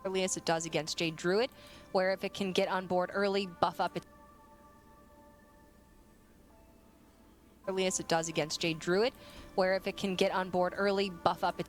early as it does against Jade Druid, where if it can get on board early, buff up its early as it does against Jade Druid, where if it can get on board early, buff up its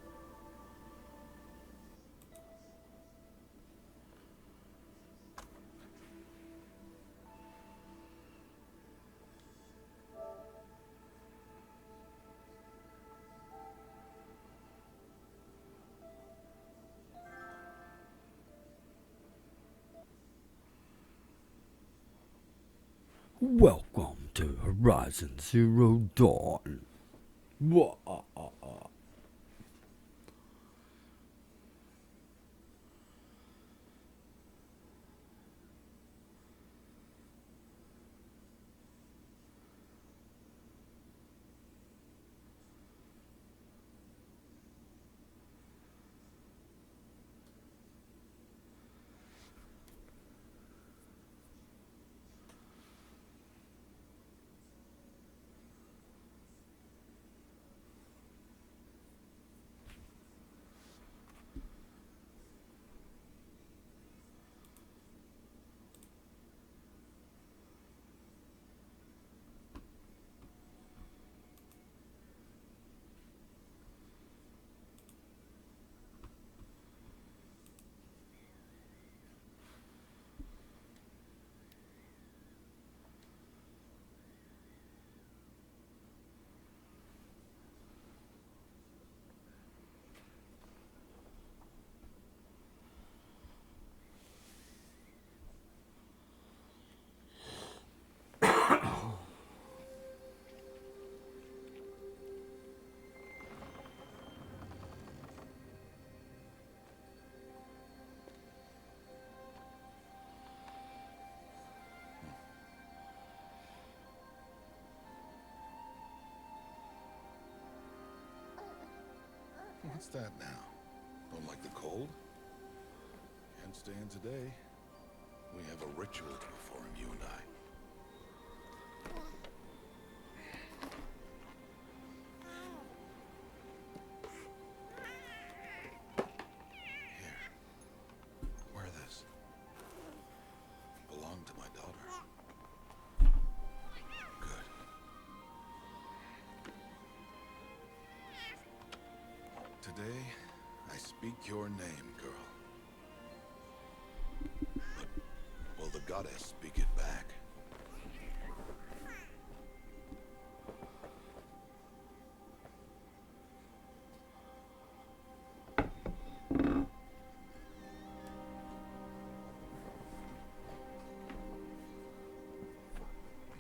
Welcome to Horizon Zero Dawn. Whoa. What's that now? Don't like the cold? Can't stay in today. We have a ritual to perform, you and I. Here. Wear this. Belonged to my daughter. Good. Today, I speak your name, girl. But will the goddess speak it back?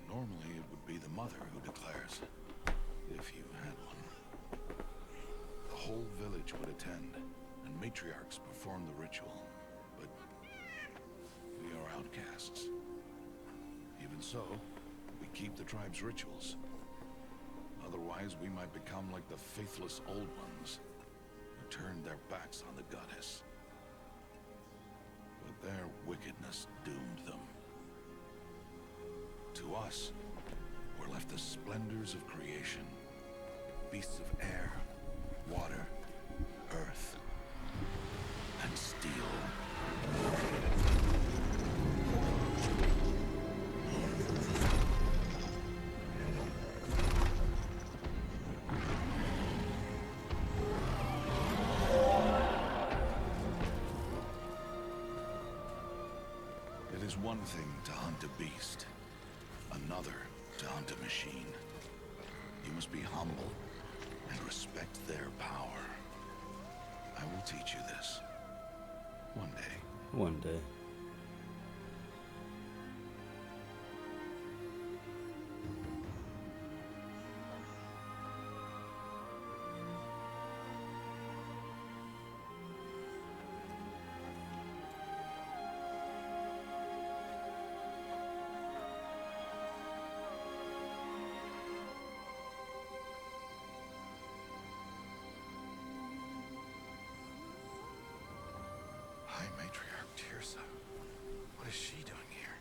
Normally, it would be the mother who declares, if you had one. The whole village would attend, and matriarchs perform the ritual. But we are outcasts. Even so, we keep the tribe's rituals. Otherwise, we might become like the faithless old ones, who turned their backs on the goddess. But their wickedness doomed them. To us, were left the splendors of creation. Beasts of air, water, earth, and steel. It is one thing to hunt a beast, another to hunt a machine. You must be humble and respect their power. I will teach you this. One day. One day. High Matriarch Tirsa. What is she doing here?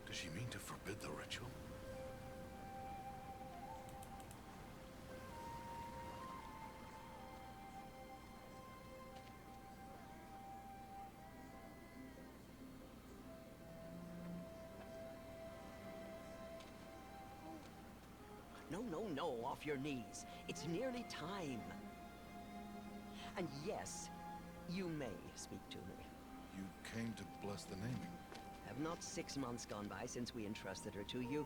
Does she mean to forbid the ritual? no, off your knees. It's nearly time. And yes, you may speak to me. You came to bless the naming, Have not 6 months gone by since we entrusted her to you?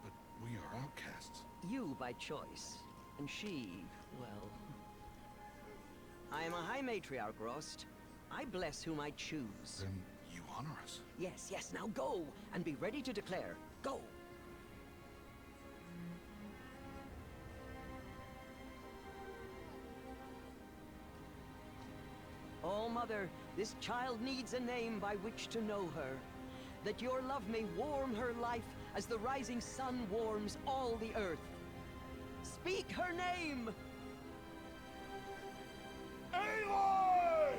but we are outcasts. You by choice, and she, well... I am a High Matriarch, Rost. I bless whom I choose. Then you honor us. Yes, yes, now go, and be ready to declare. Go! Oh, Mother, this child needs a name by which to know her. That your love may warm her life as the rising sun warms all the earth. Speak her name! Aloy!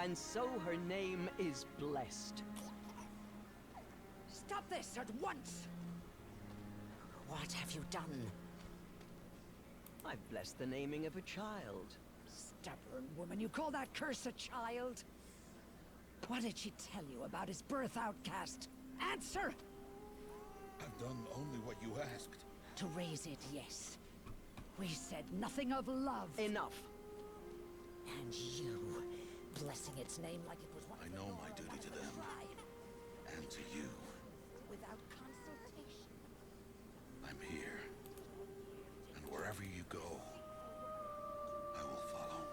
And so her name is blessed. Stop this at once! What have you done? I've blessed the naming of a child. Stubborn woman, you call that curse a child? What did she tell you about his birth, outcast? Answer! I've done only what you asked. To raise it, yes. We said nothing of love. Enough. And you, blessing its name like it was one I of know the my Nora, duty one to of the them. tribe, And to you. without consultation. I'm here. And wherever you go, I will follow.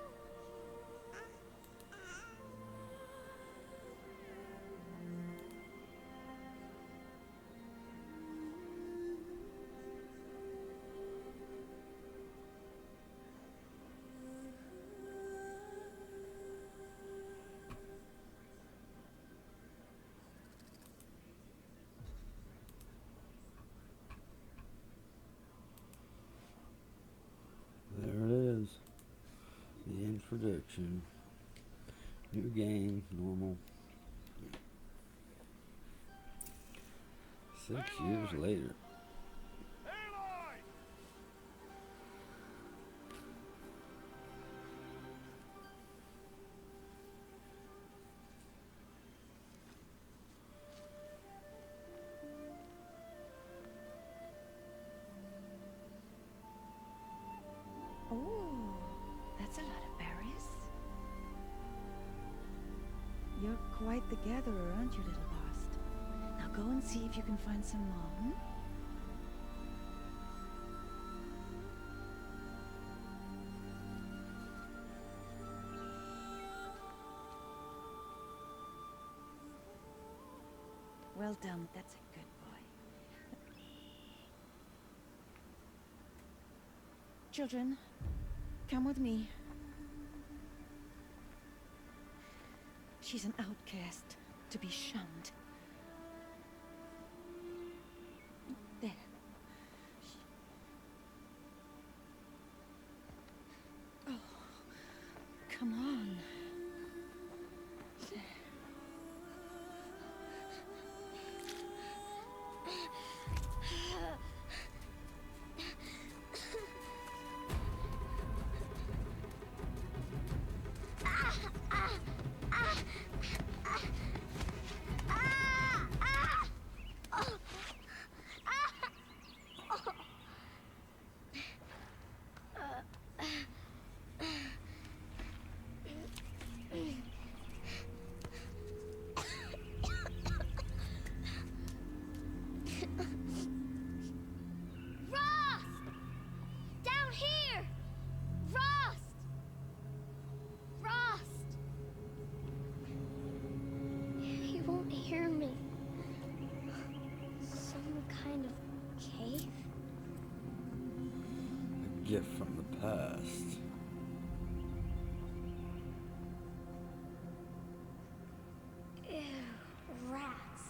There it is. The introduction. New game, normal. 6 years later. Oh, that's a lot of berries. You're quite the gatherer, aren't you, little Bast? Now go and see if you can find some more, hmm? Well done, that's a good boy. Children, come with me. She's an outcast, to be shunned. There. Oh, come on. Rost! Down here! Rost! Rost! He won't hear me. Some kind of cave? A gift from the past. Ew, rats.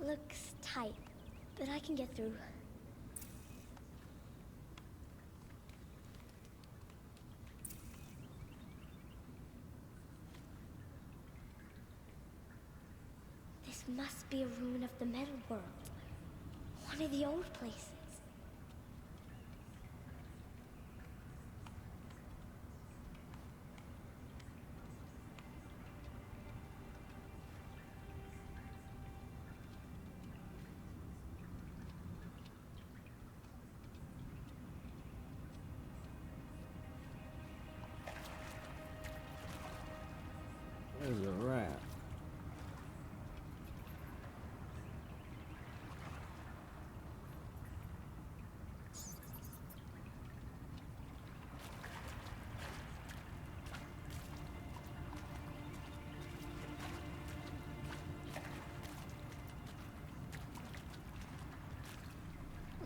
Looks tight, but I can get through. This must be a ruin of the metal world. One of the old places. There's a rat.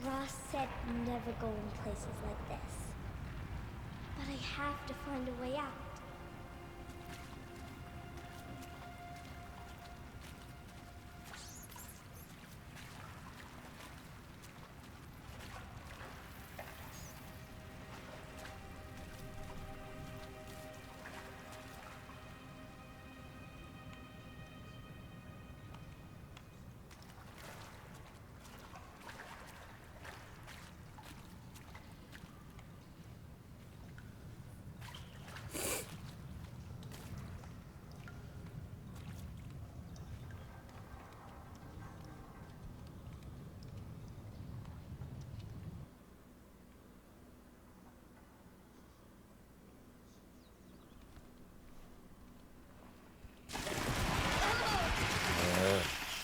Ross said never go in places like this. But I have to find a way out.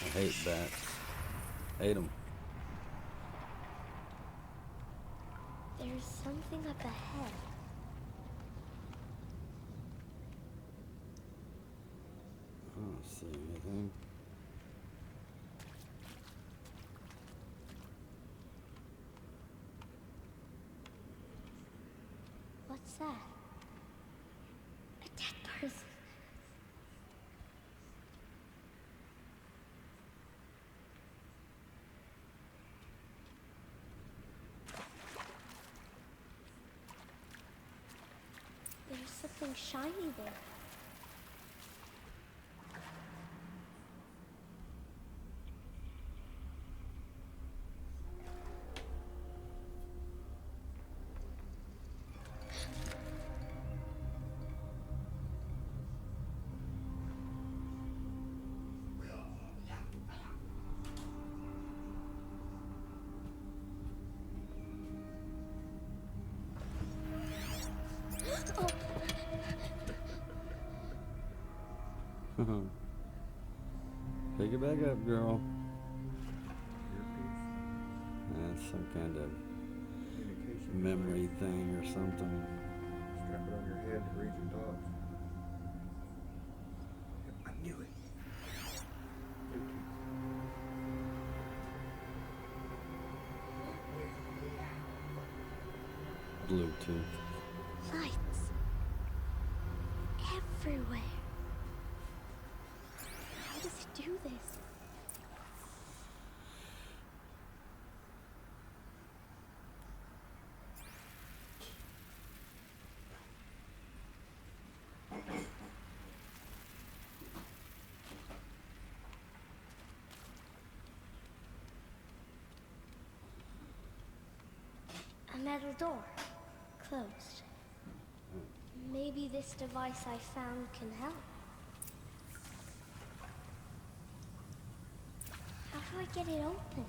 I hate bats. Hate them. There's something up ahead. I don't see anything. What's that? A dead person. There's something shiny there. Pick it back up, girl. That's some kind of memory thing or something. Strap it on your head to read your thoughts. I knew it. Bluetooth. Lights. Everywhere. How does it do this? A metal door. Closed. Maybe this device I found can help. How do I get it open?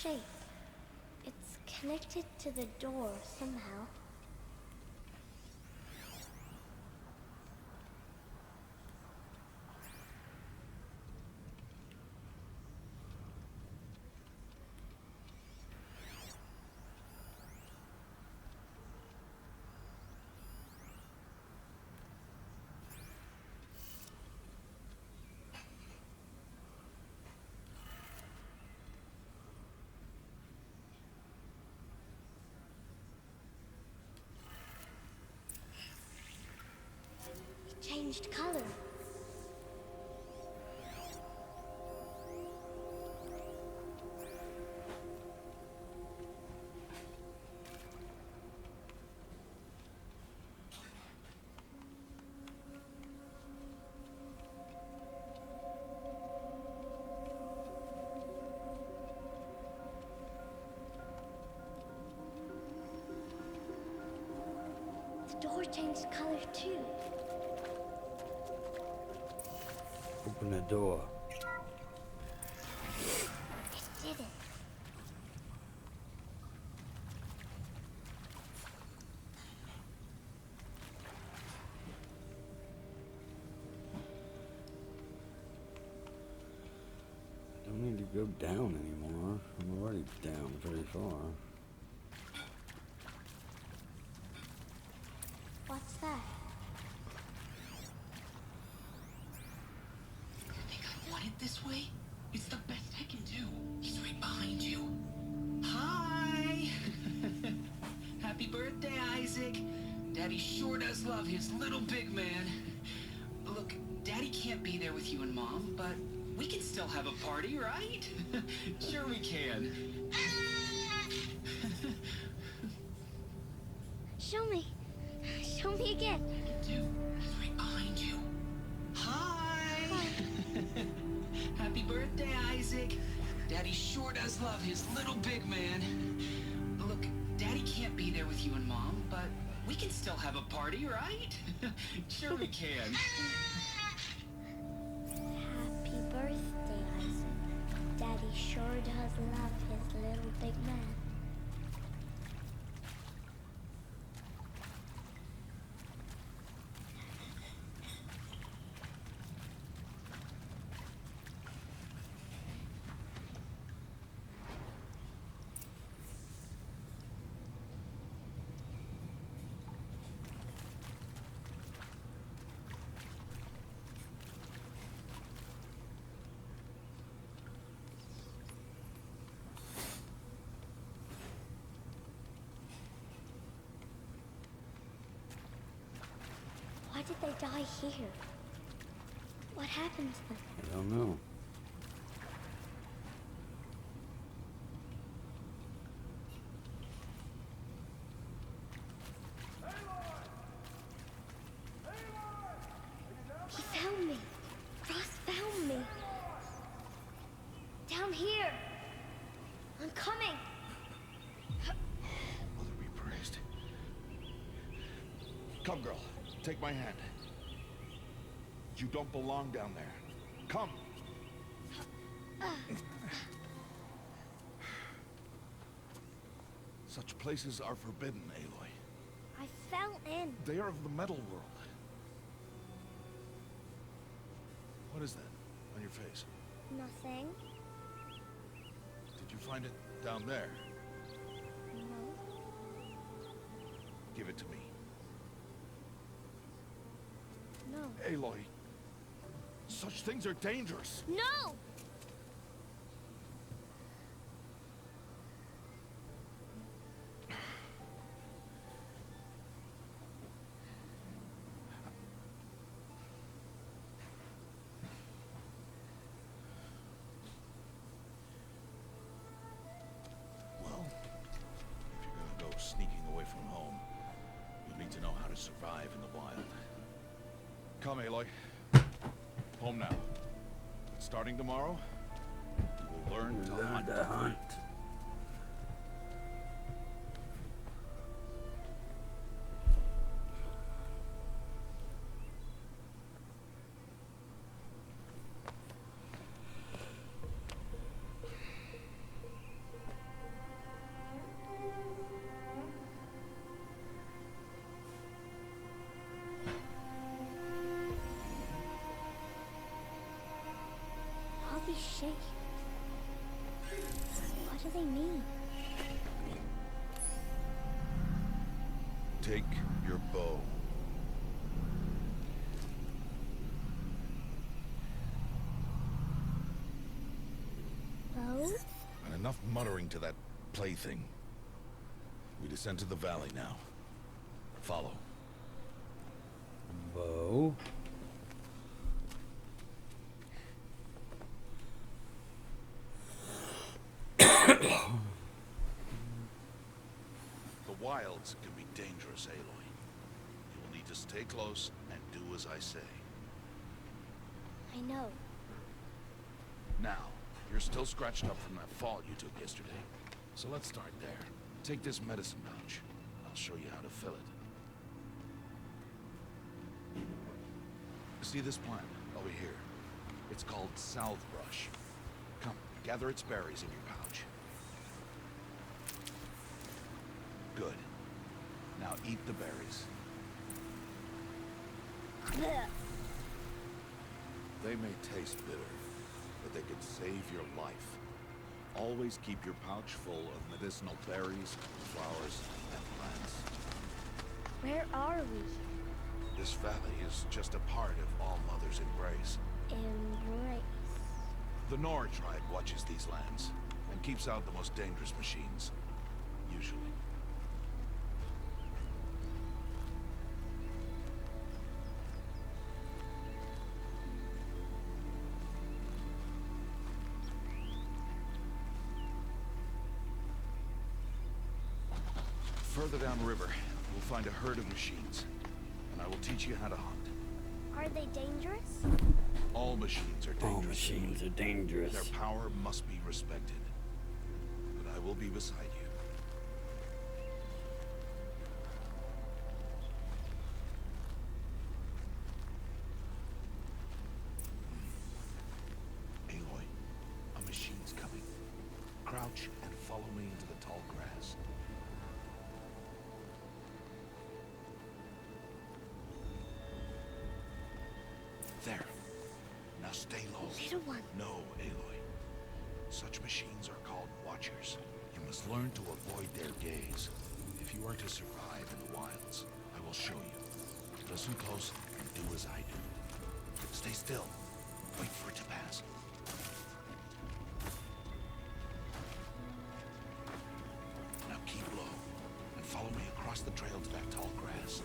shape. It's connected to the door somehow. It changed color. The door changed color too. Open the door. It did it. Don't need to go down anymore. I'm already down pretty far. What's that? You think I want it this way? It's the best I can do. He's right behind you. Hi! Happy birthday, Isaac. Daddy sure does love his little big man. Look, Daddy can't be there with you and Mom, but we can still have a party, right? Sure we can. Show me. Show me again. Dude, he's right behind you. Hi! Happy birthday, Isaac. Daddy sure does love his little big man. Look, Daddy can't be there with you and Mom, but we can still have a party, right? Sure we can. Happy birthday, Isaac. Daddy sure does love his little big man. Why did they die here? What happened to them? I don't know. He found me. Ross found me. Down here. I'm coming. Mother be praised. Come, girl. Take my hand. You don't belong down there. Come. Such places are forbidden, Aloy. I fell in. They are of the metal world. What is that on your face? Nothing. Did you find it down there? No. Give it to me. No. Aloy, such things are dangerous. No! Well, if you're gonna go sneaking away from home, you'll need to know how to survive in the wild. Come, Aloy. Home now. Starting tomorrow, you will learn to hunt. To hunt. they mean? Take your bow. Bow? And enough muttering to that plaything. We descend to the valley now. Follow. Bow. The wilds can be dangerous, Aloy. You will need to stay close and do as I say. I know. Now, you're still scratched up from that fall you took yesterday. So let's start there. Take this medicine pouch. I'll show you how to fill it. See this plant over here? It's called salvebrush. Come, gather its berries in your pouch. Good. Now eat the berries. They may taste bitter, but they could save your life. Always keep your pouch full of medicinal berries, flowers, and plants. Where are we? This valley is just a part of All Mother's embrace. Embrace. The Nora tribe watches these lands and keeps out the most dangerous machines. Usually. Further downriver, we'll find a herd of machines, and I will teach you how to hunt. Are they dangerous? All machines are dangerous. All machines are dangerous. Their power must be respected. But I will be beside you. Aloy, a machine's coming. Crouch and follow me into the tall grass. There. Now stay low. Little one. No, Aloy. Such machines are called Watchers. You must learn to avoid their gaze. If you are to survive in the wilds, I will show you. Listen close and do as I do. Stay still. Wait for it to pass. Now keep low and follow me across the trail to that tall grass.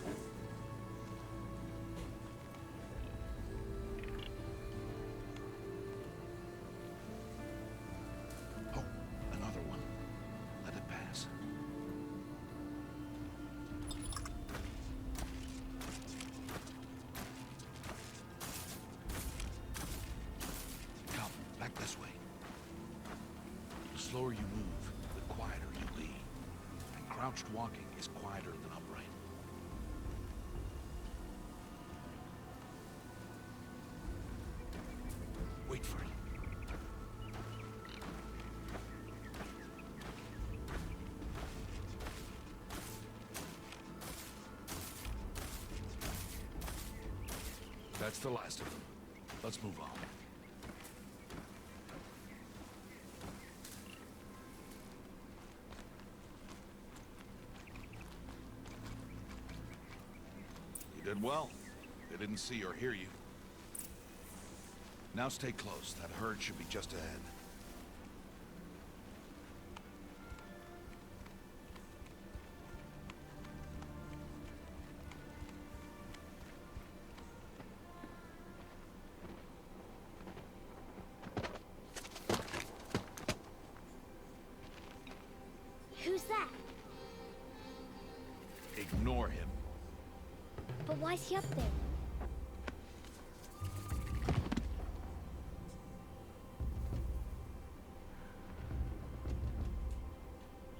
Oh, another one. Let it pass. Come, back this way. The slower you move, the quieter you'll be. And crouched walking is quieter than upright. Wait for it. That's the last of them. Let's move on. You did well. They didn't see or hear you. Now stay close. That herd should be just ahead. Who's that? Ignore him. But why's he up there?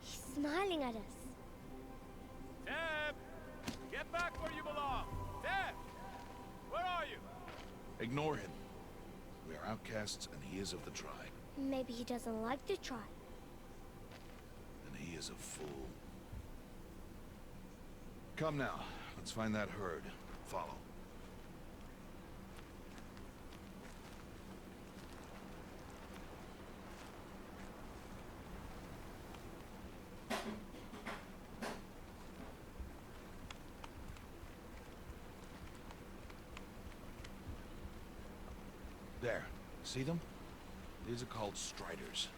He's smiling at us. Deb! Get back where you belong! Deb! Where are you? Ignore him. We are outcasts and he is of the tribe. Maybe he doesn't like the tribe. And he is a fool. Come now. Let's find that herd. Follow. See them? These are called Striders.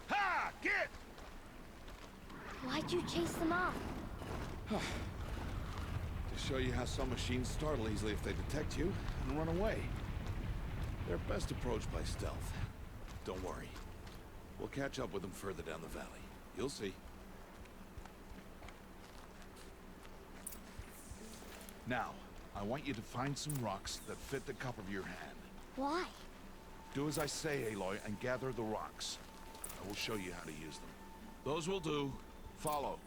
Ha! Get! Why'd you chase them off? To show you how some machines startle easily if they detect you and run away. They're best approached by stealth. Don't worry. We'll catch up with them further down the valley. You'll see. Now, I want you to find some rocks that fit the cup of your hand. Why? Do as I say, Aloy, and gather the rocks. I will show you how to use them. Those will do. Follow.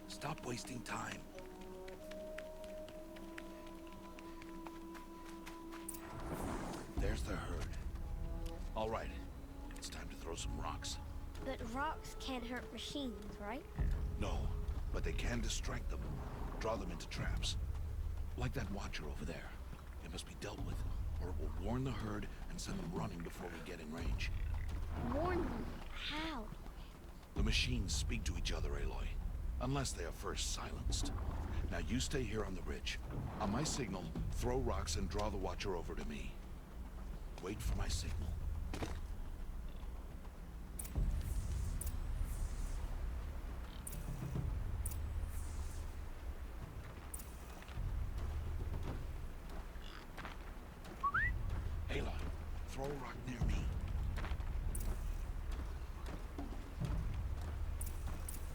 Stop wasting time. There's the herd. All right, it's time to throw some rocks. But rocks can't hurt machines, right? No, but they can distract them, draw them into traps. Like that watcher over there. It must be dealt with, or it will warn the herd and send them running before we get in range. Warn them. How? The machines speak to each other, Aloy. Unless they are first silenced. Now you stay here on the ridge. On my signal, throw rocks and draw the watcher over to me. Wait for my signal. Aloy, throw a rock near me.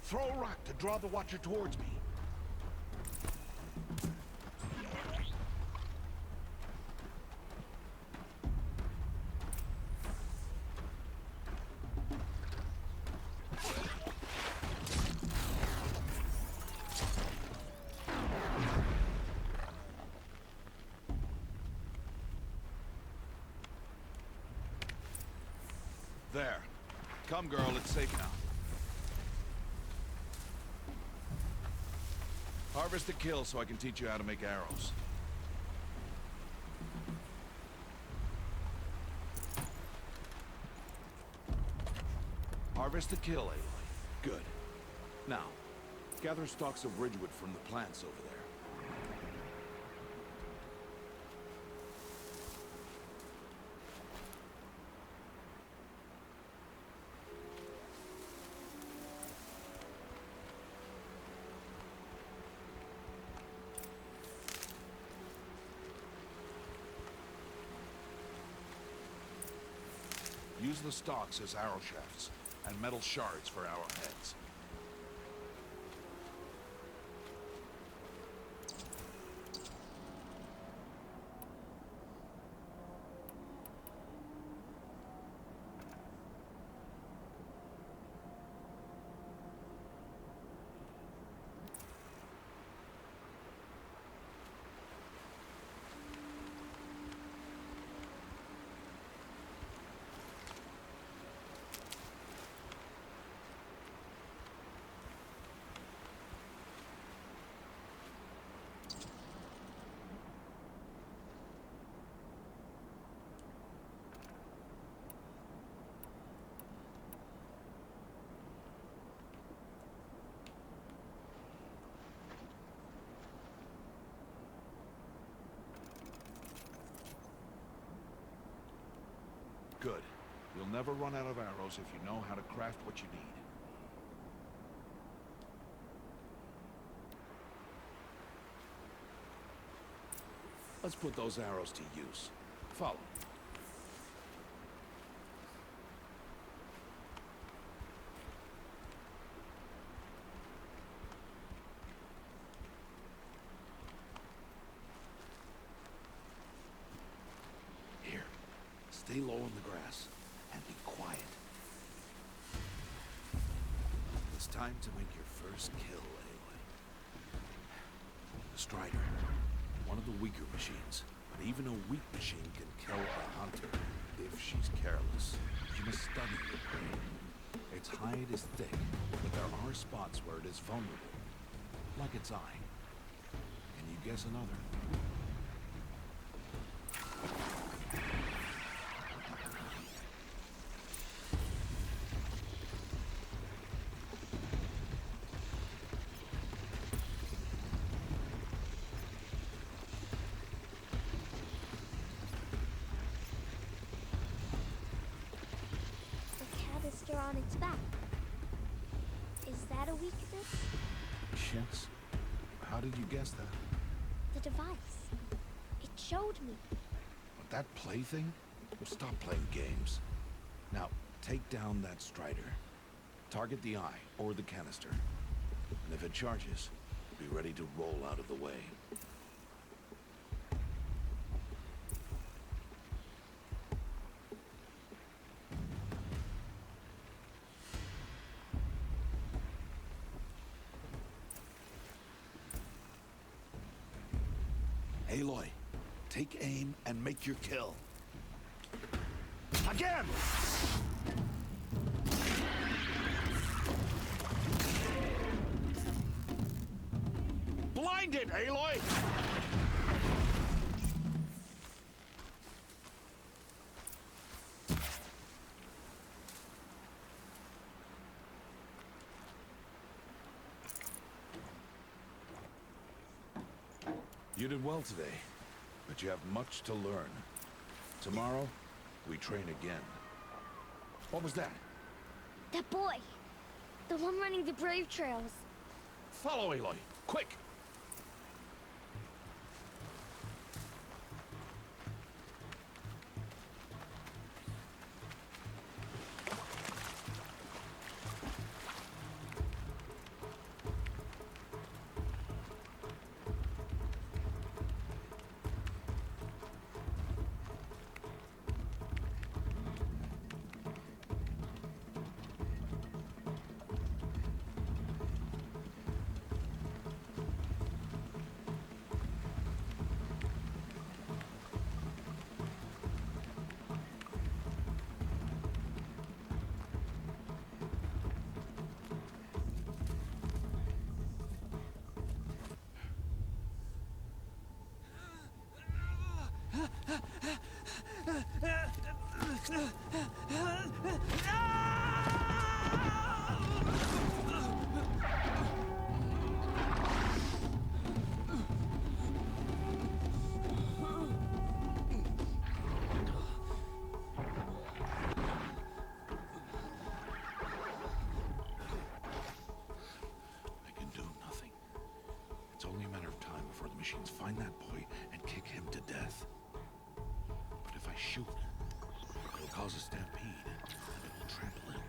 Throw a rock to draw the watcher towards me. There. Come, girl, it's safe now. Harvest a kill so I can teach you how to make arrows. Harvest a kill, Aloy. Good. Now, gather stalks of ridgewood from the plants over there. Use the stalks as arrow shafts, and metal shards for arrowheads. Good. You'll never run out of arrows if you know how to craft what you need. Let's put those arrows to use. Follow. Here. Stay low on the grass and be quiet. It's time to make your first kill, Aloy. The Strider. One of the weaker machines, but even a weak machine can kill a hunter. If she's careless, she must study the brain. Its hide is thick, but there are spots where it is vulnerable, like its eye. Can you guess another? On its back. Is that a weakness? Yes. How did you guess that? The device. It showed me. But that plaything? Stop playing games. Now, take down that Strider. Target the eye or the canister. And if it charges, be ready to roll out of the way. Aloy, take aim and make your kill. Again! Blind it, Aloy! You did well today, but you have much to learn. Tomorrow, we train again. What was that? That boy. The one running the brave trails. Follow Aloy, quick! Machines find that boy and kick him to death. But if I shoot, it'll cause a stampede and it will trample him.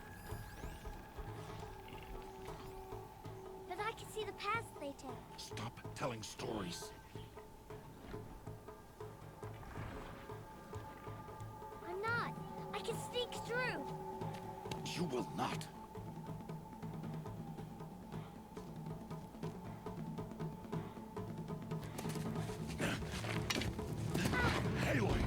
But I can see the paths they take. Stop telling stories. I'm not. I can sneak through. You will not. Aloy!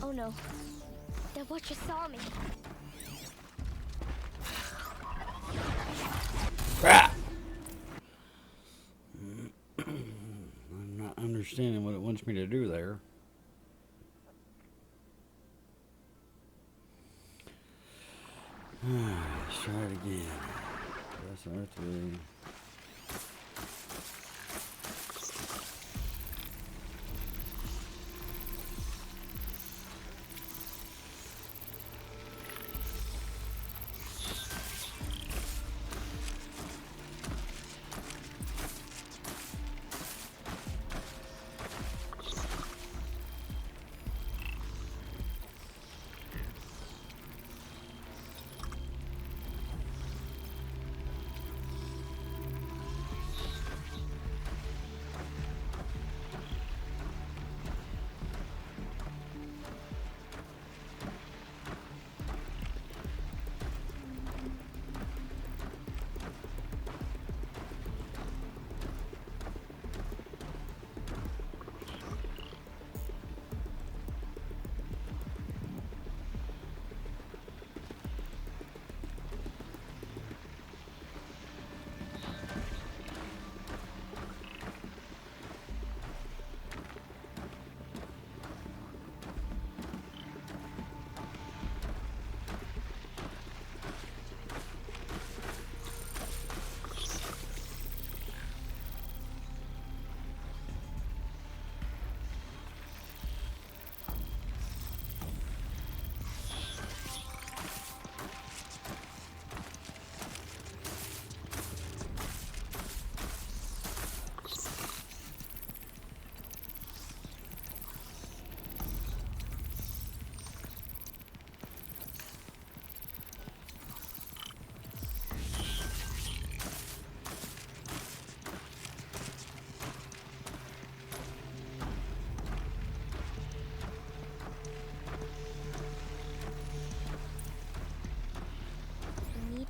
Oh no. That Watcher saw me. Crap! I'm not understanding what it wants me to do there. try it again. Press R3.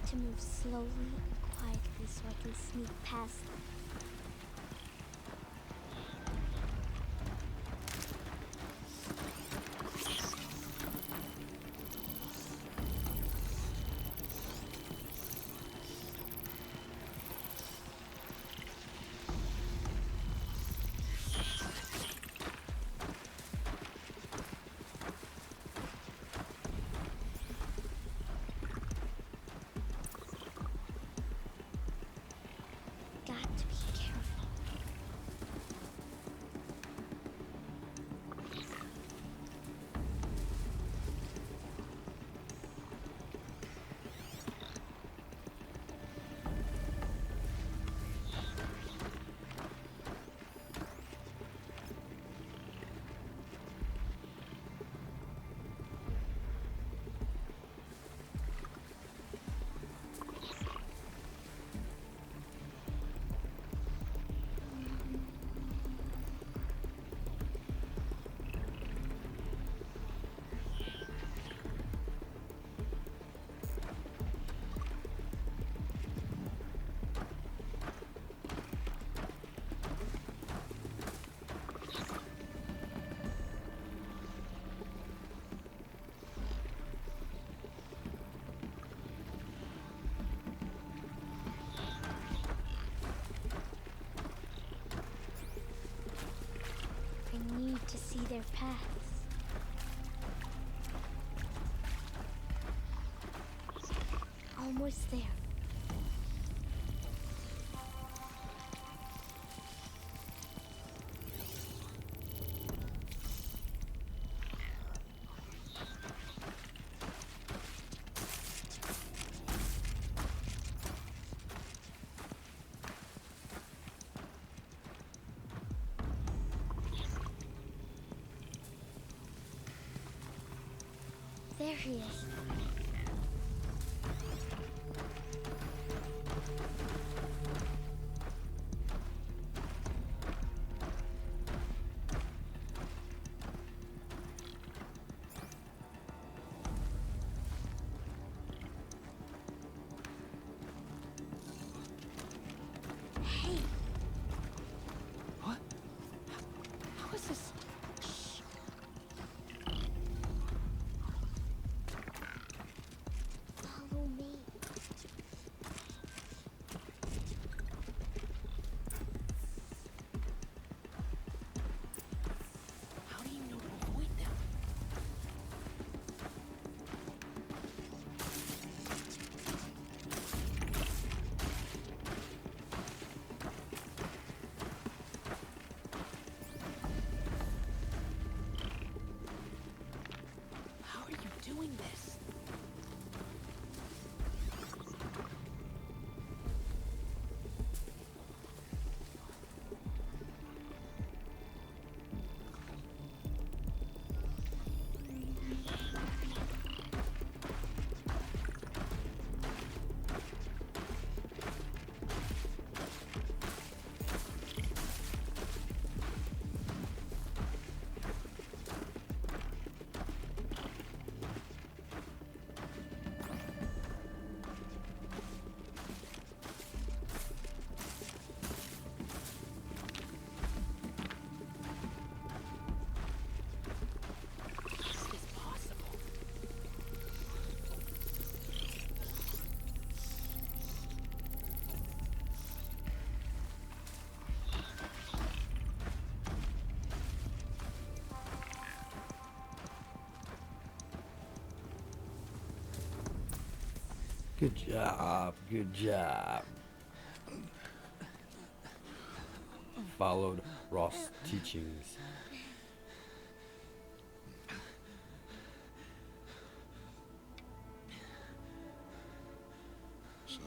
To move slowly and quietly so I can sneak past them. Got to be careful. I need to see their paths. Almost there. There he is. Hey. What? How is this? Good job. Good job. Followed Ross' teachings. So,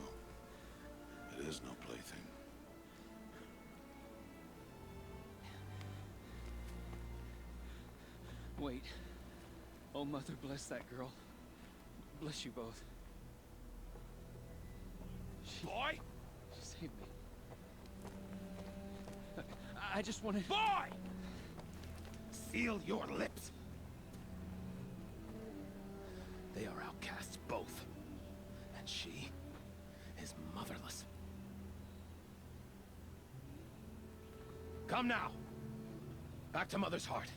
it is no plaything. Wait. Oh, Mother, bless that girl. Bless you both. Boy! She saved me. I just wanted... Boy! Seal your lips. They are outcasts, both. And she is motherless. Come now. Back to Mother's heart.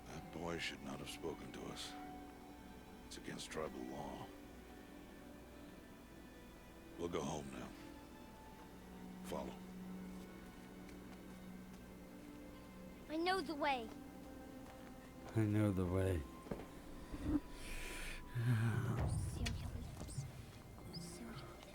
That boy should not have spoken to us. It's against tribal law. We'll go home now. Follow. I know the way. I know the way. Seal your lips. Seal your lips. Seal your lips.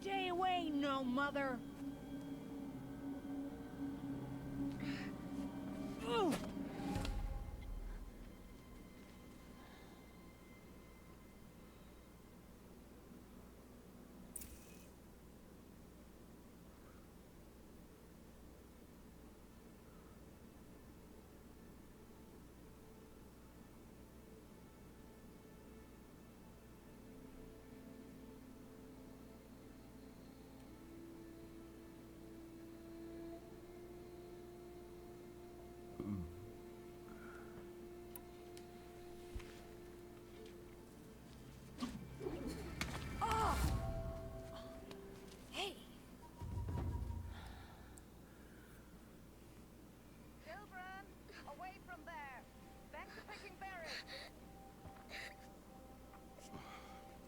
Stay away, no mother. Ooh.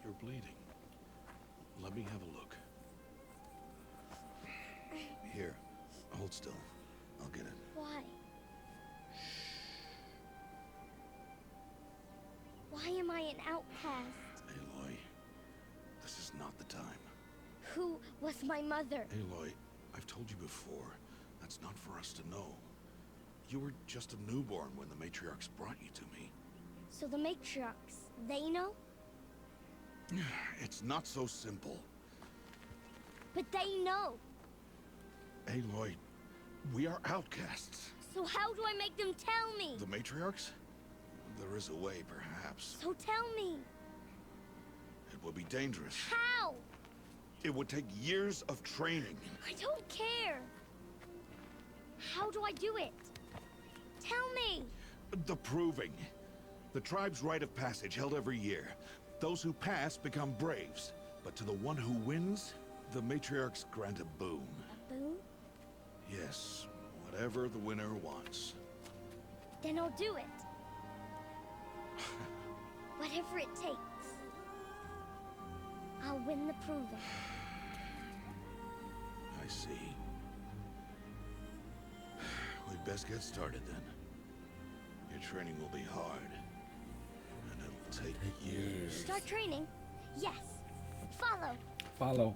You're bleeding. Let me have a look. Here, hold still. I'll get it. Why? Why am I an outcast? Aloy, this is not the time. Who was my mother? Aloy, I've told you before, that's not for us to know. You were just a newborn when the matriarchs brought you to me. So the matriarchs, they know? It's not so simple. But they know. Aloy, we are outcasts. So how do I make them tell me? The matriarchs? There is a way, perhaps. So tell me. It would be dangerous. How? It would take years of training. I don't care. How do I do it? Tell me. The proving. The tribe's rite of passage held every year. Those who pass become braves. But to the one who wins, the matriarchs grant a boon. A boon? Yes, whatever the winner wants. Then I'll do it. Whatever it takes. I'll win the proving. I see. We'd best get started then. Your training will be hard. And it'll take years. Start training? Yes. Follow. Follow.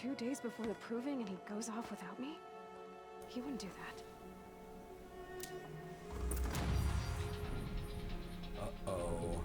2 days before the proving and he goes off without me? He wouldn't do that. Uh-oh.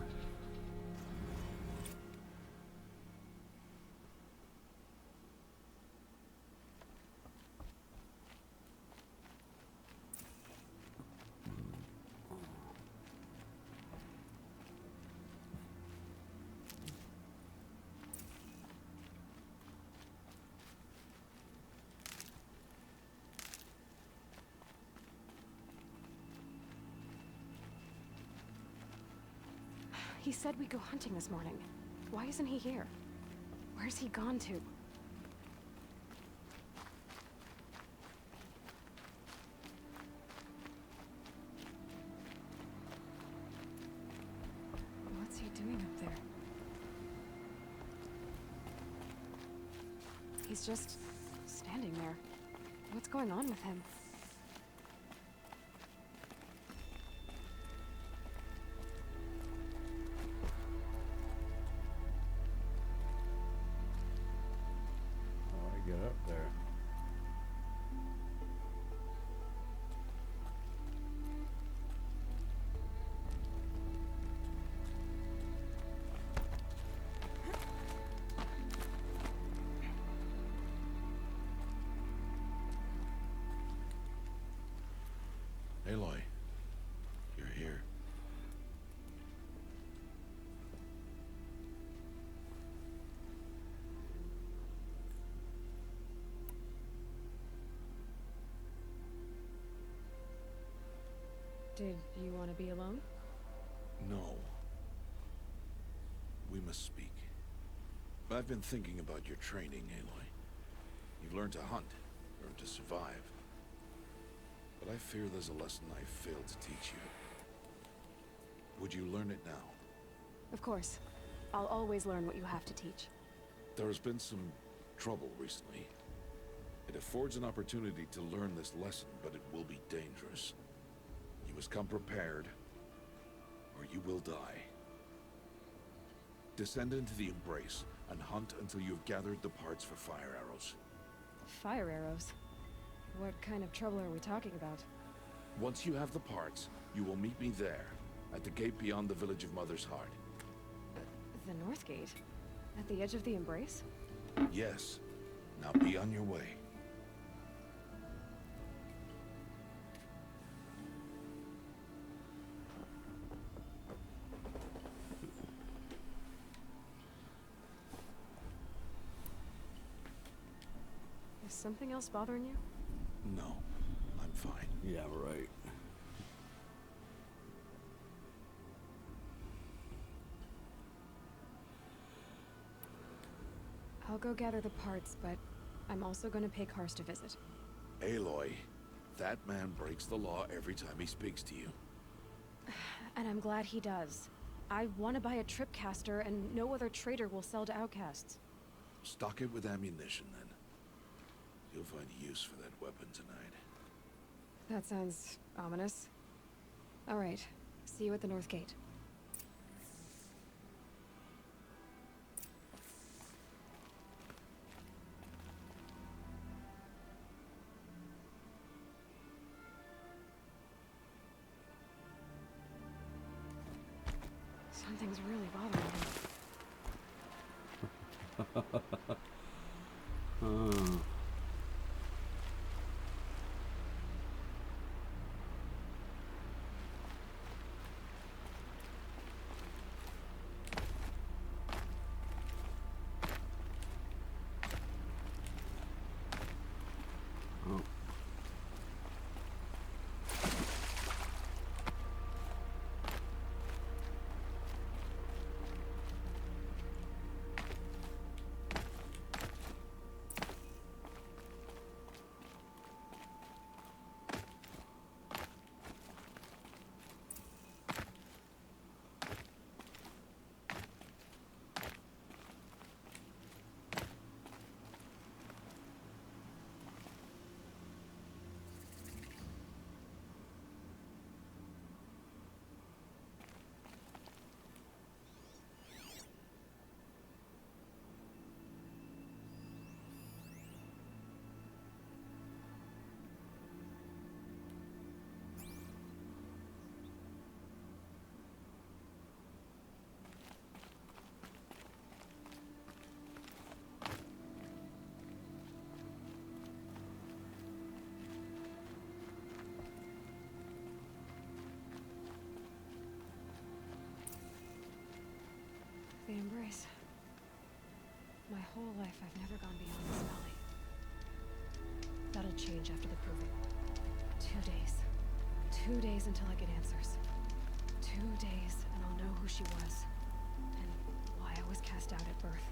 He said we'd go hunting this morning. Why isn't he here? Where's he gone to? What's he doing up there? He's just standing there. What's going on with him? Get up there. Aloy, you're here. Did you want to be alone? No. We must speak. I've been thinking about your training, Aloy. You've learned to hunt, learned to survive. But I fear there's a lesson I failed to teach you. Would you learn it now? Of course. I'll always learn what you have to teach. There has been some trouble recently. It affords an opportunity to learn this lesson, but it will be dangerous. You must come prepared, or you will die. Descend into the Embrace, and hunt until you have gathered the parts for fire arrows. Fire arrows? What kind of trouble are we talking about? Once you have the parts, you will meet me there, at the gate beyond the village of Mother's Heart. The North Gate? At the edge of the Embrace? Yes. Now be on your way. Is something else bothering you? No, I'm fine. Yeah, right. I'll go gather the parts, but I'm also going to pay Karst a visit. Aloy, that man breaks the law every time he speaks to you. And I'm glad he does. I want to buy a tripcaster, and no other trader will sell to outcasts. Stock it with ammunition, then. You'll find use for that weapon tonight. That sounds ominous. All right. See you at the North Gate. Something's really bothering me. whole life, I've never gone beyond this valley. That'll change after the proving. 2 days. 2 days until I get answers. 2 days, and I'll know who she was. And why I was cast out at birth.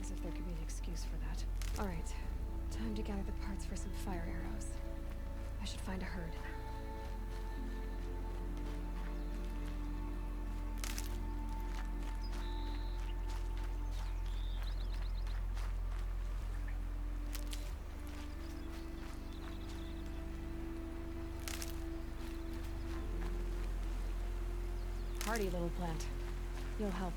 As if there could be an excuse for that. Alright, time to gather the parts for some fire arrows. I should find a herd. Hardy little plant. You'll help.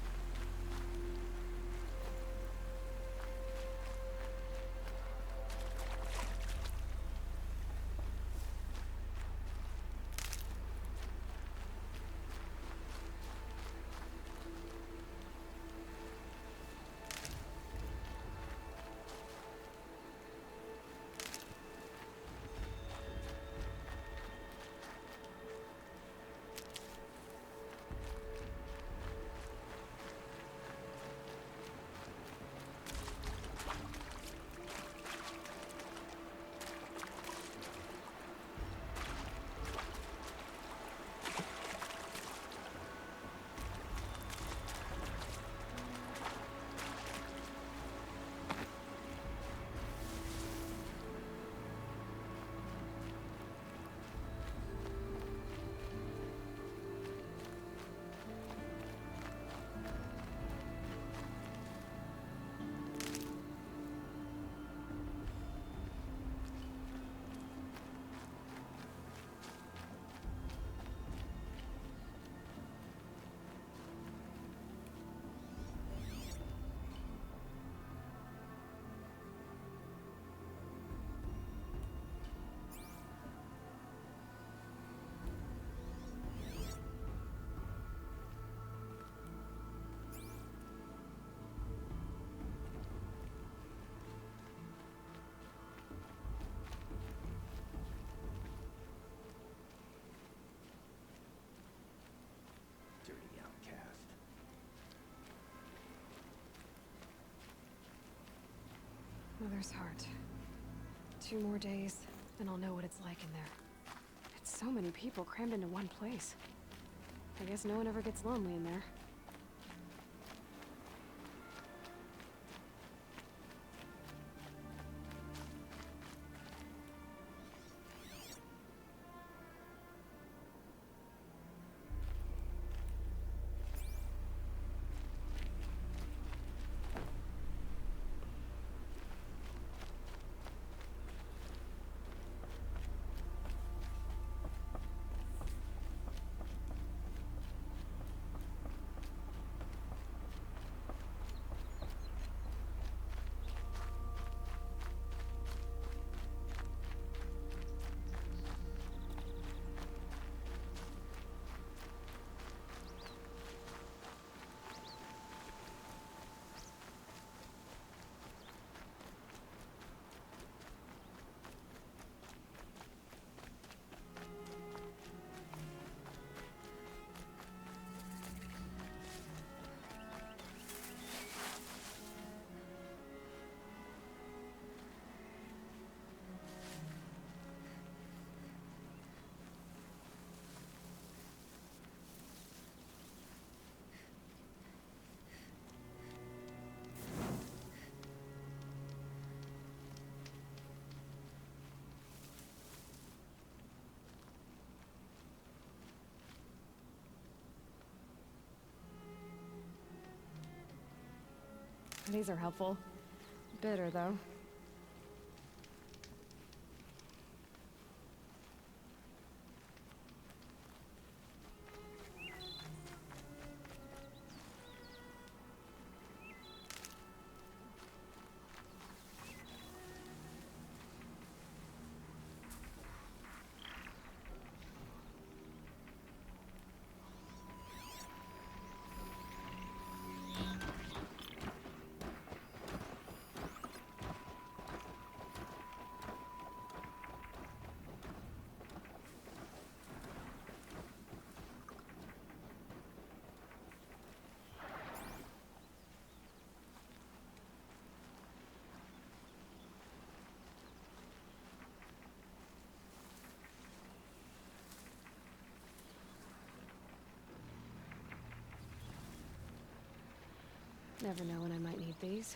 Mother's heart. 2 more days, and I'll know what it's like in there. It's so many people crammed into one place. I guess no one ever gets lonely in there. These are helpful. Bitter, though. Never know when I might need these.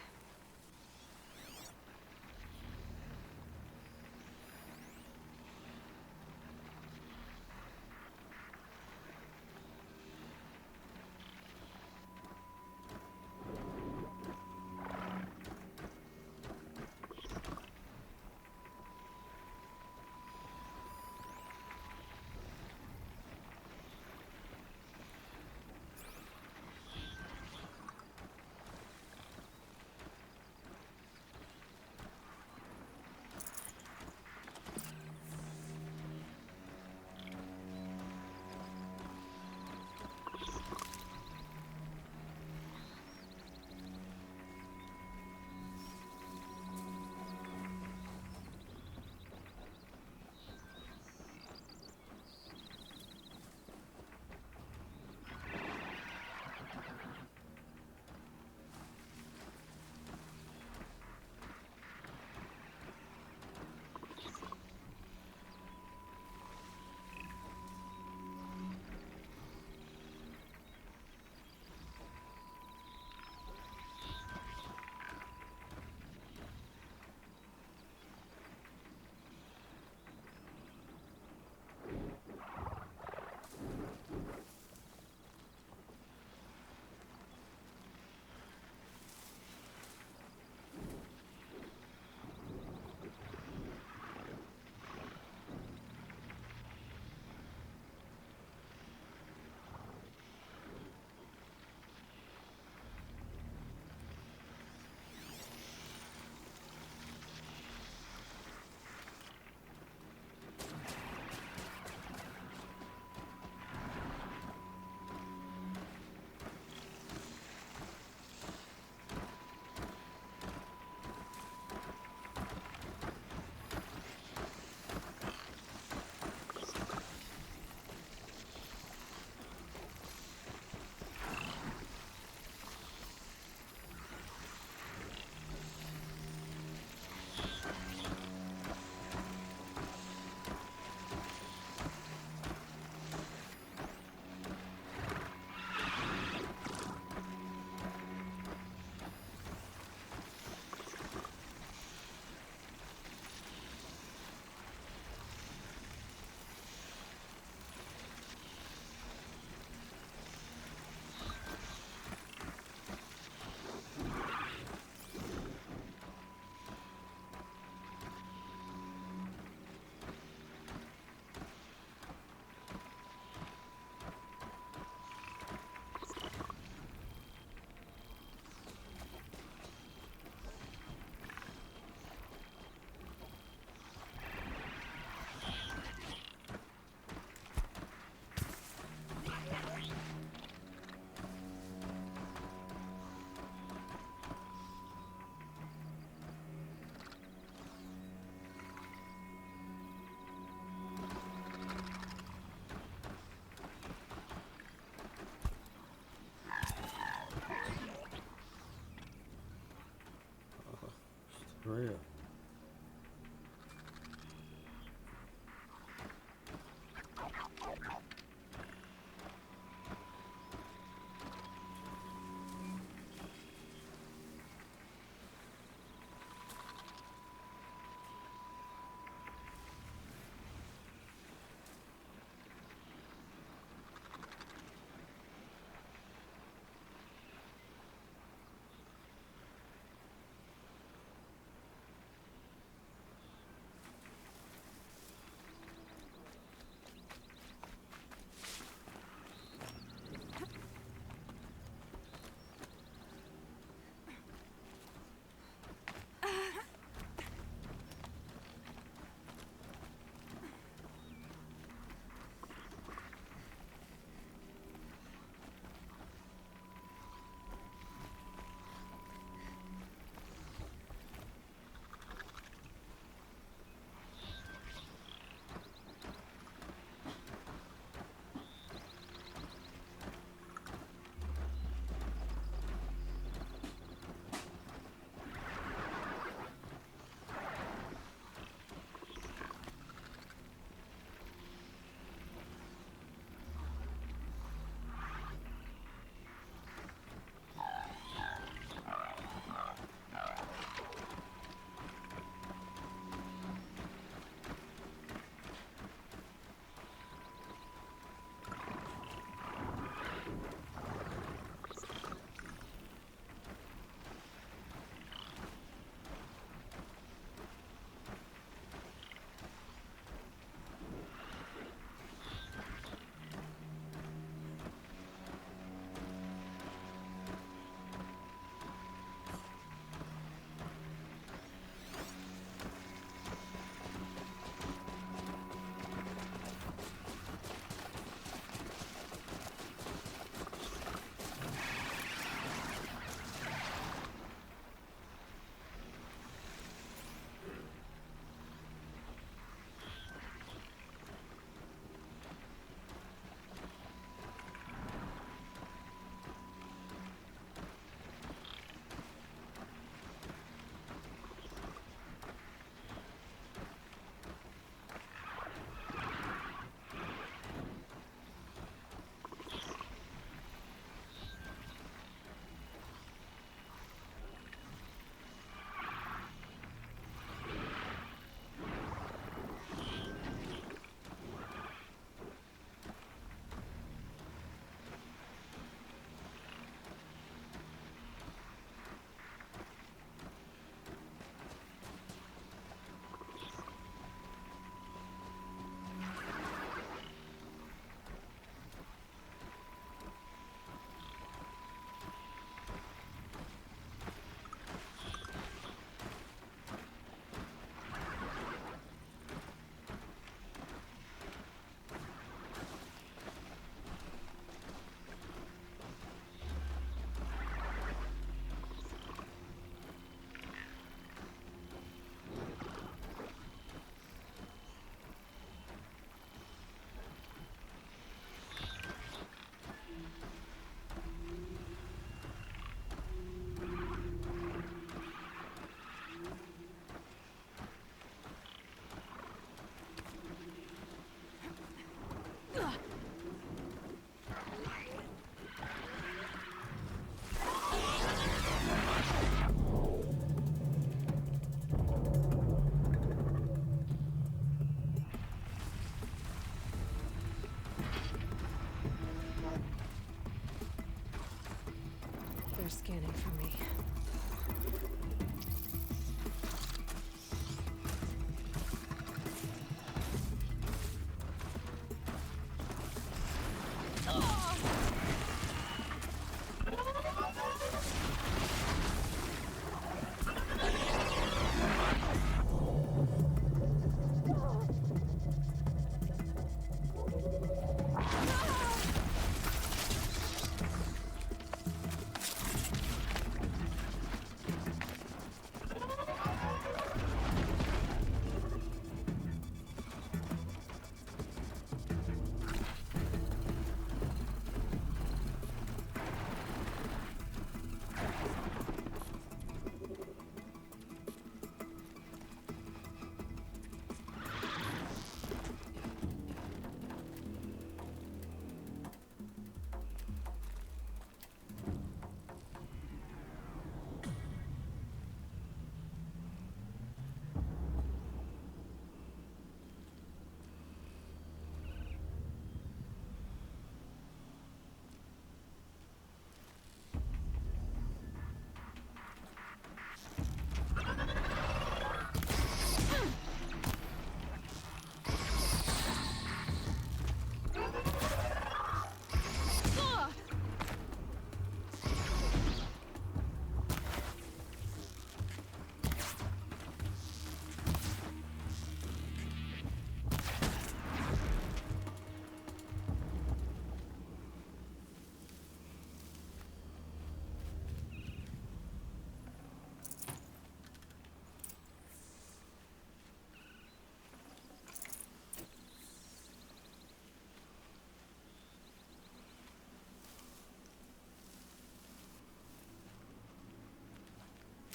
scanning for me.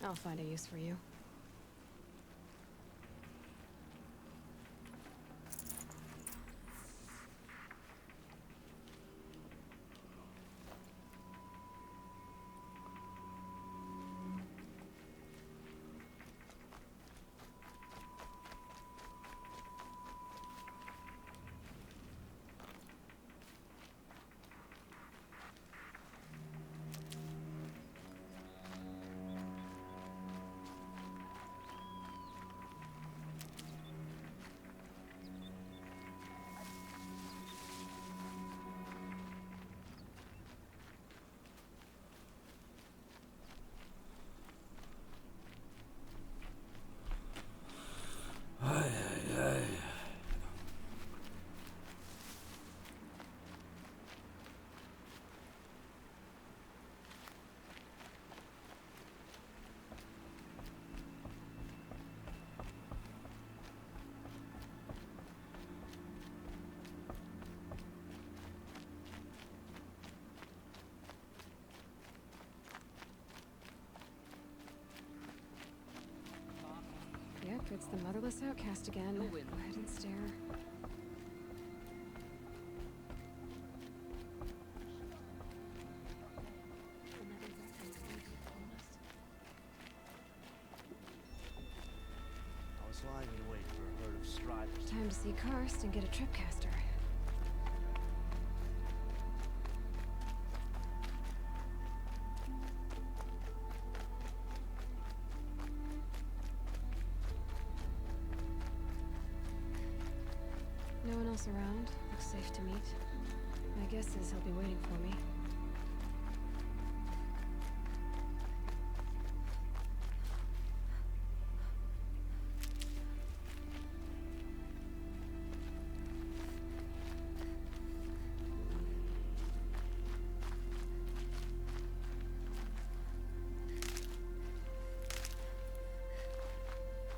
I'll find a use for you. Yep, it's the motherless outcast again. Go ahead and stare. I was lying in wait for a herd of striders. Time to see Karst and get a tripcaster. No one else around. Looks safe to meet. My guess is he'll be waiting for me.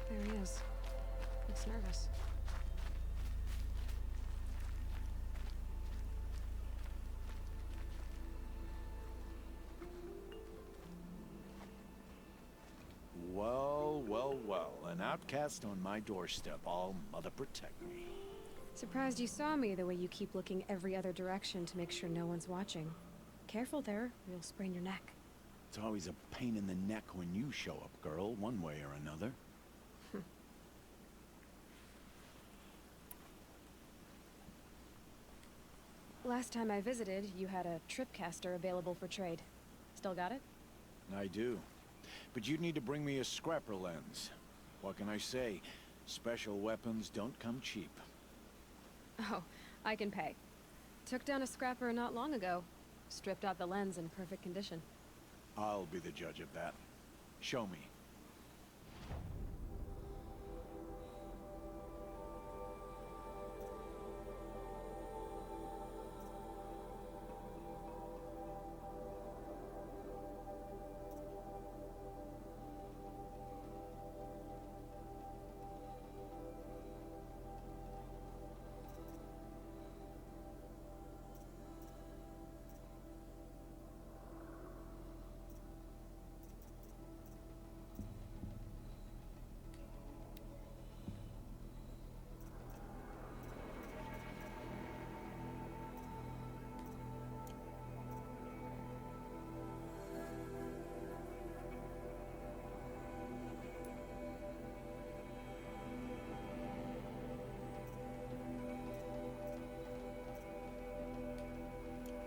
There he is. Looks nervous. Well, well, well. An outcast on my doorstep. All mother protect me. Surprised you saw me the way you keep looking every other direction to make sure no one's watching. Careful there, or you'll sprain your neck. It's always a pain in the neck when you show up, girl, one way or another. Last time I visited, you had a tripcaster available for trade. Still got it? I do. But you'd need to bring me a scrapper lens. What can I say? Special weapons don't come cheap. Oh, I can pay. Took down a scrapper not long ago. Stripped out the lens in perfect condition. I'll be the judge of that. Show me.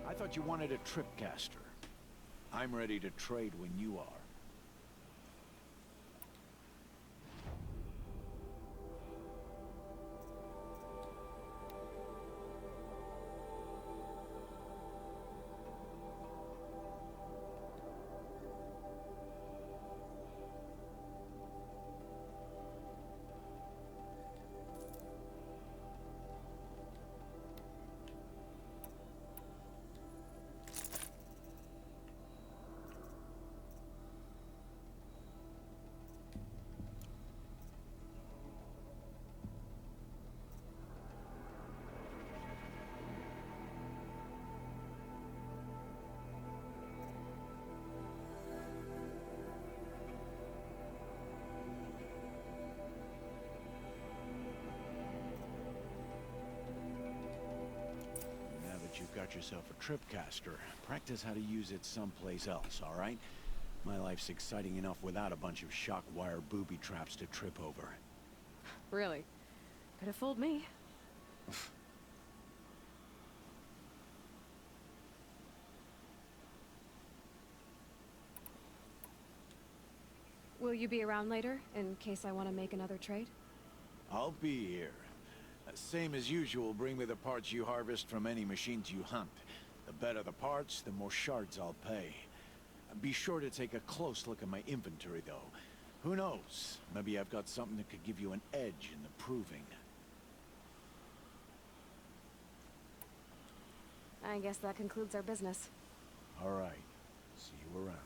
I thought you wanted a tripcaster. I'm ready to trade when you are. You've got yourself a tripcaster. Practice how to use it someplace else, all right? My life's exciting enough without a bunch of shock wire booby traps to trip over. Really? Could have fooled me. Will you be around later, in case I want to make another trade? I'll be here. Same as usual, bring me the parts you harvest from any machines you hunt. The better the parts, the more shards I'll pay. Be sure to take a close look at my inventory, though. Who knows? Maybe I've got something that could give you an edge in the proving. I guess that concludes our business. All right. See you around.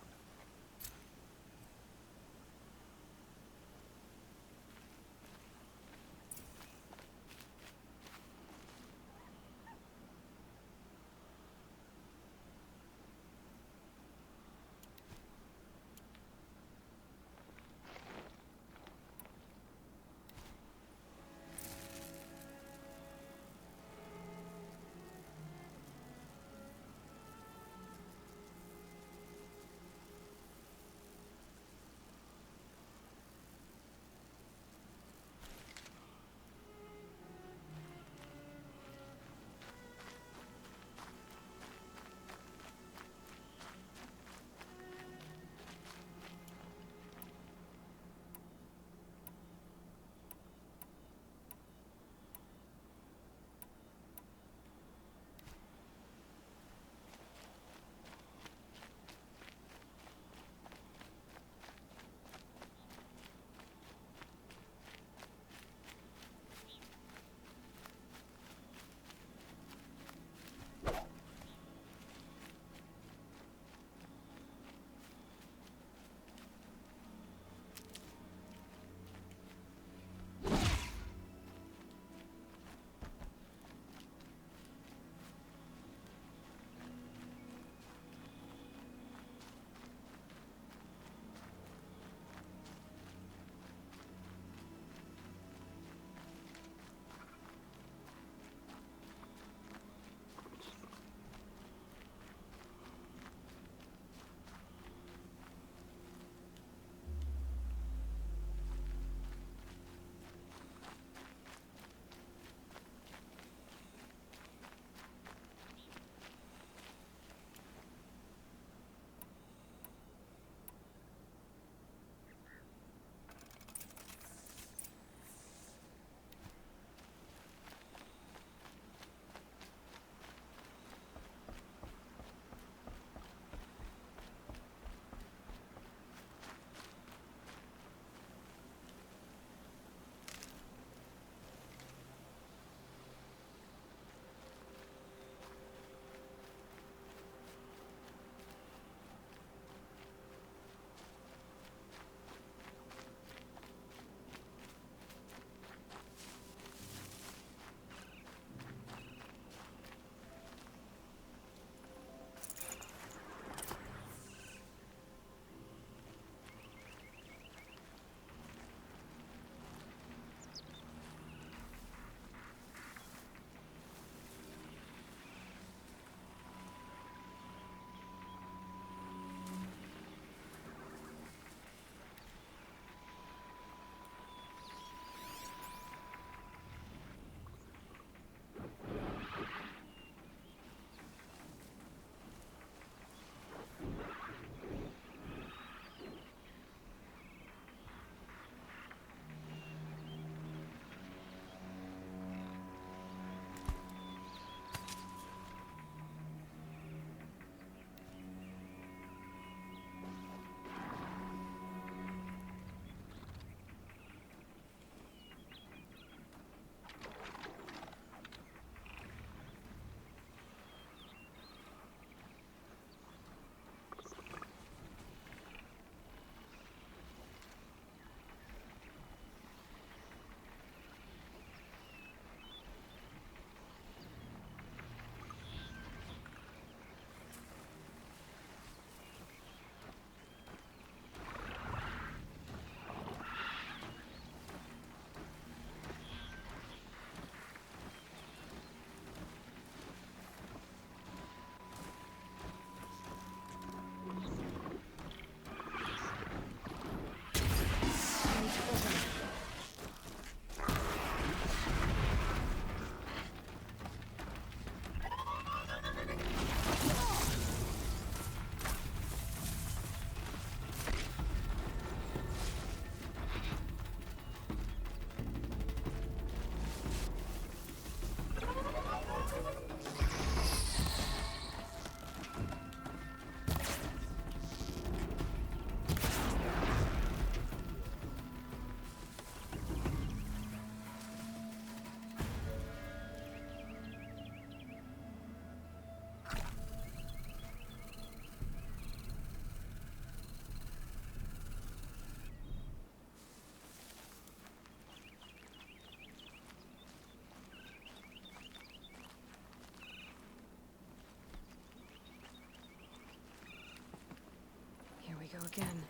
again.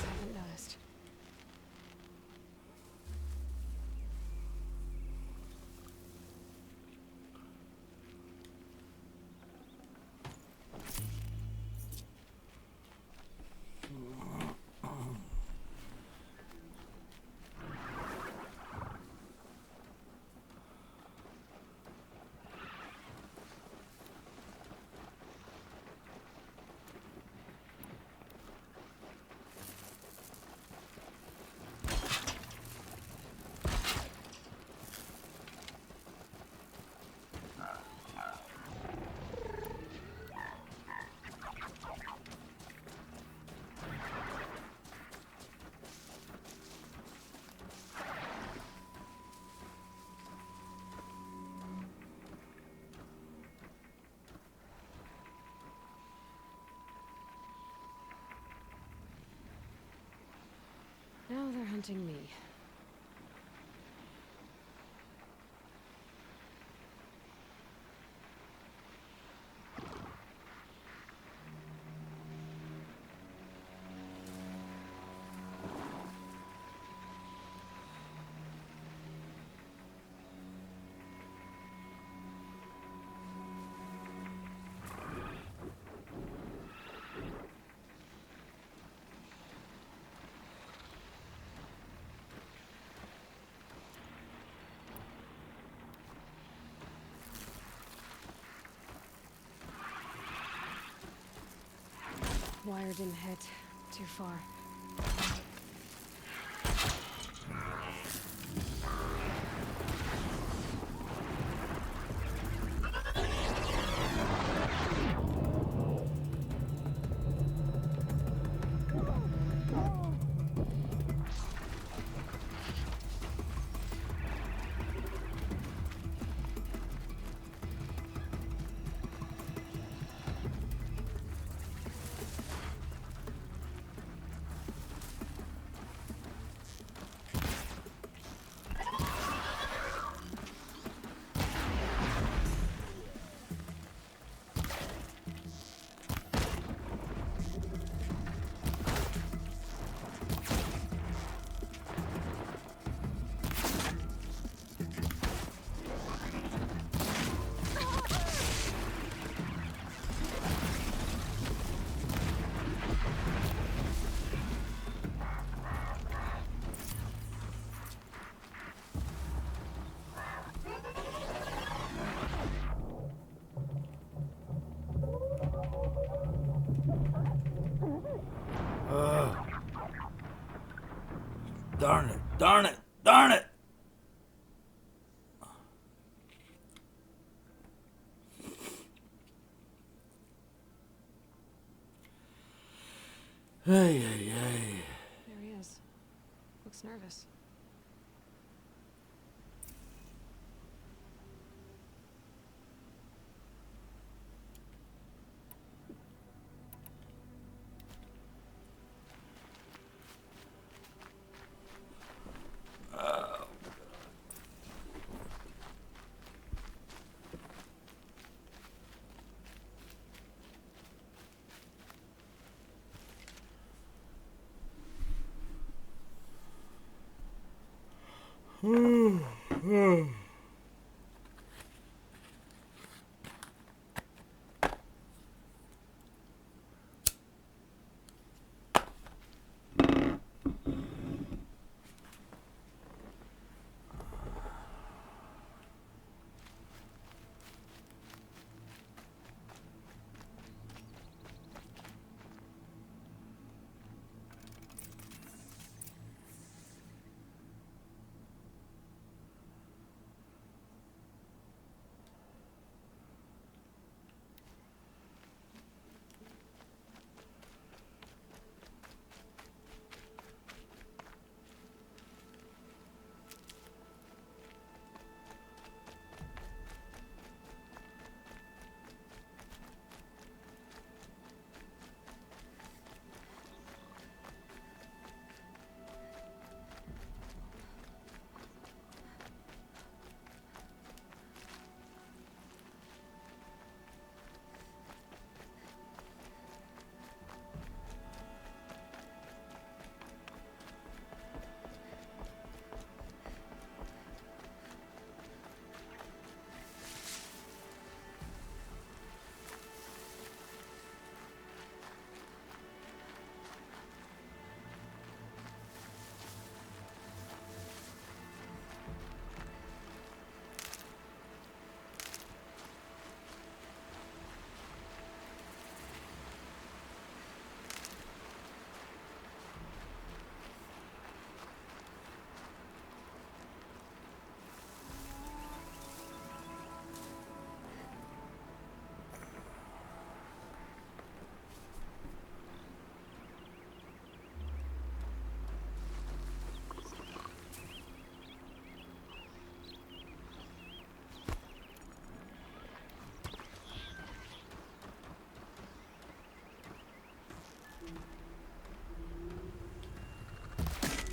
Haven't noticed. Now they're hunting me. Wire didn't hit. Too far. Darn it, darn it, darn it! Hey, hey, hey. There he is. Looks nervous.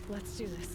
Let's do this.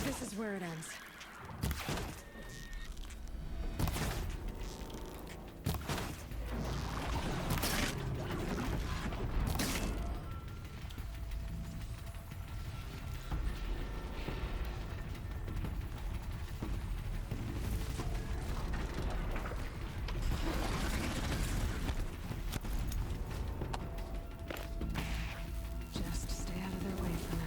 This is where it ends. Just stay out of their way for now.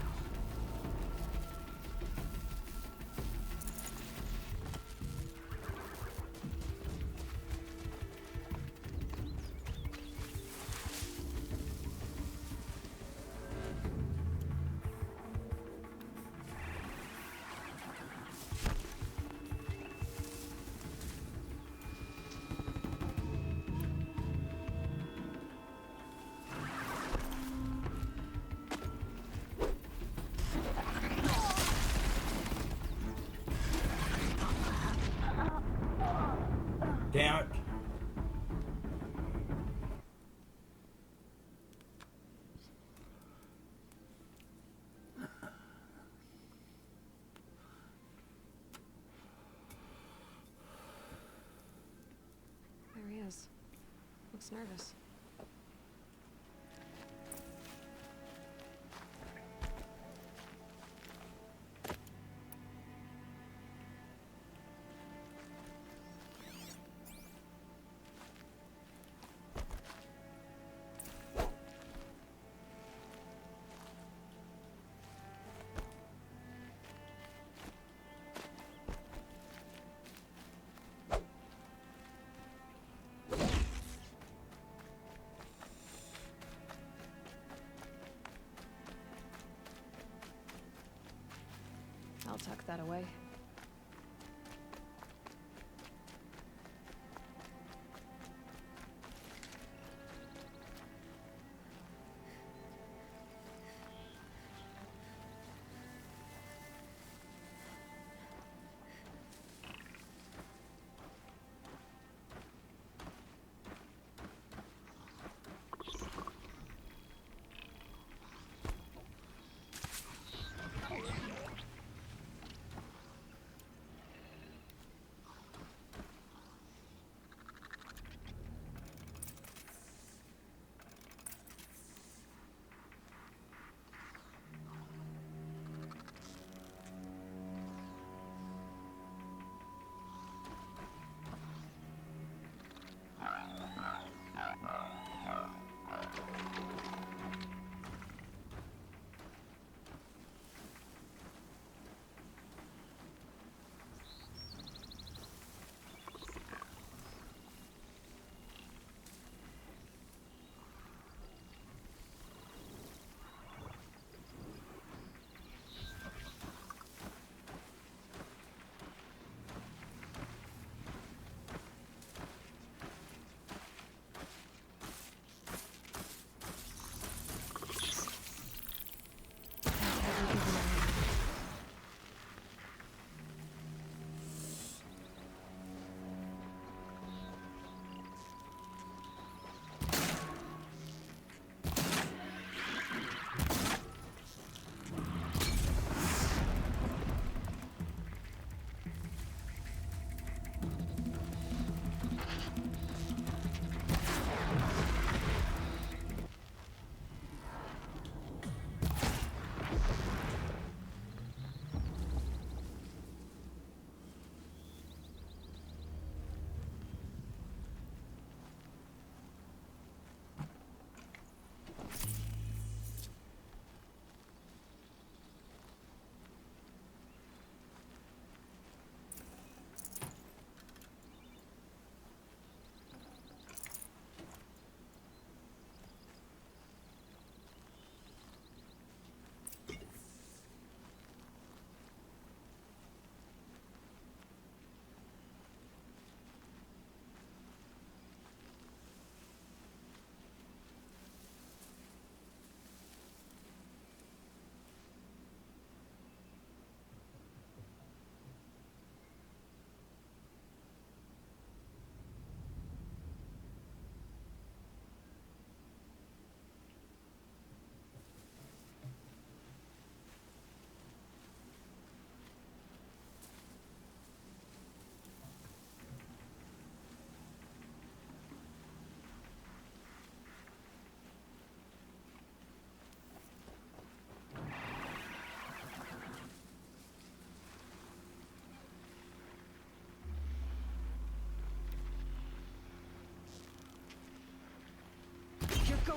Damn it. There he is. Looks nervous. I'll tuck that away.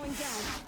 going down.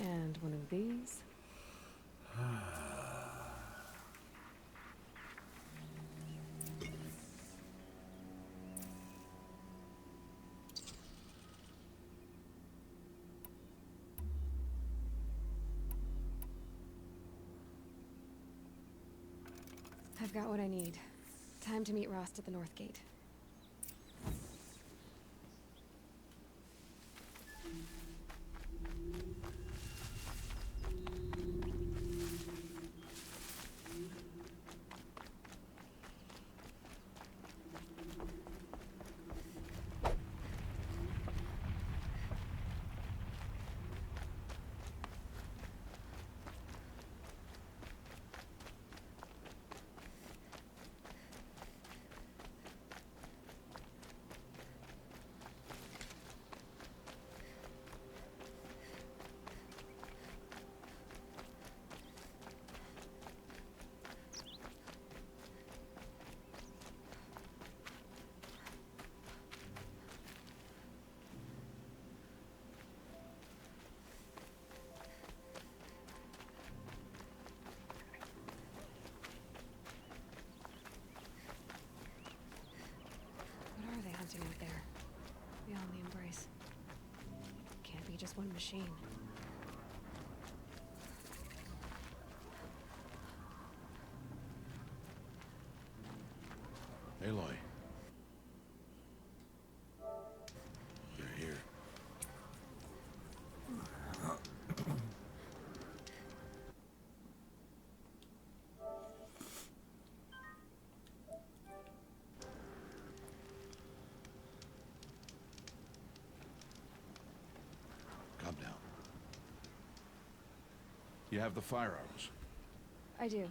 And one of these. I've got what I need. Time to meet Rost at the North Gate. Out there, beyond the Embrace. Can't be just one machine. Aloy. You're here. Calm down. You have the firearms. I do.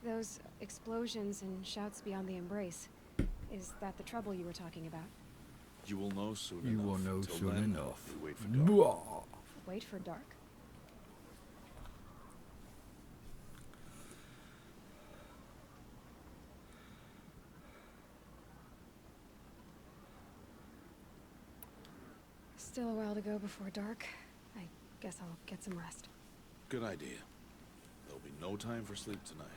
Those explosions and shouts beyond the Embrace. Is that the trouble you were talking about? You will know soon enough. You will know Till soon then, enough. we wait for dark. Blah. Wait for dark. Still a while to go before dark. I guess I'll get some rest. Good idea. There'll be no time for sleep tonight.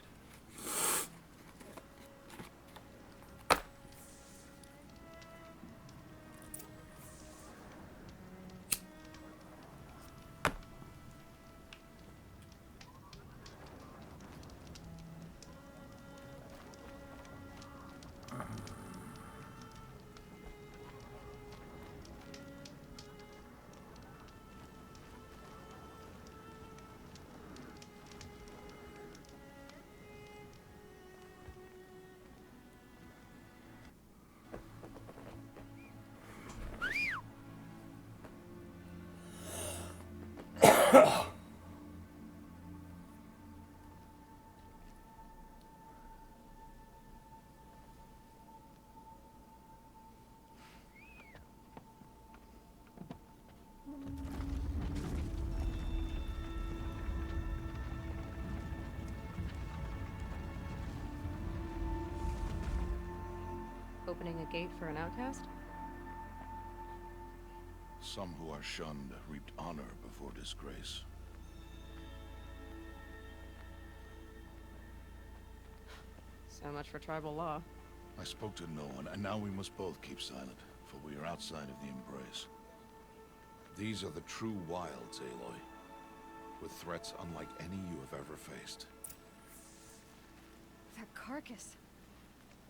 opening a gate for an outcast? Some who are shunned reaped honor before disgrace. So much for tribal law. I spoke to no one, and now we must both keep silent, for we are outside of the Embrace. These are the true wilds, Aloy, with threats unlike any you have ever faced. That carcass.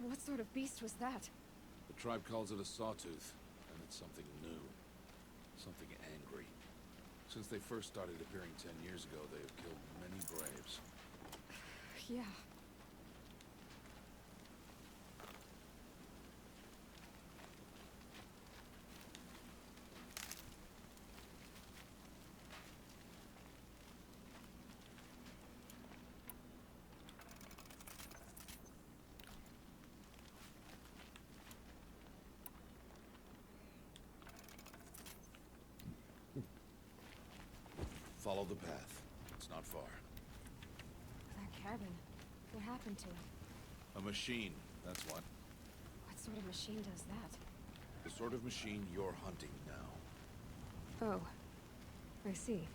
What sort of beast was that? The tribe calls it a sawtooth, and it's something new. Something angry. Since they first started appearing 10 years ago, they have killed many braves. Yeah. Follow the path. It's not far. That cabin. What happened to it? A machine, that's what. What sort of machine does that? The sort of machine you're hunting now. Oh. I see.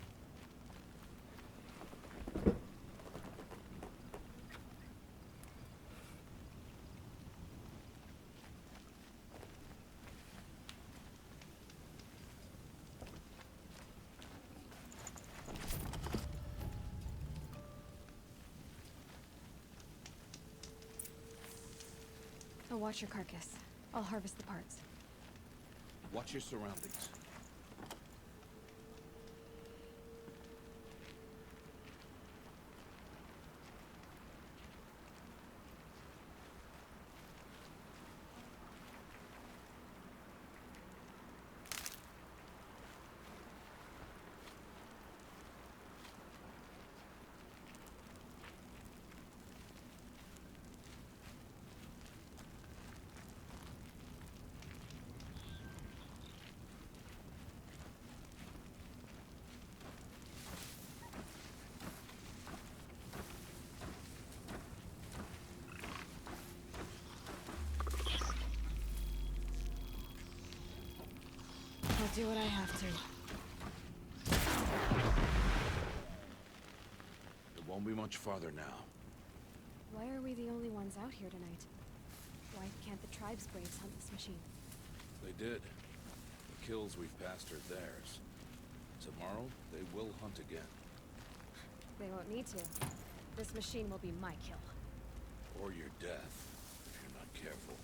I'll watch your carcass. I'll harvest the parts. Watch your surroundings. I'll do what I have to. It won't be much farther now. Why are we the only ones out here tonight? Why can't the tribe's braves hunt this machine? They did. The kills we've passed are theirs. Tomorrow, they will hunt again. They won't need to. This machine will be my kill. Or your death, if you're not careful.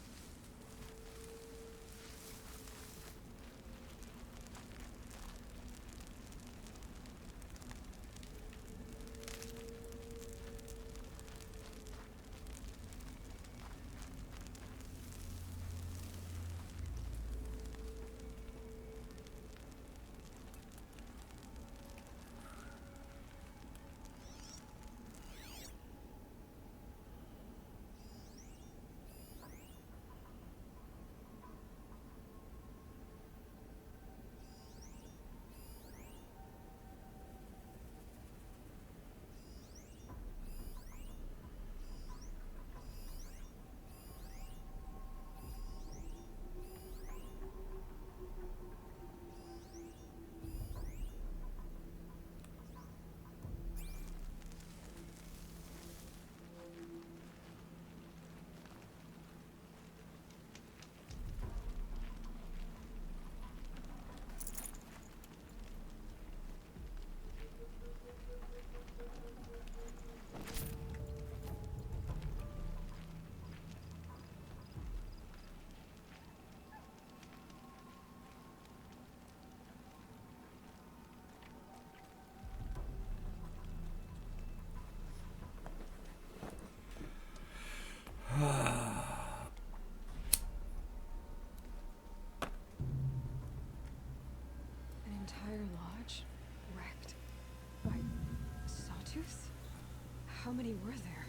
An entire lodge? Wrecked. By sawtooths? How many were there?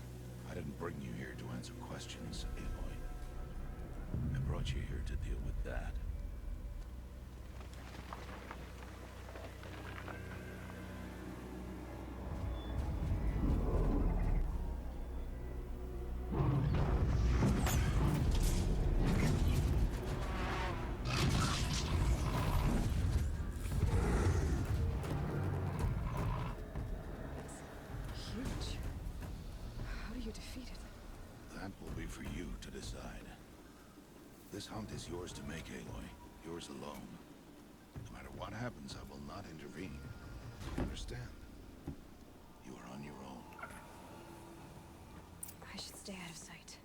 I didn't bring you here to answer questions, Aloy. I brought you here to deal with that. for you to decide. This hunt is yours to make, Aloy. Yours alone. No matter what happens, I will not intervene. Understand? You are on your own. I should stay out of sight.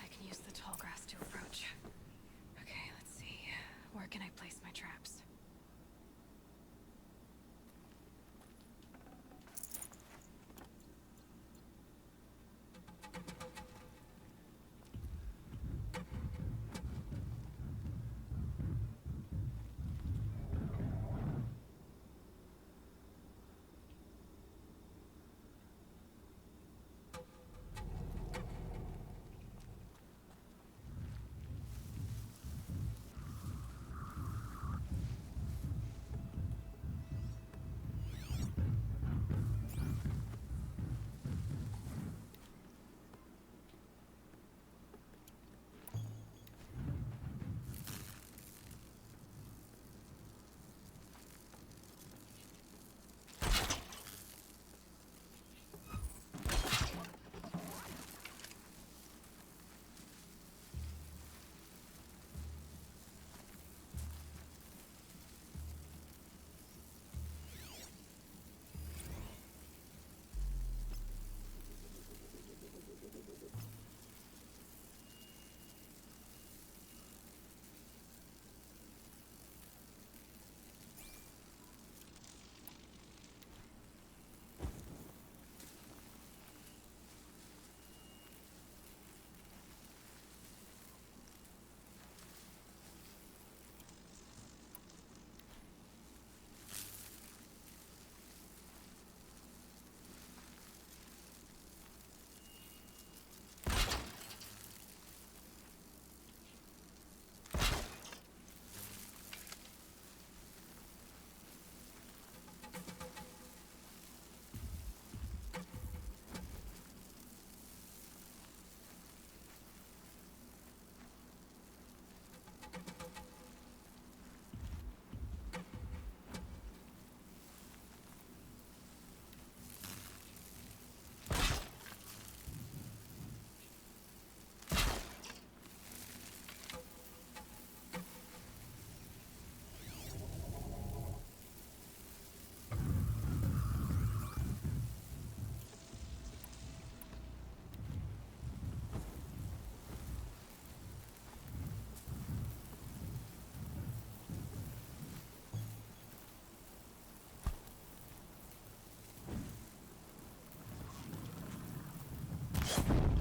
I can use the tall grass to approach. Okay, let's see. Where can I place my traps?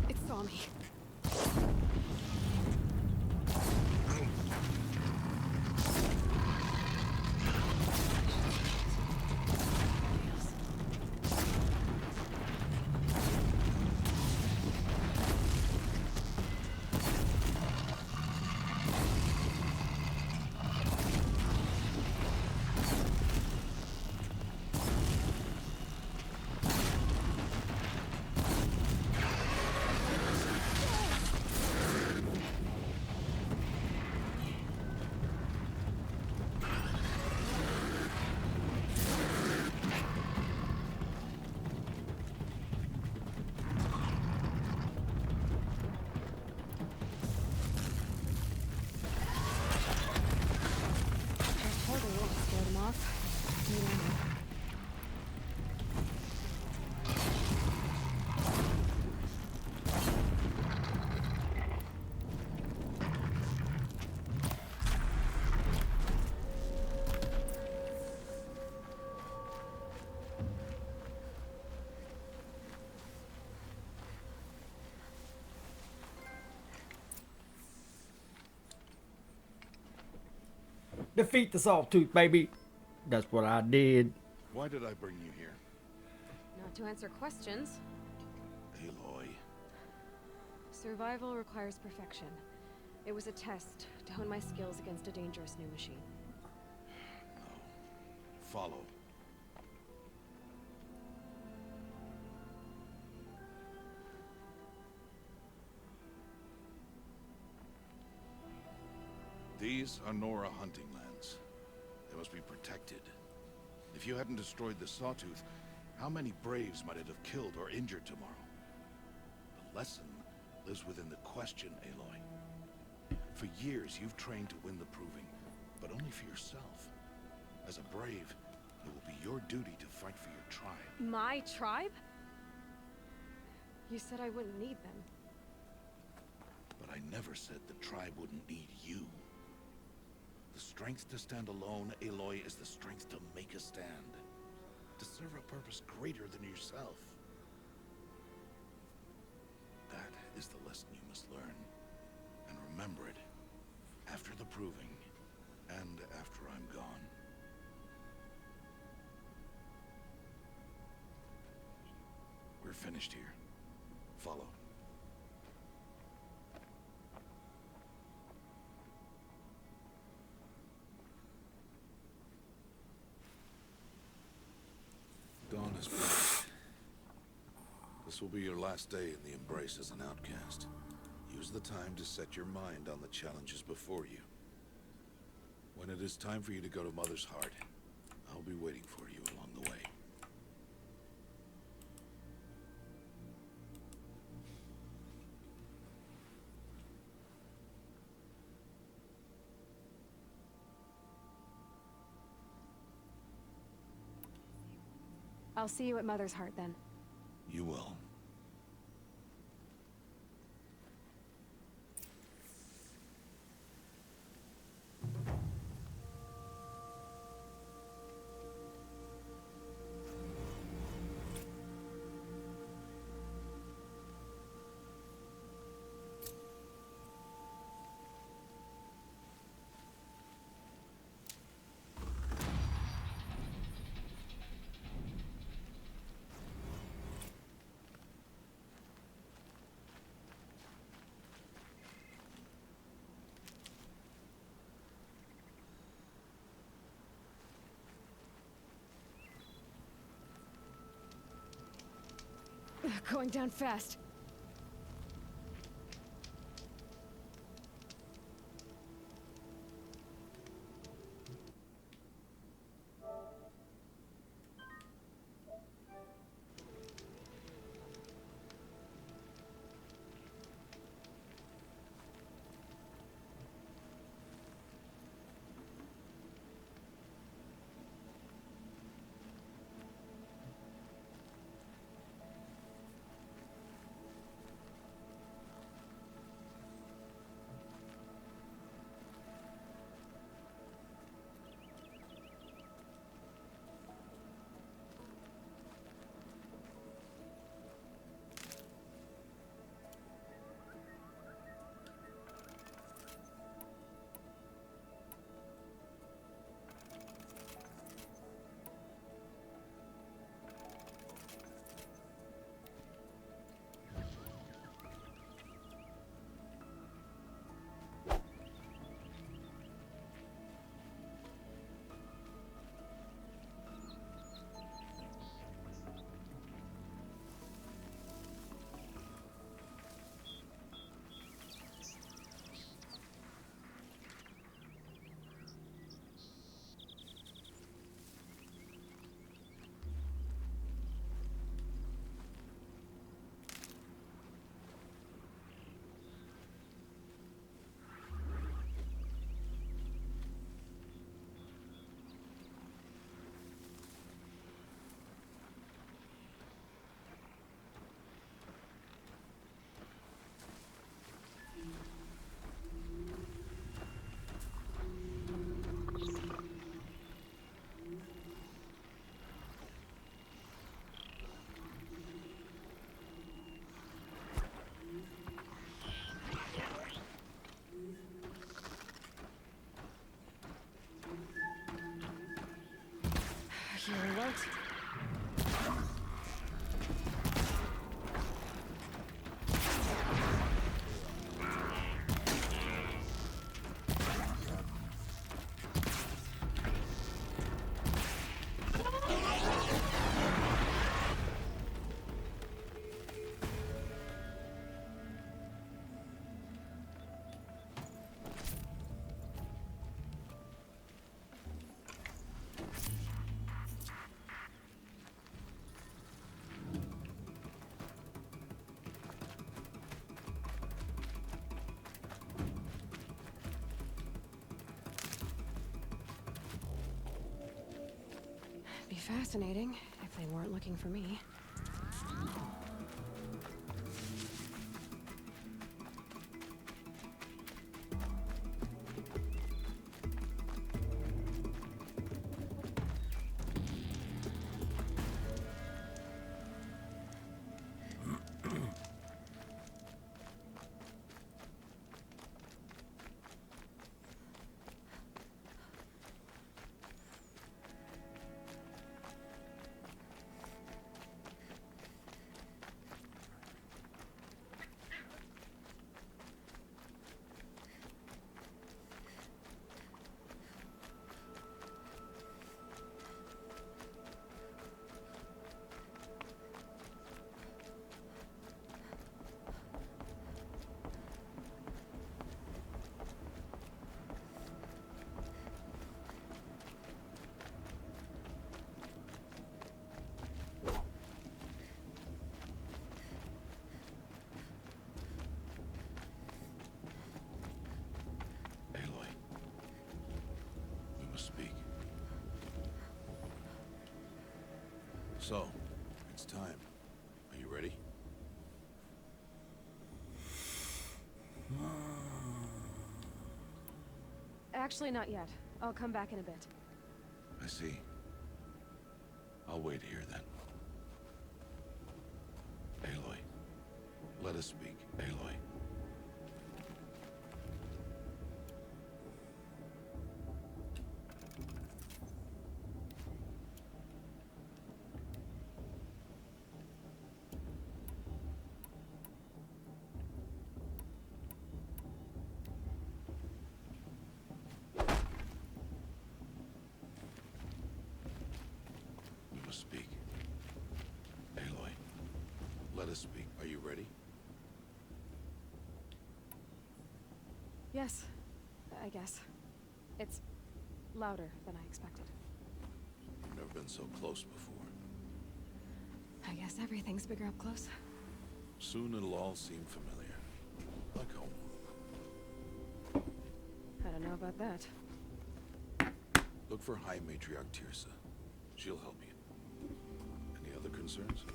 It saw me. Defeat the Sawtooth, baby. That's what I did. Why did I bring you here? Not to answer questions. Aloy. Survival requires perfection. It was a test to hone my skills against a dangerous new machine. No. Follow. These are Nora hunting lands. They must be protected. If you hadn't destroyed the Sawtooth, how many Braves might it have killed or injured tomorrow? The lesson lives within the question, Aloy. For years, you've trained to win the Proving, but only for yourself. As a brave, it will be your duty to fight for your tribe. My tribe? You said I wouldn't need them. But I never said the tribe wouldn't need you. The strength to stand alone, Aloy, is the strength to make a stand. To serve a purpose greater than yourself. That is the lesson you must learn. And remember it after the Proving, and after I'm gone. We're finished here. Follow. Dawn is bright. This will be your last day in the Embrace as an outcast. Use the time to set your mind on the challenges before you. When it is time for you to go to Mother's Heart, I'll be waiting for you along the way. I'll see you at Mother's Heart then. You will. Going down fast. fascinating, if they weren't looking for me. So, it's time. Are you ready? Actually, not yet. I'll come back in a bit. I see. I'll wait here then. Aloy. Let us speak, Aloy. Speak. Aloy, let us speak. Are you ready? Yes, I guess. It's louder than I expected. You've never been so close before. I guess everything's bigger up close. Soon it'll all seem familiar. Like home. I don't know about that. Look for High Matriarch Teersa. She'll help you. Any other concerns?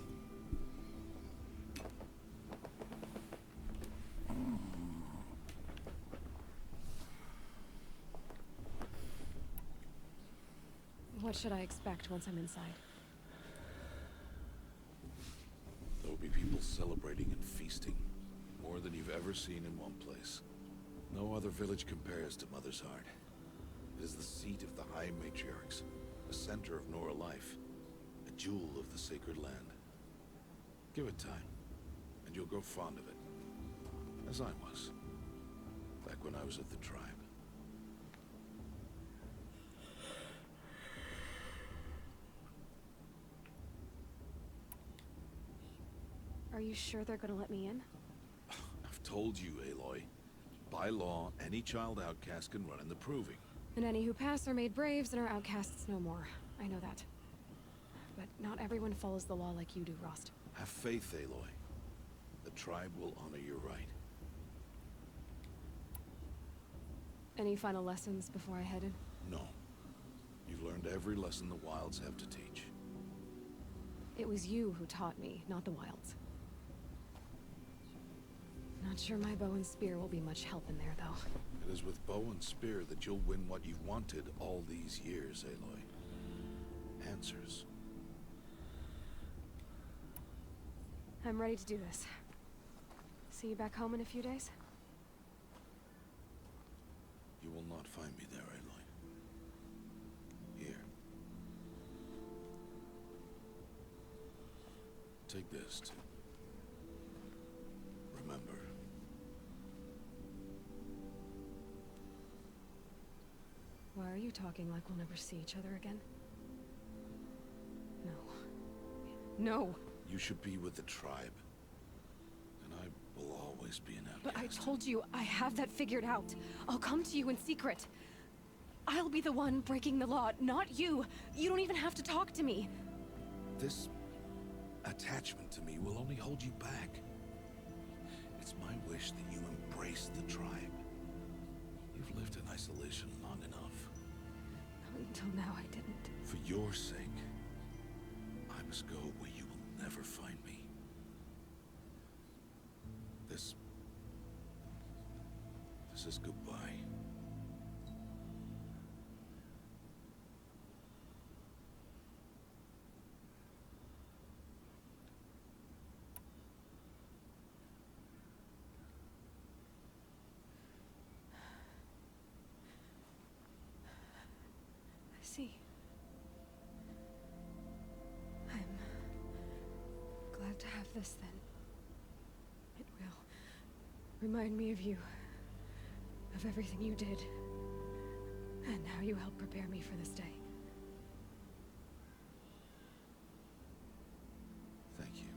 What should I expect once I'm inside? There will be people celebrating and feasting. More than you've ever seen in one place. No other village compares to Mother's Heart. It is the seat of the High Matriarchs, the center of Nora life, a jewel of the sacred land. Give it time, and you'll grow fond of it. As I was, back when I was at the tribe. Are you sure they're gonna let me in? I've told you, Aloy. By law, any child outcast can run in the Proving. And any who pass are made braves and are outcasts no more. I know that. But not everyone follows the law like you do, Rost. Have faith, Aloy. The tribe will honor your right. Any final lessons before I head in? No. You've learned every lesson the Wilds have to teach. It was you who taught me, not the Wilds. Not sure my bow and spear will be much help in there, though. It is with bow and spear that you'll win what you've wanted all these years, Aloy. Answers. I'm ready to do this. See you back home in a few days? You will not find me there, Aloy. Here. Take this, too. Remember. Why are you talking like we'll never see each other again? No. No! You should be with the tribe. And I will always be an outcast. But I told you, I have that figured out. I'll come to you in secret. I'll be the one breaking the law, not you. You don't even have to talk to me. This attachment to me will only hold you back. It's my wish that you embrace the tribe. You've lived in isolation long enough. Until now, I didn't. For your sake, must go where you will never find me. This is goodbye. I see. I'm glad to have this then. It will remind me of you, of everything you did, and how you helped prepare me for this day. Thank you.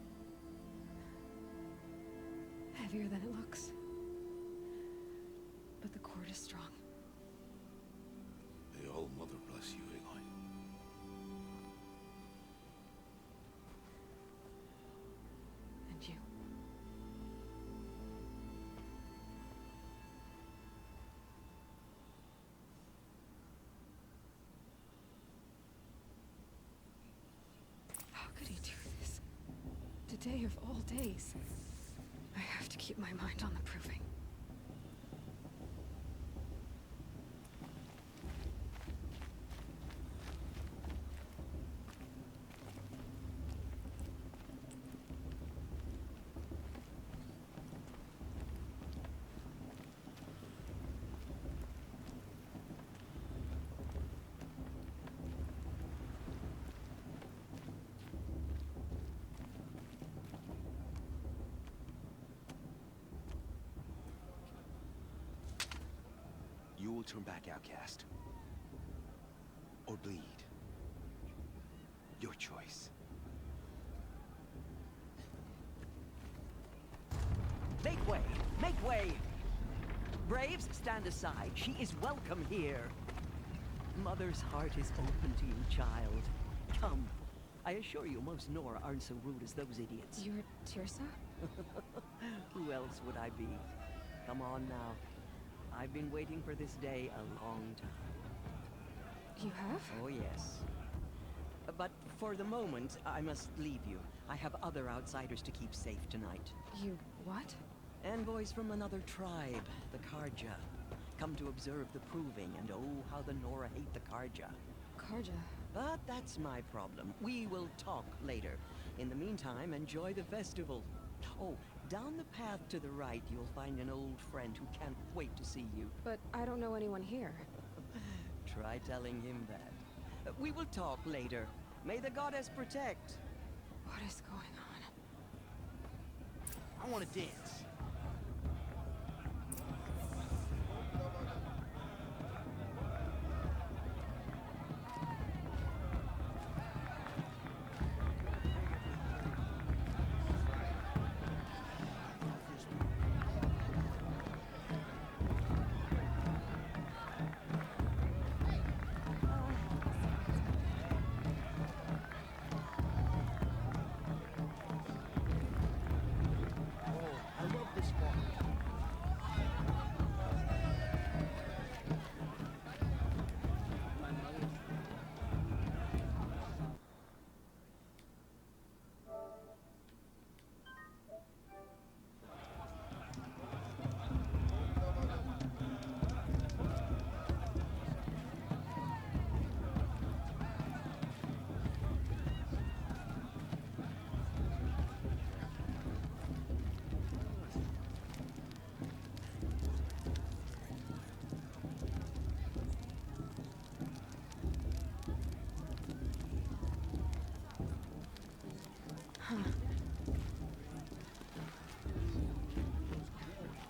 Heavier than it looks. But the cord is strong. May All Mother bless you, Aloy. And you. How could he do this? Today of all days. I have to keep my mind on the proving. You will turn back, outcast. Or bleed. Your choice. Make way! Make way! Braves, stand aside. She is welcome here. Mother's heart is open to you, child. Come. I assure you, most Nora aren't so rude as those idiots. You're Teersa? Who else would I be? Come on now. I've been waiting for this day a long time. You have? Oh, yes. But for the moment, I must leave you. I have other outsiders to keep safe tonight. You what? Envoys from another tribe, the Karja. Come to observe the proving, and oh, how the Nora hate the Karja. Karja? But that's my problem. We will talk later. In the meantime, enjoy the festival. Oh, down the path to the right, you'll find an old friend who can't wait to see you. But I don't know anyone here. Try telling him that. We will talk later. May the goddess protect. What is going on? I want to dance.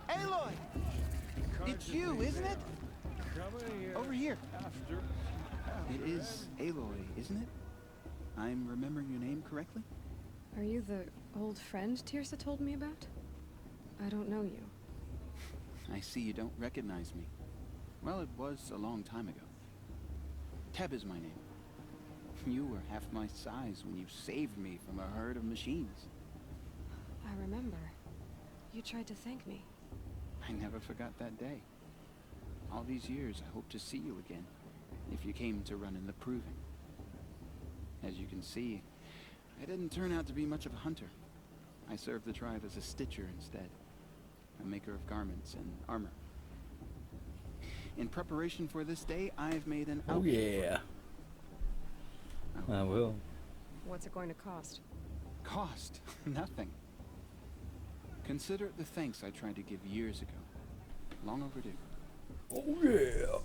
Aloy! It's you, isn't it? Over here. It is Aloy, isn't it? I'm remembering your name correctly? Are you the old friend Teersa told me about? I don't know you. I see you don't recognize me. Well, it was a long time ago. Teb is my name. You were half my size when you saved me from a herd of machines. I remember. You tried to thank me. I never forgot that day. All these years, I hope to see you again, if you came to run in the Proving. As you can see, I didn't turn out to be much of a hunter. I served the tribe as a stitcher instead, a maker of garments and armor. In preparation for this day, I've made an Oh yeah. I will. What's it going to cost? Cost? Nothing. Consider it the thanks I tried to give years ago. Long overdue. Oh yeah.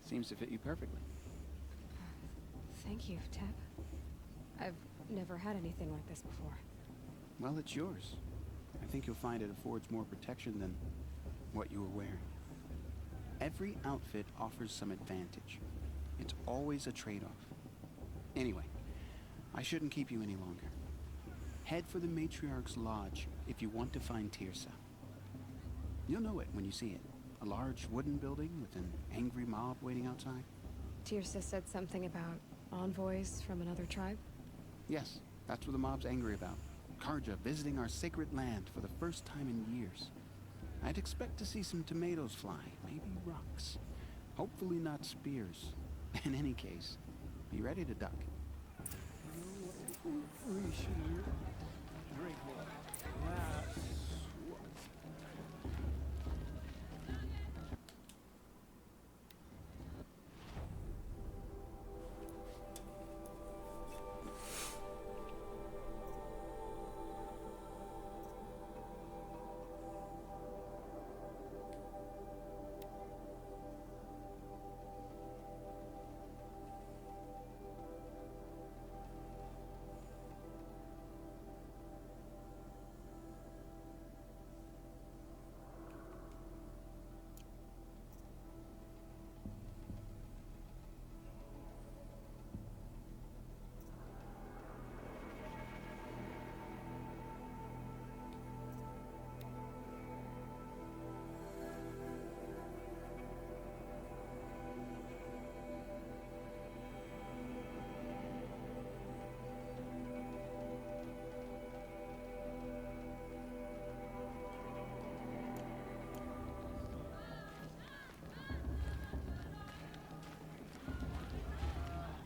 Seems to fit you perfectly. Thank you, Teb. I've never had anything like this before. Well, it's yours. I think you'll find it affords more protection than what you were wearing. Every outfit offers some advantage. It's always a trade-off. Anyway, I shouldn't keep you any longer. Head for the Matriarch's Lodge if you want to find Tirsa. You'll know it when you see it. A large wooden building with an angry mob waiting outside. Tirsa said something about envoys from another tribe? Yes, that's what the mob's angry about. Karja visiting our sacred land for the first time in years. I'd expect to see some tomatoes fly, maybe rocks. Hopefully not spears. In any case, be ready to duck. We should drink more. Last one.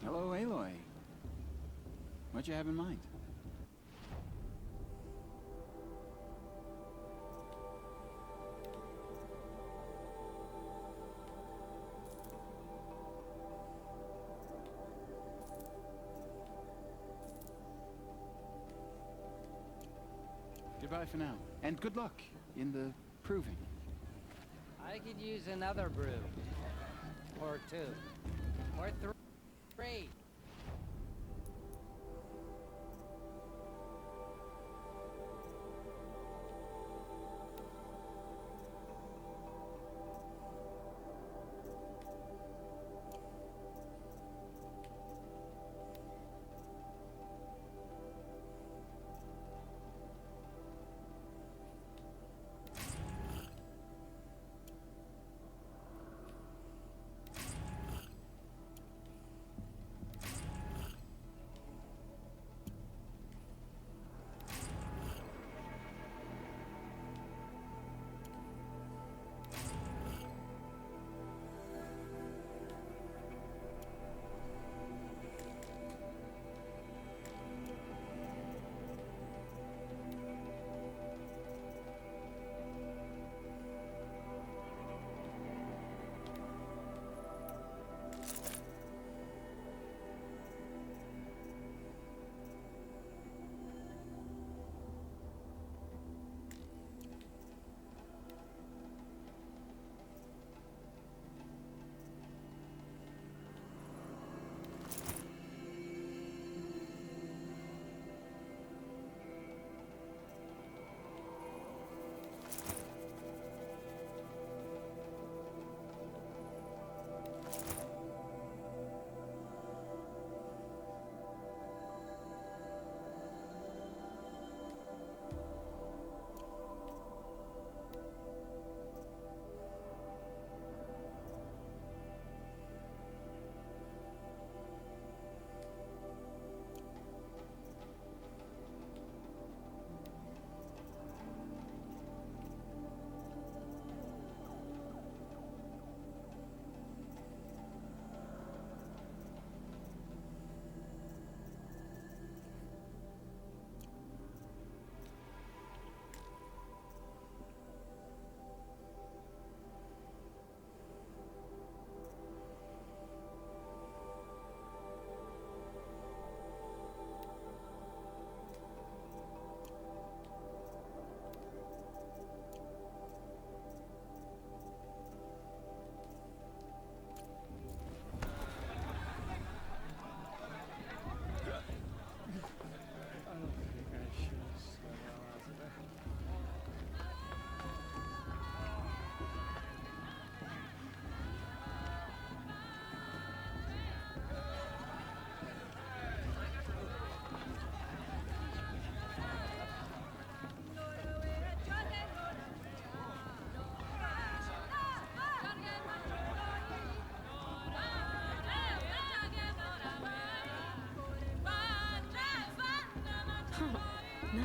Hello, Aloy. What you have in mind? Goodbye for now, and good luck in the proving. I could use another brew. Or two. Or three.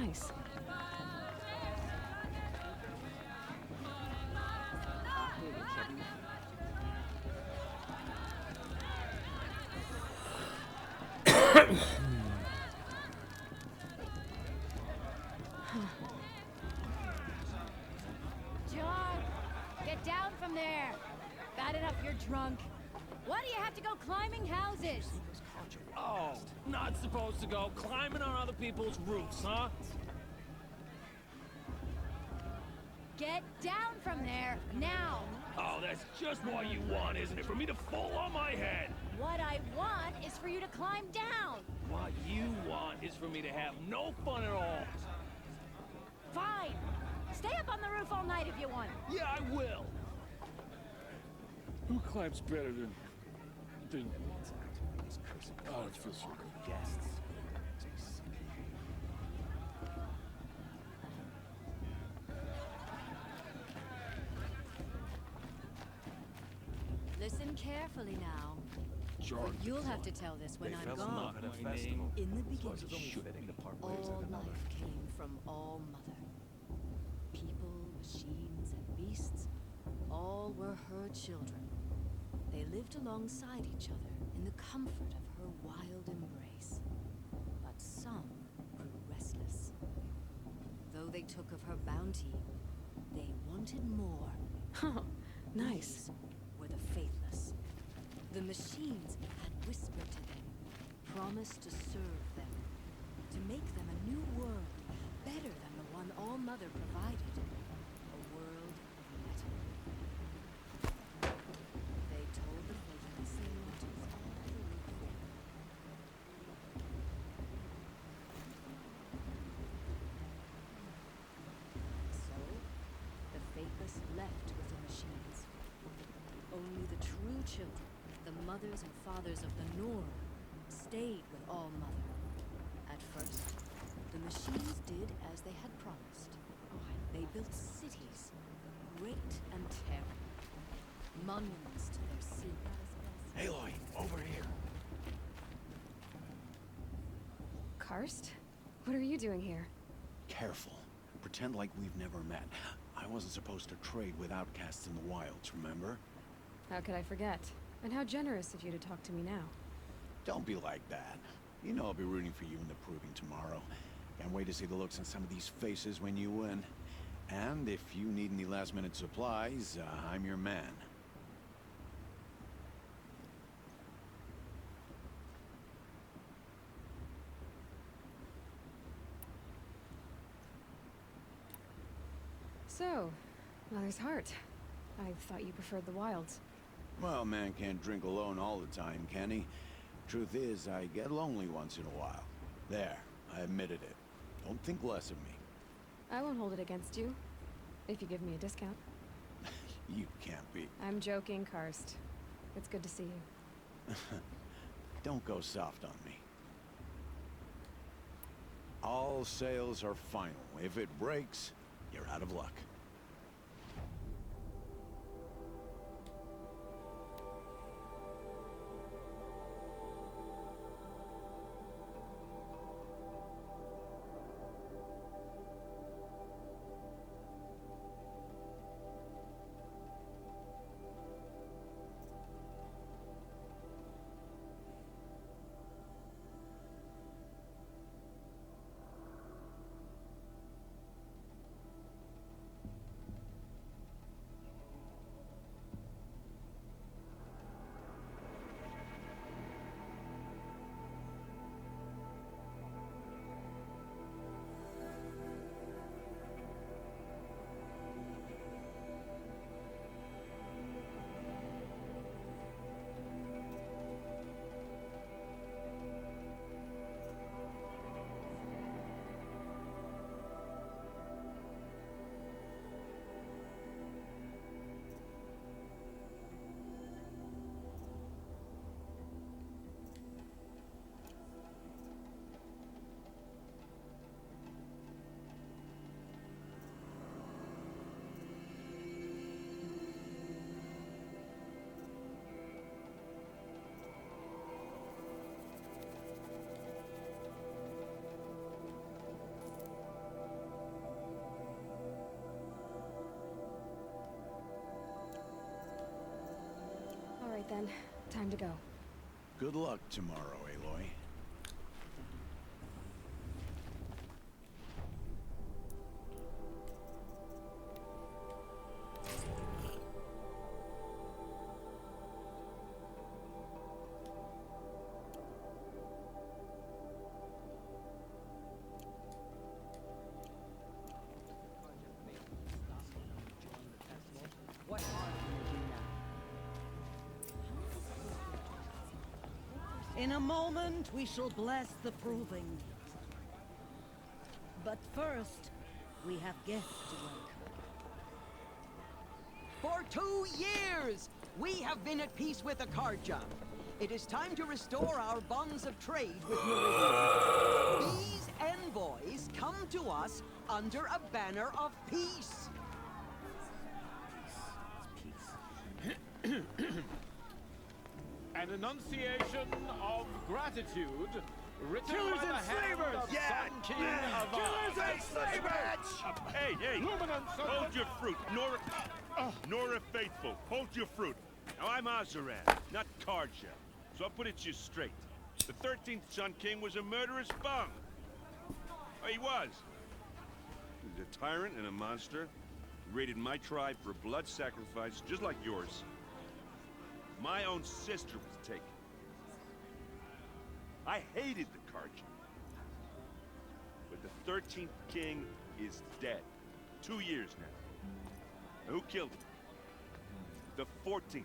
Nice. John, get down from there. Bad enough you're drunk. Why do you have to go climbing houses? Oh, not supposed to go climbing on other people's roofs, huh? Get down from there, now! Oh, that's just what you want, isn't it? For me to fall on my head. What I want is for you to climb down! What you want is for me to have no fun at all. Fine! Stay up on the roof all night if you want. Yeah, I will. Who climbs better than... Oh, it feels so good. Guests. Listen carefully now. Sure. You'll have to tell this when I'm gone. In the beginning, all life came from All Mother. People, machines, and beasts, all were her children. They lived alongside each other in the comfort of her wild embrace. But some grew restless. Though they took of her bounty, they wanted more. Oh, nice. These were the faithless. The machines had whispered to them, promised to serve them, to make them a new world, better than the one All Mother provided. A world of metal. They told the faithless they wanted all the way. So, the faithless left with the machines. Only the true children, the mothers and fathers of the Nora, stayed with All Mother. At first, the machines did as they had promised. They built cities, great and terrible, monuments to their sin. Aloy, over here. Karst? What are you doing here? Careful. Pretend like we've never met. I wasn't supposed to trade with outcasts in the wilds, remember? How could I forget? And how generous of you to talk to me now. Don't be like that. You know I'll be rooting for you in the proving tomorrow. Can't wait to see the looks on some of these faces when you win. And if you need any last-minute supplies, I'm your man. So, Mother's Heart. I thought you preferred the wilds. Well, man can't drink alone all the time, can he? Truth is, I get lonely once in a while. There, I admitted it. Don't think less of me. I won't hold it against you, if you give me a discount. You can't be. I'm joking, Karst. It's good to see you. Don't go soft on me. All sales are final. If it breaks, you're out of luck. Time to go. Good luck tomorrow, Aloy. What harm can you do now? In a moment, we shall bless the proving. But first, we have guests to welcome. For 2 years, we have been at peace with Akarja. It is time to restore our bonds of trade with Meridian. These envoys come to us under a banner of peace. An enunciation of gratitude written Killers by the and hand slavers! of Yeah, Sun King yeah. of Killers and slavers! Hey, hey! Luminance of Hold the- your fruit, Nora Faithful. Hold your fruit. Now I'm Azaran, not Karja, so I'll put it to you straight. The 13th Sun King was a murderous bung. Oh, he was. He was a tyrant and a monster. He raided my tribe for a blood sacrifice, just like yours. My own sister was taken. I hated the Karja. But the 13th king is dead. 2 years now. Who killed him? The 14th.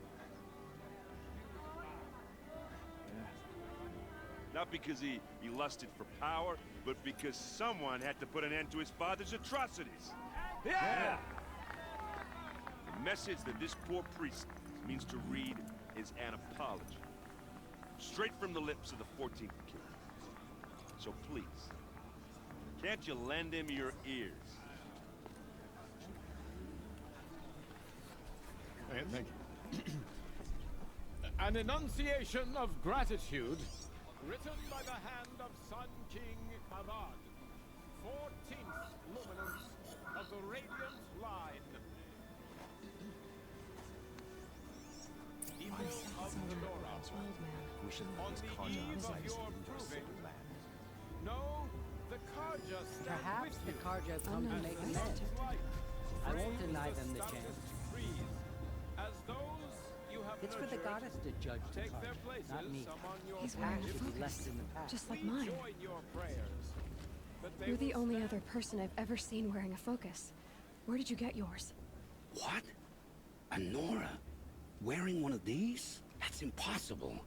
Not because he lusted for power, but because someone had to put an end to his father's atrocities. Yeah! The message that this poor priest means to read is an apology. Straight from the lips of the 14th king. So please, can't you lend him your ears? Thank you. An enunciation of gratitude written by the hand of Sun King Avad, 14th luminance of the Radiant Line. People of Nora, on the eve of your proving, know the Karja stand Perhaps with the you. Karja come to make amends. I won't deny them the chance. As those you have It's for the nurtured goddess to judge the take their Karja, places not me. among your He's wearing a Ash should be focus, left in the past. just like We mine. join your prayers, but they You're the will only stand other person I've ever seen wearing a focus. Where did you get yours? What? A Nora? Wearing one of these? That's impossible.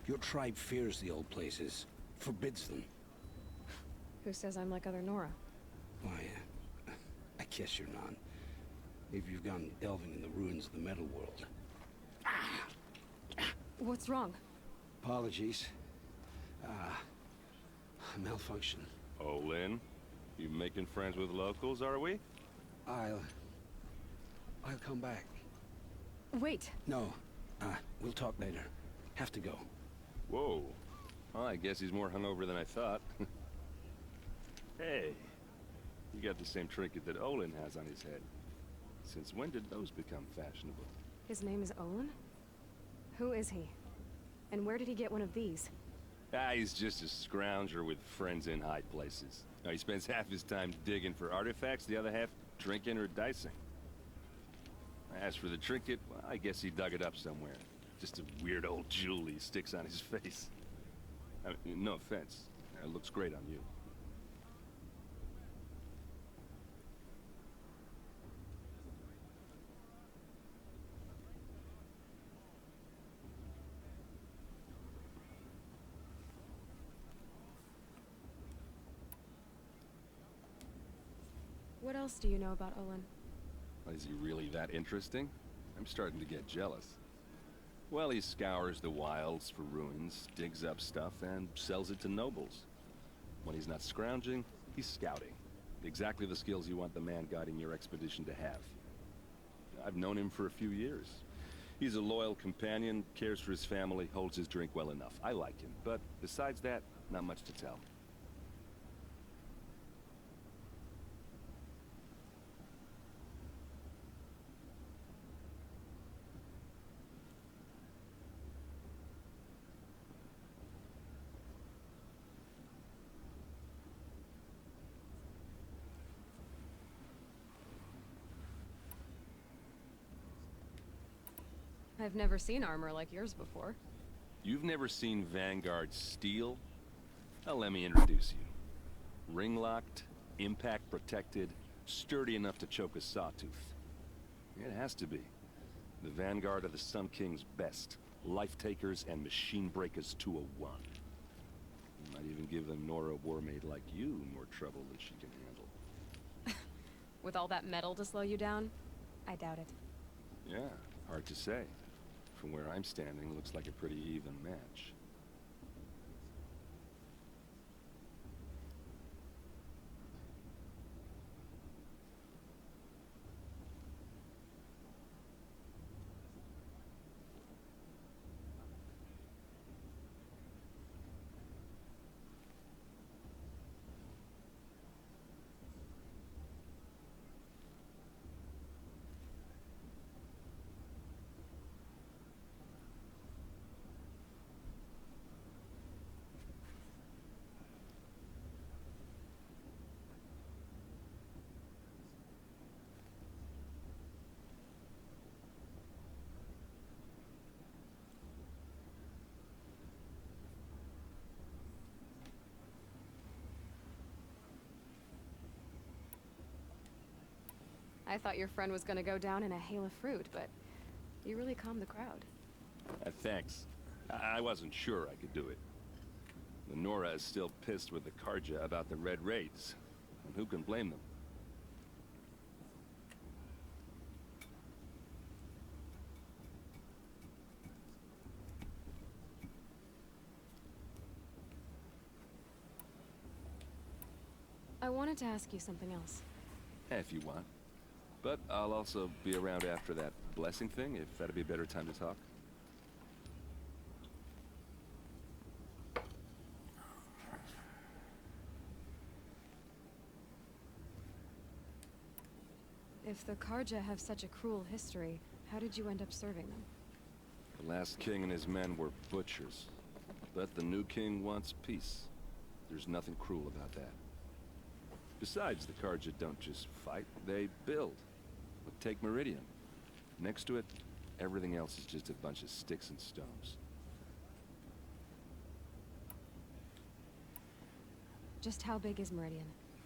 Your tribe fears the old places, forbids them. Who says I'm like other Nora? Why, I guess you're not. Maybe you've gone delving in the ruins of the metal world. What's wrong? Apologies. Malfunction. Oh, Lynn, you making friends with locals, are we? I'll come back. Wait. No, we'll talk later. Have to go. Whoa. Well, I guess he's more hungover than I thought. Hey, you got the same trinket that Olin has on his head. Since when did those become fashionable? His name is Olin? Who is he? And where did he get one of these? He's just a scrounger with friends in high places. Now, he spends half his time digging for artifacts, the other half drinking or dicing. As for the trinket, well, I guess he dug it up somewhere. Just a weird old jewel he sticks on his face. I mean, no offense. It looks great on you. What else do you know about Olin? Is he really that interesting? I'm starting to get jealous. Well, he scours the wilds for ruins, digs up stuff, and sells it to nobles. When he's not scrounging, he's scouting. Exactly the skills you want the man guiding your expedition to have. I've known him for a few years. He's a loyal companion, cares for his family, holds his drink well enough. I like him, but besides that, not much to tell. I've never seen armor like yours before. You've never seen Vanguard steel? Well, let me introduce you. Ring-locked, impact-protected, sturdy enough to choke a sawtooth. It has to be. The Vanguard are the Sun King's best. Life-takers and machine breakers to a one. Might even give a Nora Warmaid like you more trouble than she can handle. With all that metal to slow you down? I doubt it. Yeah, hard to say. From where I'm standing, looks like a pretty even match. I thought your friend was gonna go down in a hail of fruit, but you really calmed the crowd. Thanks. I wasn't sure I could do it. The Nora is still pissed with the Karja about the Red Raids, and who can blame them? I wanted to ask you something else. If you want. But I'll also be around after that blessing thing, if that'd be a better time to talk. If the Karja have such a cruel history, how did you end up serving them? The last king and his men were butchers. But the new king wants peace. There's nothing cruel about that. Besides, the Karja don't just fight, they build. But take Meridian. Next to it, everything else is just a bunch of sticks and stones. Just how big is Meridian?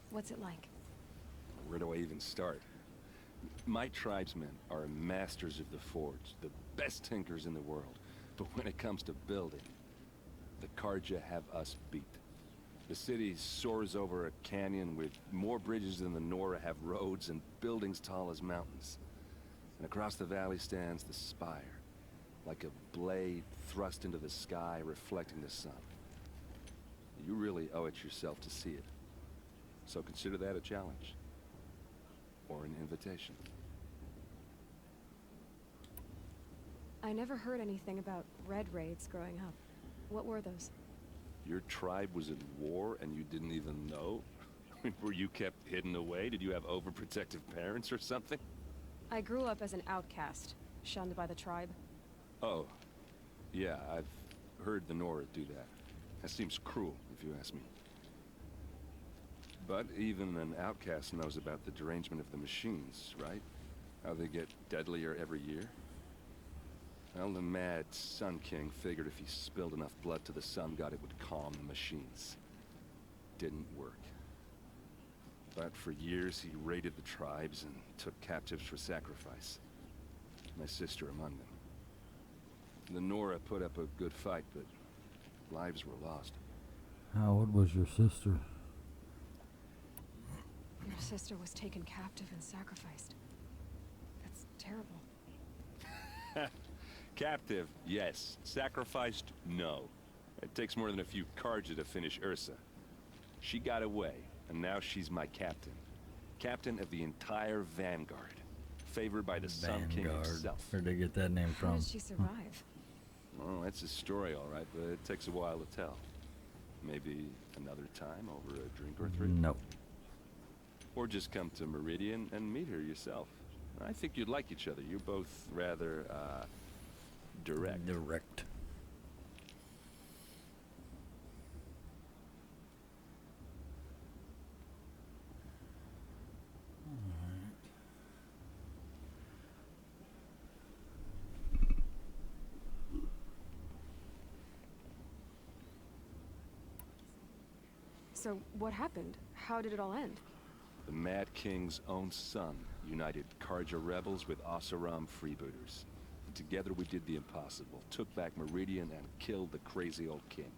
What's it like? Where do I even start? My tribesmen are masters of the forge, the best tinkers in the world. But when it comes to building, the Karja have us beat. The city soars over a canyon with more bridges than the Nora have roads and buildings tall as mountains. And across the valley stands the spire, like a blade thrust into the sky reflecting the sun. You really owe it yourself to see it. So consider that a challenge. Or an invitation. I never heard anything about Red Raids growing up. What were those? Your tribe was at war and you didn't even know? Were you kept hidden away? Did you have overprotective parents or something? I grew up as an outcast, shunned by the tribe. Oh, yeah, I've heard the Nora do that. That seems cruel, if you ask me. But even an outcast knows about the derangement of the machines, right? How they get deadlier every year? Well, the mad Sun King figured if he spilled enough blood to the Sun God, it would calm the machines. Didn't work. But for years, he raided the tribes and took captives for sacrifice. My sister among them. The Nora put up a good fight, but lives were lost. How old was your sister? Your sister was taken captive and sacrificed. That's terrible. Captive, yes. Sacrificed, no. It takes more than a few Karja to finish Ursa. She got away, and now she's my captain. Captain of the entire Vanguard. Favored by the Sun King himself. Where'd they get that name from? How did she survive? Well, that's a story, all right, but it takes a while to tell. Maybe another time over a drink or three? Nope. Or just come to Meridian and meet her yourself. I think you'd like each other. You're both rather, direct. Direct. So, what happened? How did it all end? The Mad King's own son united Karja rebels with Oseram freebooters. Together we did the impossible, took back Meridian and killed the crazy old king.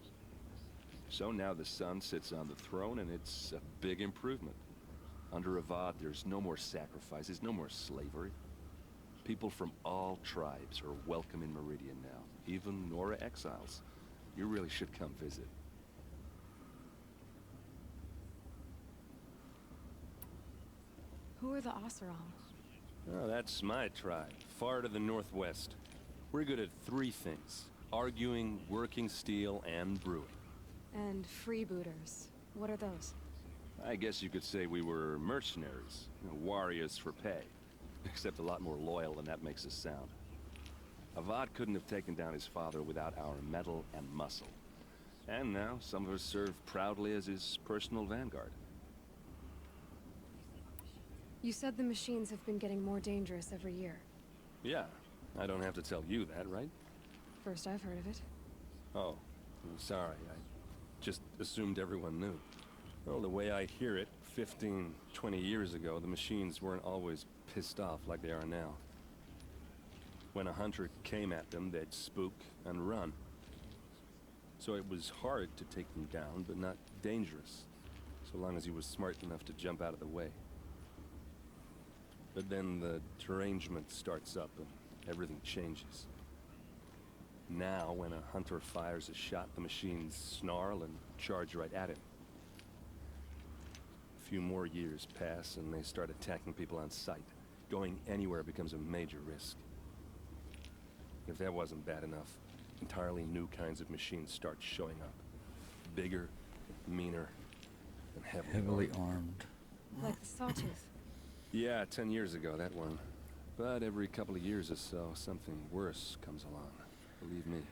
So now the son sits on the throne and it's a big improvement. Under Avad, there's no more sacrifices, no more slavery. People from all tribes are welcome in Meridian now, even Nora exiles. You really should come visit. Who are the Oseram? Oh, that's my tribe, far to the northwest. We're good at 3 things: arguing, working steel, and brewing. And freebooters. What are those? I guess you could say we were mercenaries, warriors for pay. Except a lot more loyal than that makes us sound. Avad couldn't have taken down his father without our metal and muscle. And now, some of us serve proudly as his personal vanguard. You said the machines have been getting more dangerous every year. Yeah, I don't have to tell you that, right? First I've heard of it. Oh, I'm sorry. I just assumed everyone knew. Well, the way I hear it, 15, 20 years ago, the machines weren't always pissed off like they are now. When a hunter came at them, they'd spook and run. So it was hard to take them down, but not dangerous, so long as he was smart enough to jump out of the way. But then the derangement starts up and everything changes. Now, when a hunter fires a shot, the machines snarl and charge right at him. A few more years pass and they start attacking people on sight. Going anywhere becomes a major risk. If that wasn't bad enough, entirely new kinds of machines start showing up. Bigger, meaner, and heavily armed. Like the Sawtooth. Yeah, 10 years ago, that one. But every couple of years or so, something worse comes along. Believe me.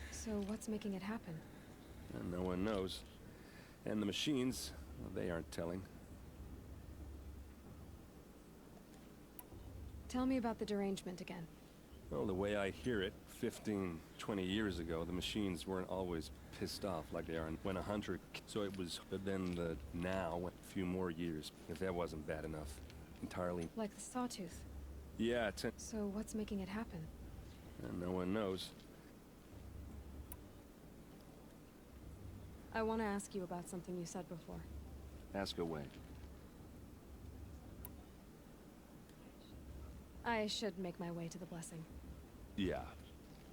So what's making it happen? And no one knows. And the machines, well, they aren't telling. Tell me about the derangement again. Well, the way I hear it, 15, 20 years ago, the machines weren't always pissed off like they are when a hunter... So it was... But then the... Now, a few more years, if that wasn't bad enough, entirely... Like the Sawtooth. Yeah, So what's making it happen? And no one knows. I want to ask you about something you said before. Ask away. I should make my way to the blessing. Yeah.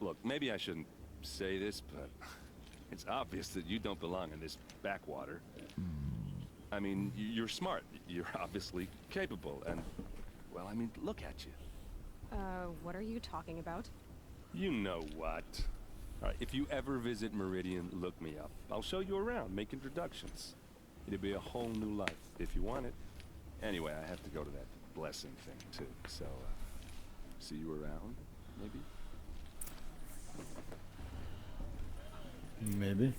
Look, maybe I shouldn't say this, but it's obvious that you don't belong in this backwater. I mean, you're smart. You're obviously capable, and... Well, I mean, look at you. What are you talking about? You know what. All right, if you ever visit Meridian, look me up. I'll show you around, make introductions. It'll be a whole new life, if you want it. Anyway, I have to go to that blessing thing, too. So, see you around, maybe? Maybe.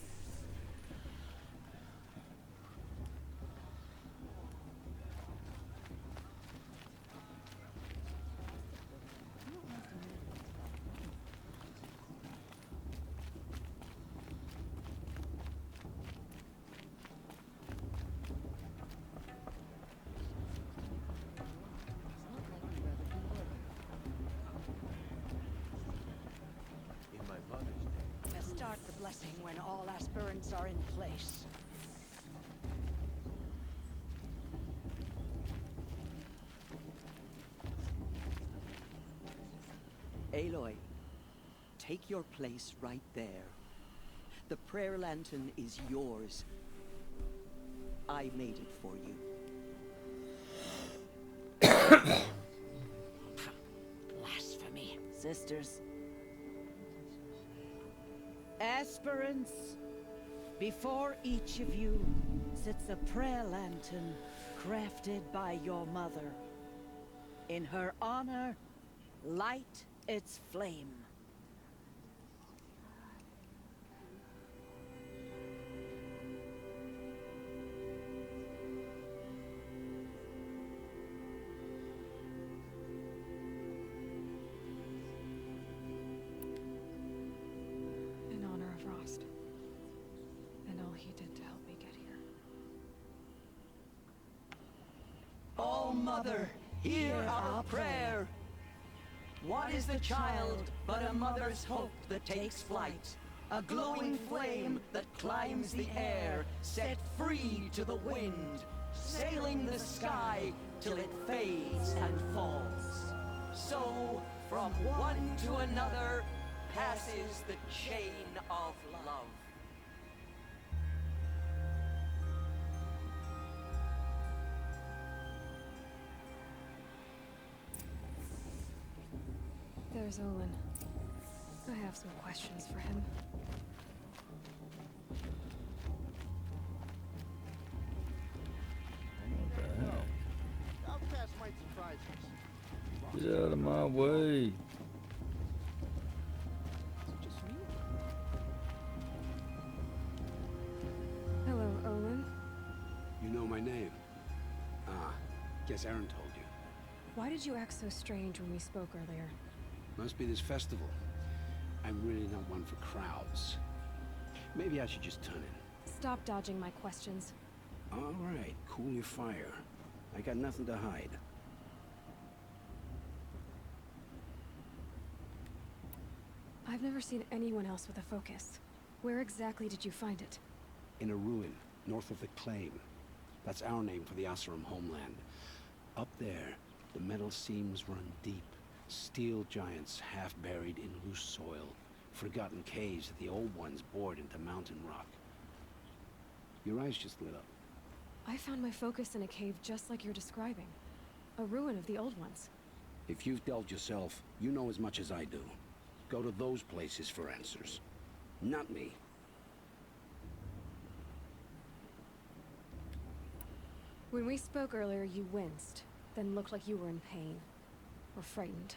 We'll start the blessing when all aspirants are in place. Aloy, take your place right there. The prayer lantern is yours. I made it for you. Blasphemy. Sisters. Aspirants, before each of you sits a prayer lantern crafted by your mother. In her honor, light its flame. In honor of Rost. And all he did to help me get here. O Mother, hear our prayer. What is the child but a mother's hope that takes flight? A glowing flame that climbs the air, set free to the wind, sailing the sky till it fades and falls. So, from one to another, passes the chain of love. There's Olin. I have some questions for him. Outcast might surprise us. Get out of my way. Hello, Olin. You know my name? Ah, guess Aaron told you. Why did you act so strange when we spoke earlier? Must be this festival. I'm really not one for crowds. Maybe I should just turn in. Stop dodging my questions. All right, cool your fire. I got nothing to hide. I've never seen anyone else with a focus. Where exactly did you find it? In a ruin, north of the Claim. That's our name for the Oseram homeland. Up there, the metal seams run deep. Steel giants half buried in loose soil. Forgotten caves that the old ones bored into mountain rock. Your eyes just lit up. I found my focus in a cave just like you're describing. A ruin of the old ones. If you've delved yourself, you know as much as I do. Go to those places for answers. Not me. When we spoke earlier, you winced, then looked like you were in pain. Or frightened.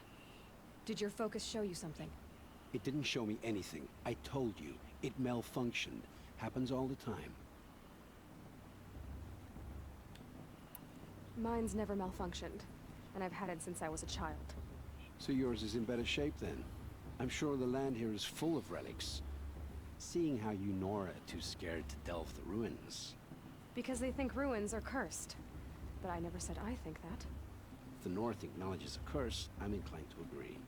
Did your focus show you something? It didn't show me anything. I told you. It malfunctioned. Happens all the time. Mine's never malfunctioned, and I've had it since I was a child. So yours is in better shape then. I'm sure the land here is full of relics. Seeing how you Nora are too scared to delve the ruins. Because they think ruins are cursed. But I never said I think that. If the North acknowledges a curse, I'm inclined to agree.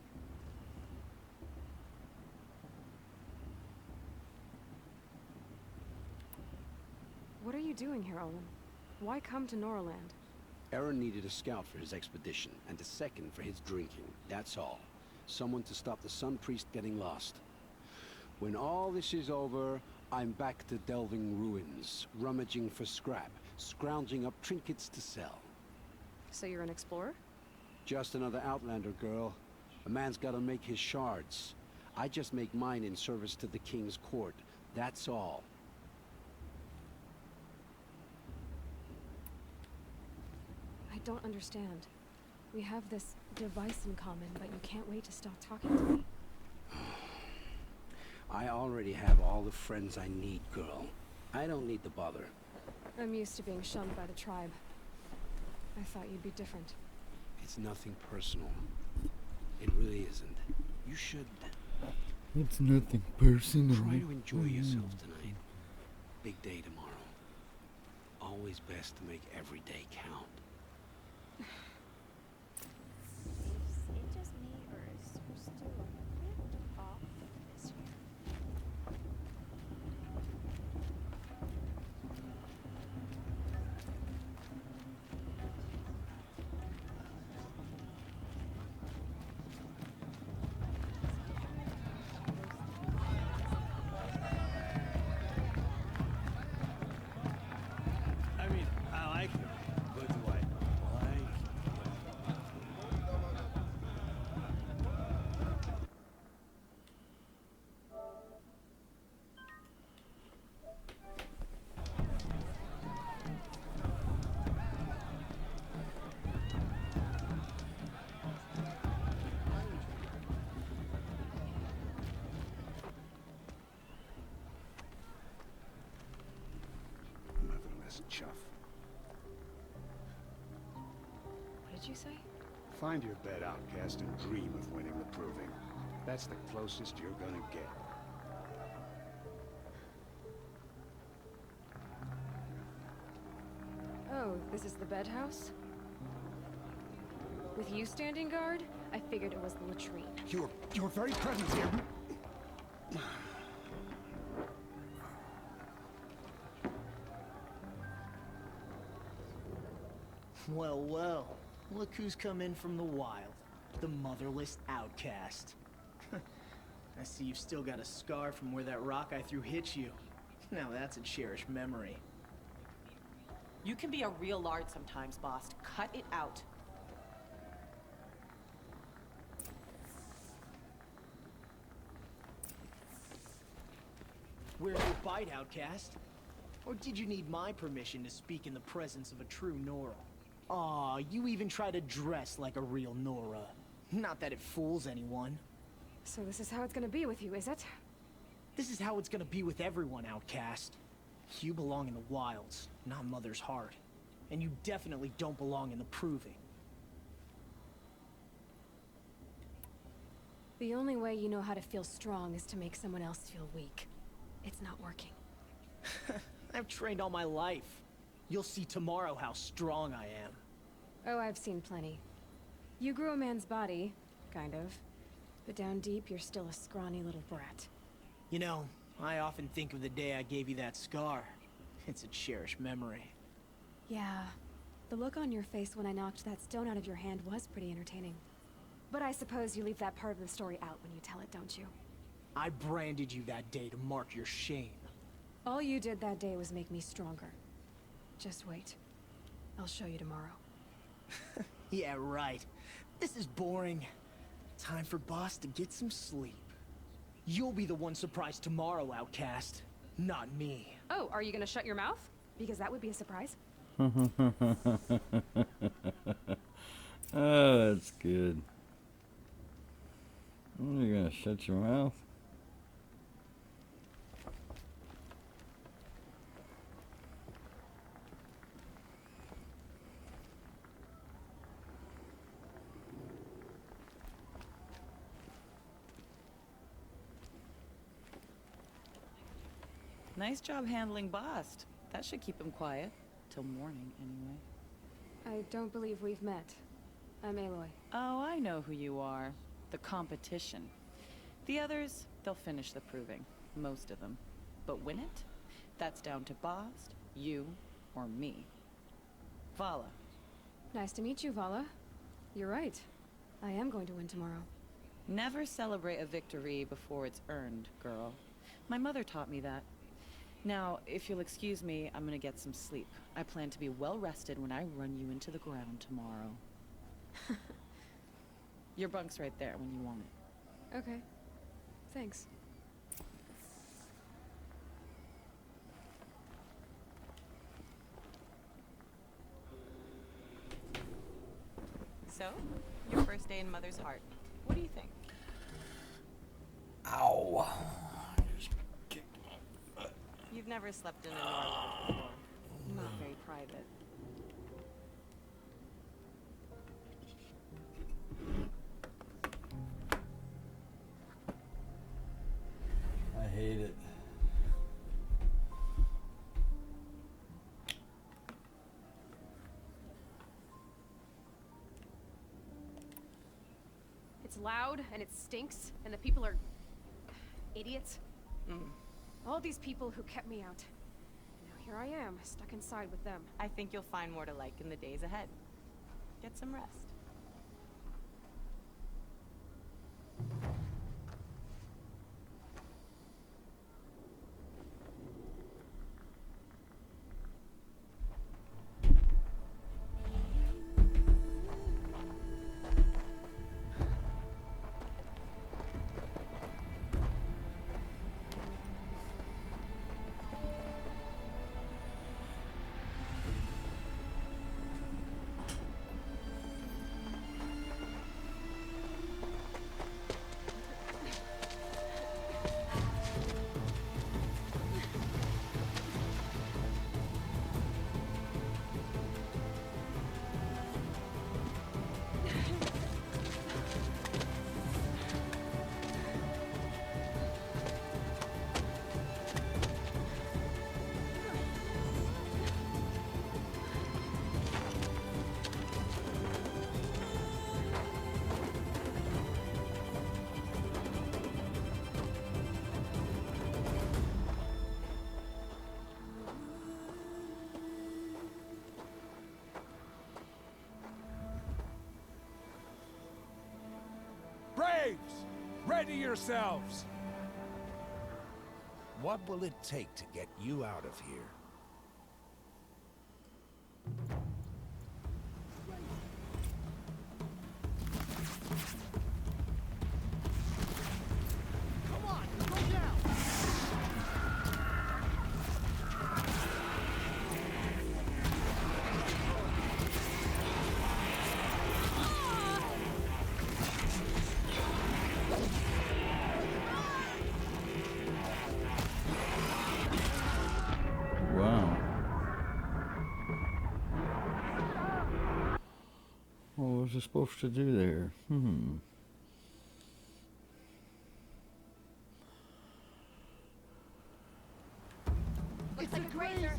What are you doing here, Olin? Why come to Noraland? Aaron needed a scout for his expedition, and a second for his drinking. That's all. Someone to stop the Sun Priest getting lost. When all this is over, I'm back to delving ruins, rummaging for scrap, scrounging up trinkets to sell. So you're an explorer? Just another Outlander, girl. A man's gotta make his shards. I just make mine in service to the King's court. That's all. I don't understand. We have this device in common, but you can't wait to stop talking to me. I already have all the friends I need, girl. I don't need the bother. I'm used to being shunned by the tribe. I thought you'd be different. It's nothing personal. It really isn't. You should It's nothing personal. try to enjoy yourself tonight. Big day tomorrow. Always best to make every day count. Is it just me, or is Sue still a bit off this year? I mean, I like her, but do I like? Motherless chuff. What did you say? Find your bed, outcast, and dream of winning the proving. That's the closest you're gonna get. Oh, this is the bedhouse? With you standing guard, I figured it was the latrine. Your very presence here. Well, well. Look who's come in from the wild. The motherless outcast. I see you've still got a scar from where that rock I threw hit you. Now that's a cherished memory. You can be a real lard sometimes, boss. Cut it out. Where's your bite, outcast? Or did you need my permission to speak in the presence of a true Nora? Aw, you even try to dress like a real Nora. Not that it fools anyone. So this is how it's gonna be with you, is it? This is how it's gonna be with everyone, outcast. You belong in the wilds, not Mother's heart. And you definitely don't belong in the proving. The only way you know how to feel strong is to make someone else feel weak. It's not working. I've trained all my life. You'll see tomorrow how strong I am. Oh, I've seen plenty. You grew a man's body, kind of. But down deep, you're still a scrawny little brat. You know, I often think of the day I gave you that scar. It's a cherished memory. Yeah. The look on your face when I knocked that stone out of your hand was pretty entertaining. But I suppose you leave that part of the story out when you tell it, don't you? I branded you that day to mark your shame. All you did that day was make me stronger. Just wait. I'll show you tomorrow. Yeah, right. This is boring. Time for Boss to get some sleep. You'll be the one surprised tomorrow, outcast. Not me. Oh, are you gonna shut your mouth? Because that would be a surprise. Oh, that's good. You're gonna shut your mouth? Nice job handling Bast. That should keep him quiet. Till morning, anyway. I don't believe we've met. I'm Aloy. Oh, I know who you are. The competition. The others, they'll finish the proving. Most of them. But win it? That's down to Bast, you, or me. Vala. Nice to meet you, Vala. You're right. I am going to win tomorrow. Never celebrate a victory before it's earned, girl. My mother taught me that. Now, if you'll excuse me, I'm gonna get some sleep. I plan to be well rested when I run you into the ground tomorrow. Your bunk's right there when you want it. Okay. Thanks. So, your first day in Mother's heart. What do you think? Ow. You've never slept in a Nora before. Not very private. I hate it. It's loud, and it stinks, and the people are idiots. All these people who kept me out. Now here I am, stuck inside with them. I think you'll find more to like in the days ahead. Get some rest. Ready yourselves! What will it take to get you out of here? Come on, go down! Wow. What was I supposed to do there? Looks like a grazer.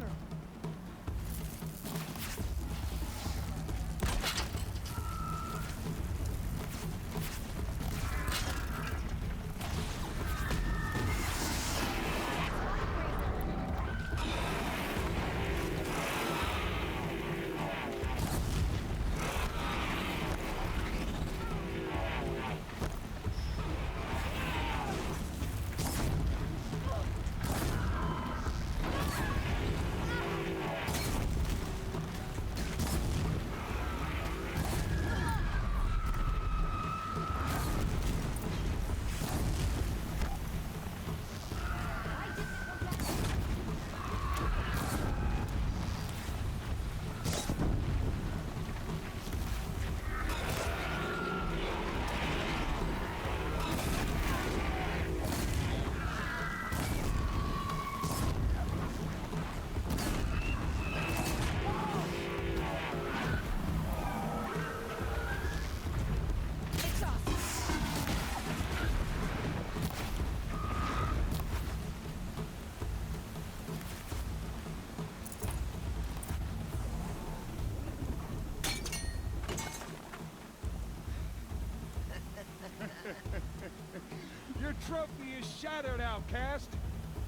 Your trophy is shattered, outcast.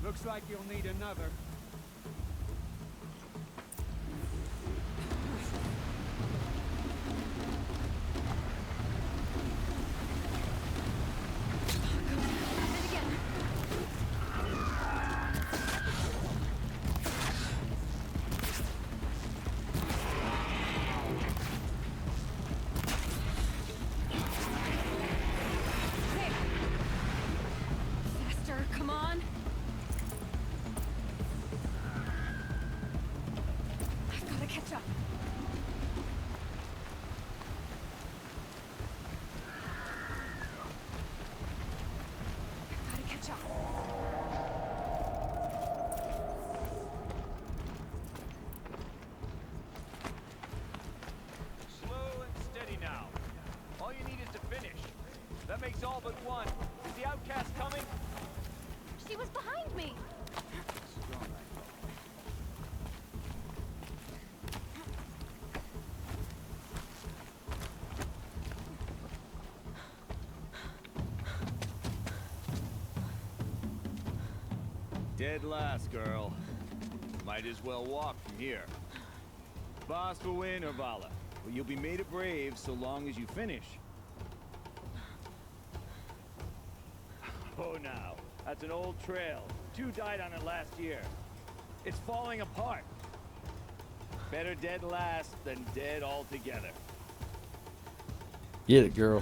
Looks like you'll need another. Faster, come on! I've gotta catch up. I've gotta catch up. Slow and steady now. All you need is to finish. That makes all but one. Is the outcast coming? She was behind me! Dead last, girl. Might as well walk from here. Boss will win or Vala. Well, you'll be made a brave so long as you finish. Oh, now. That's an old trail. 2 died on it last year. It's falling apart. Better dead last than dead altogether. Get it, girl.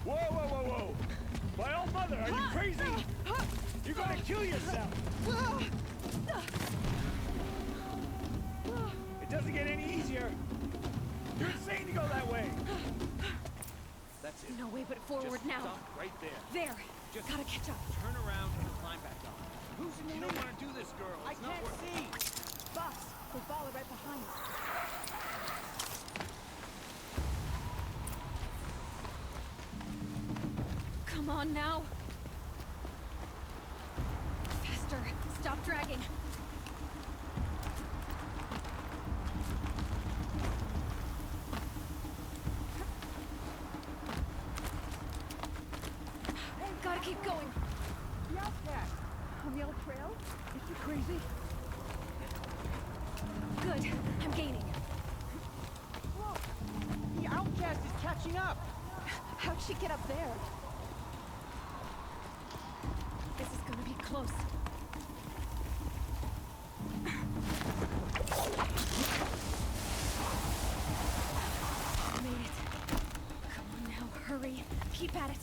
Whoa, whoa, whoa, whoa! My old mother, are you crazy? You're gonna kill yourself! It doesn't get any easier! You're insane to go that way! That's it. No way but forward Just now. stop right there. There! Gotta catch up. Turn around and climb back up. You don't want to do this, girl. I It's not can't worth see! Boss, we'll follow right behind us. Come on now. Faster. Stop dragging. Gotta keep going. The outcast! On the old trail? Is she crazy? Good. I'm gaining. Whoa! The outcast is catching up! How'd she get up there? This is gonna be close. Made it. Come on now, hurry. Keep at it.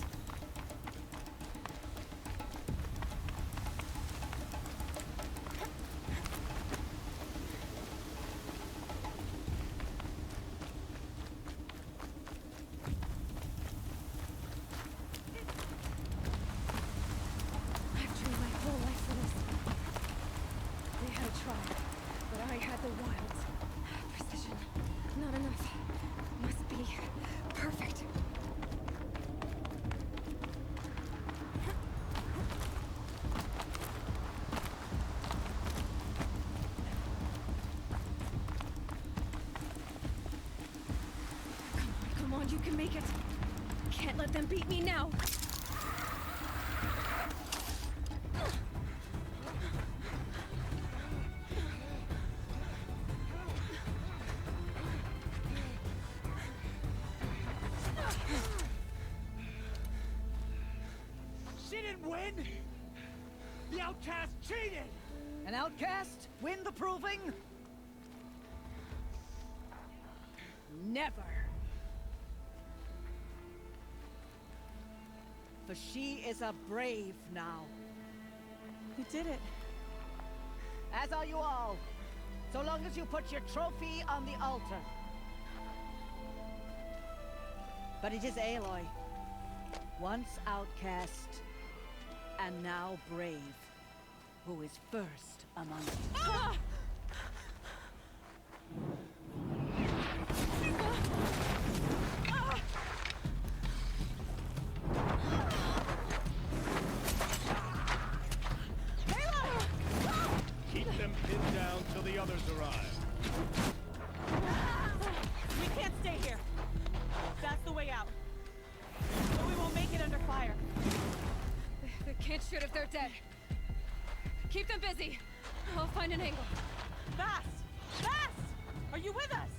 I've trained my whole life for this. They had a tribe, but I had the wilds. Precision. Not enough. Must be perfect. Come on, you can make it. Can't let them beat me now. She didn't win! The outcast cheated! An outcast win the proving? Never. For she is a brave now. You did it. As are you all. So long as you put your trophy on the altar. But it is Aloy. Once outcast, and now brave, who is first among you. Ah! Keep them pinned down till the others arrive. We can't stay here. That's the way out. Or we won't make it under fire. They can't shoot if they're dead. Keep them busy. I'll find an angle. Fast! Fast! Are you with us?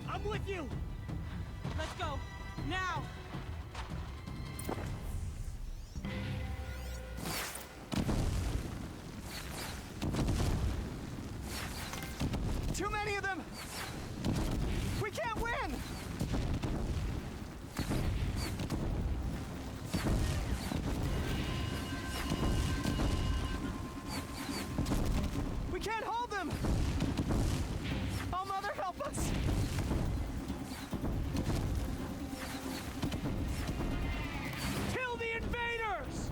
I'm with you! Let's go. Now! Too many of them! We can't win! We can't hold them! Oh, Mother, help us! Kill the invaders!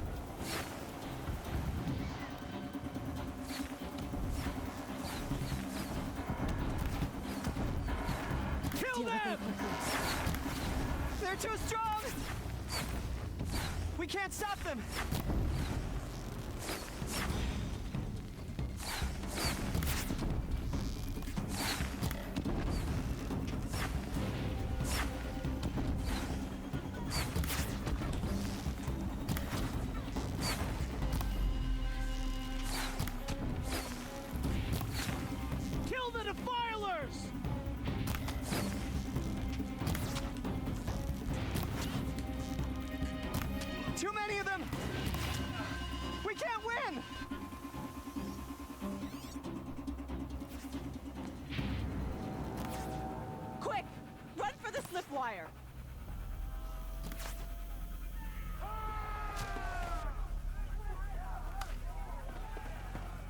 Kill them! They're too strong! We can't stop them! Kill the defilers! Too many of them! We can't win! Quick! Run for the slip wire!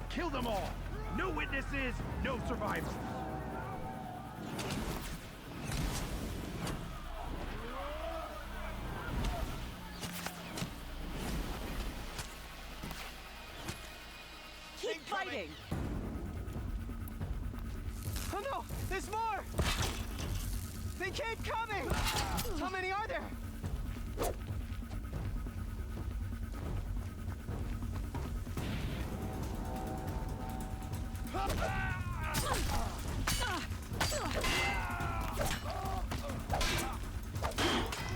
Kill them all! No witnesses, no survivors! Keep fighting! Oh no! There's more! They keep coming! How many are there?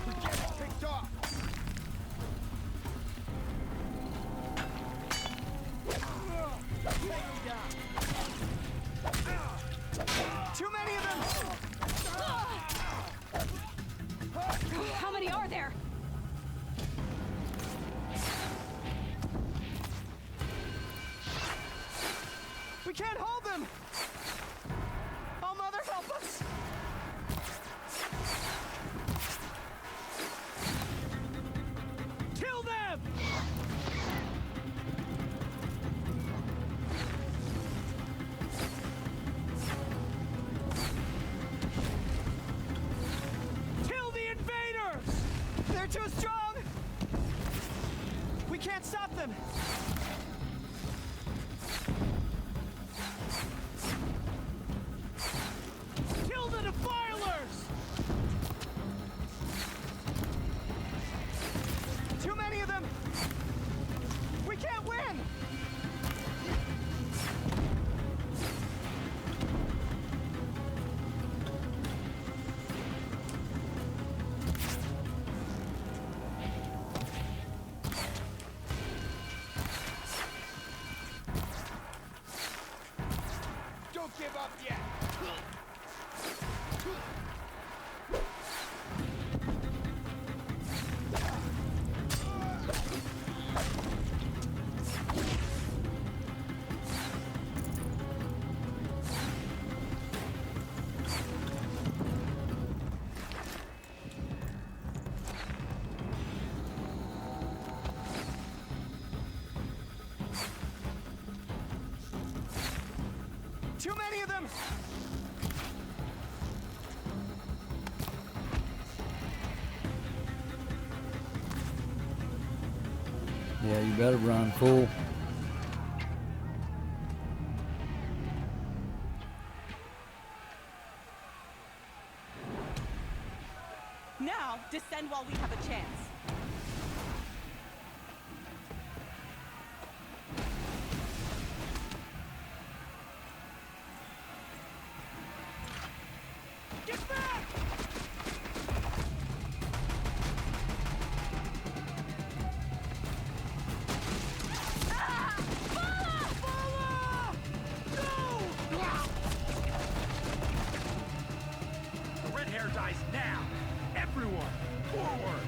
We get picked off! Too many of them! How many are there? can't hold them! Oh, Mother, help us! Kill them! Kill the invaders! They're too strong! We can't stop them! Kill the defilers! Too many of them! We can't win! Don't give up yet! Too many of them! Yeah, you better run, fool. Now, descend while we have a chance. Get back! The red hair dies now! Everyone, forward!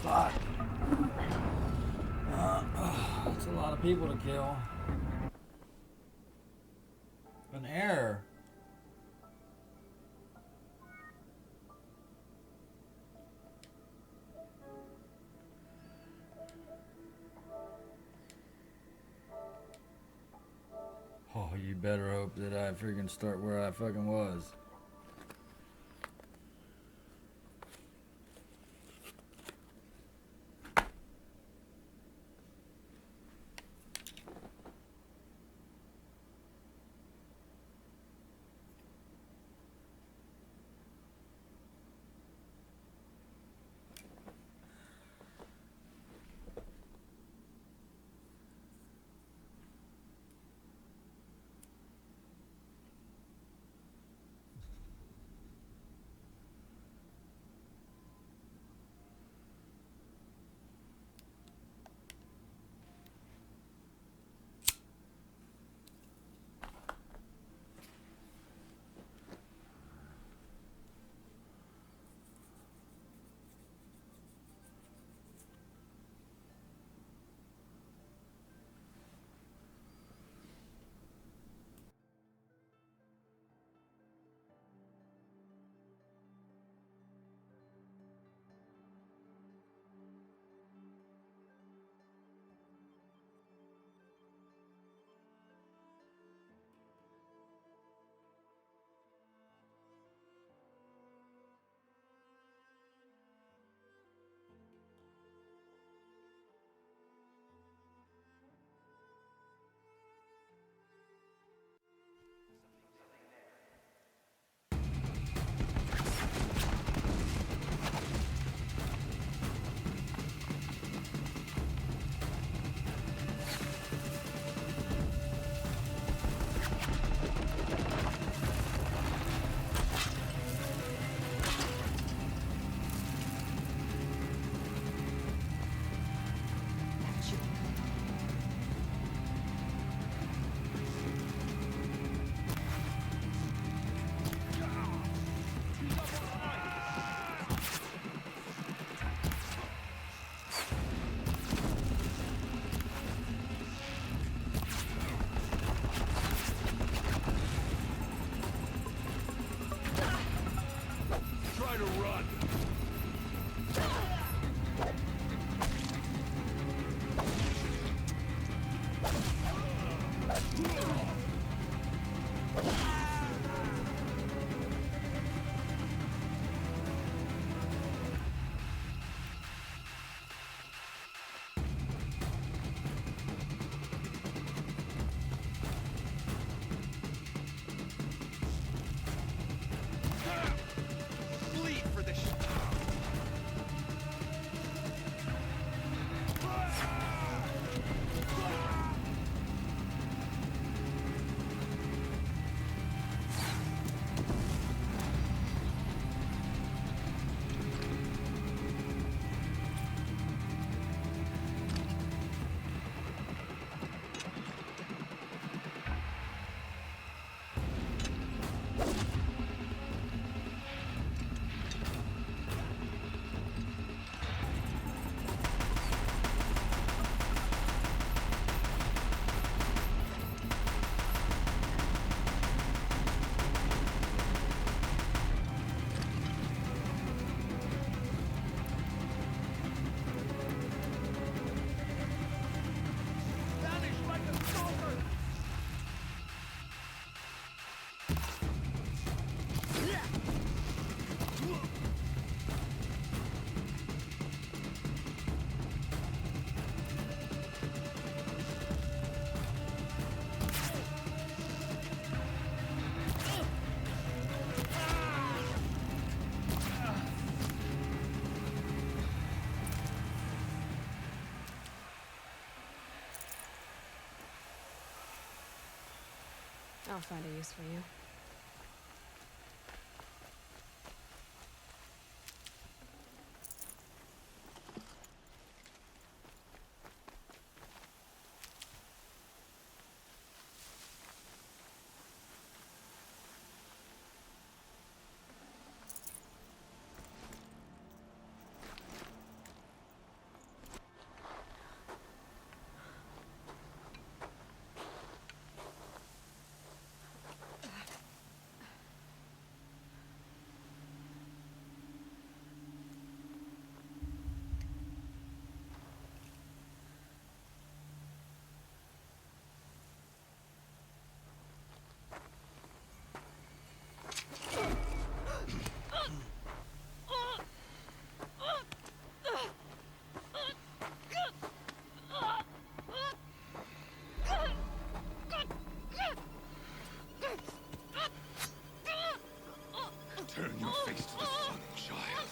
Fuck. That's a lot of people to kill. An error. Oh, you better hope that I freaking start where I fucking was. Bleed for this shit. I'll find a use for you. Turn your face to the sun, child.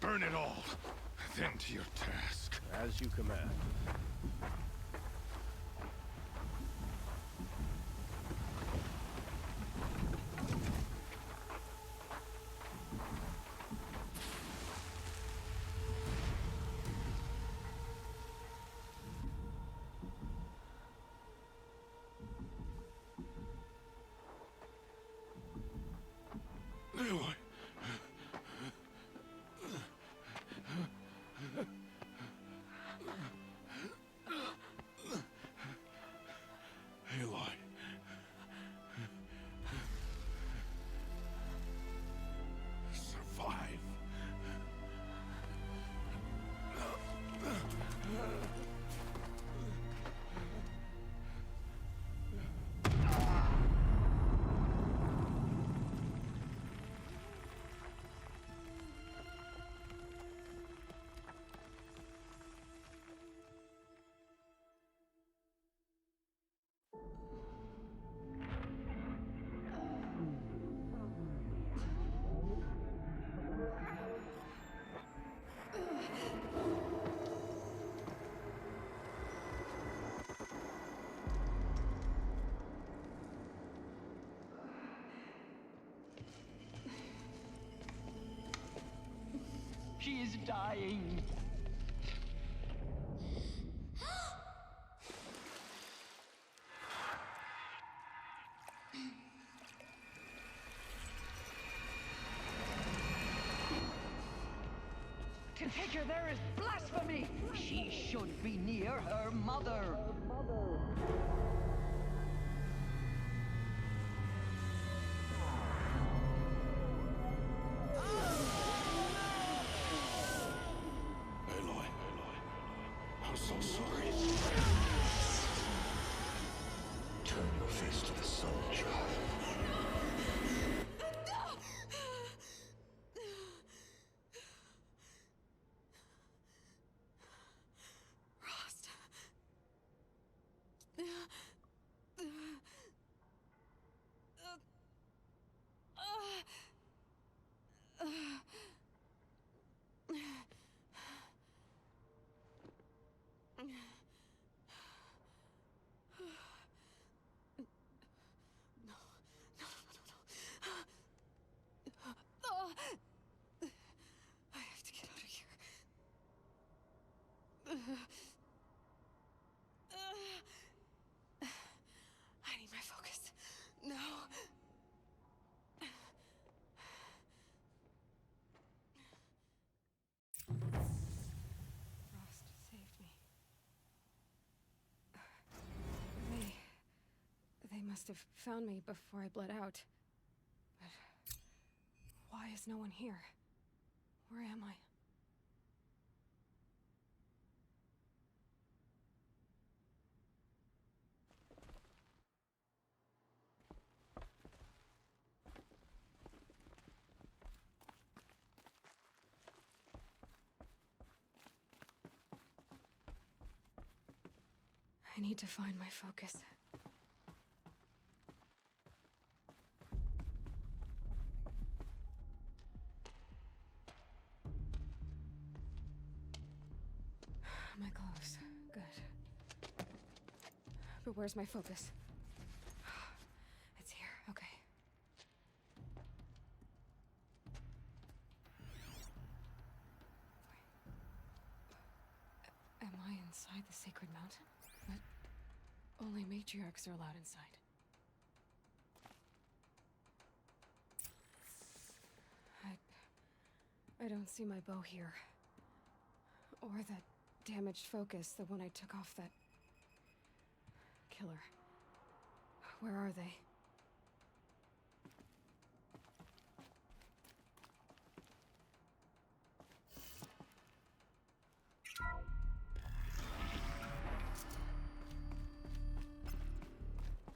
Burn it all, then to your task. As you command. Leroy. She is dying. To take her there is blasphemy! She should be near her mother. Aloy, I'm so sorry. Turn your face to the sun, child. Rost. I have to get out of here. I need my focus. No. Rost saved me. They must have found me before I bled out. But why is no one here? Where am I? I need to find my focus. My clothes. Good. But where's my focus? It's here. Okay. Am I inside the sacred mountain? But only matriarchs are allowed inside. I don't see my bow here. Or that damaged focus, the one I took off that killer. Where are they?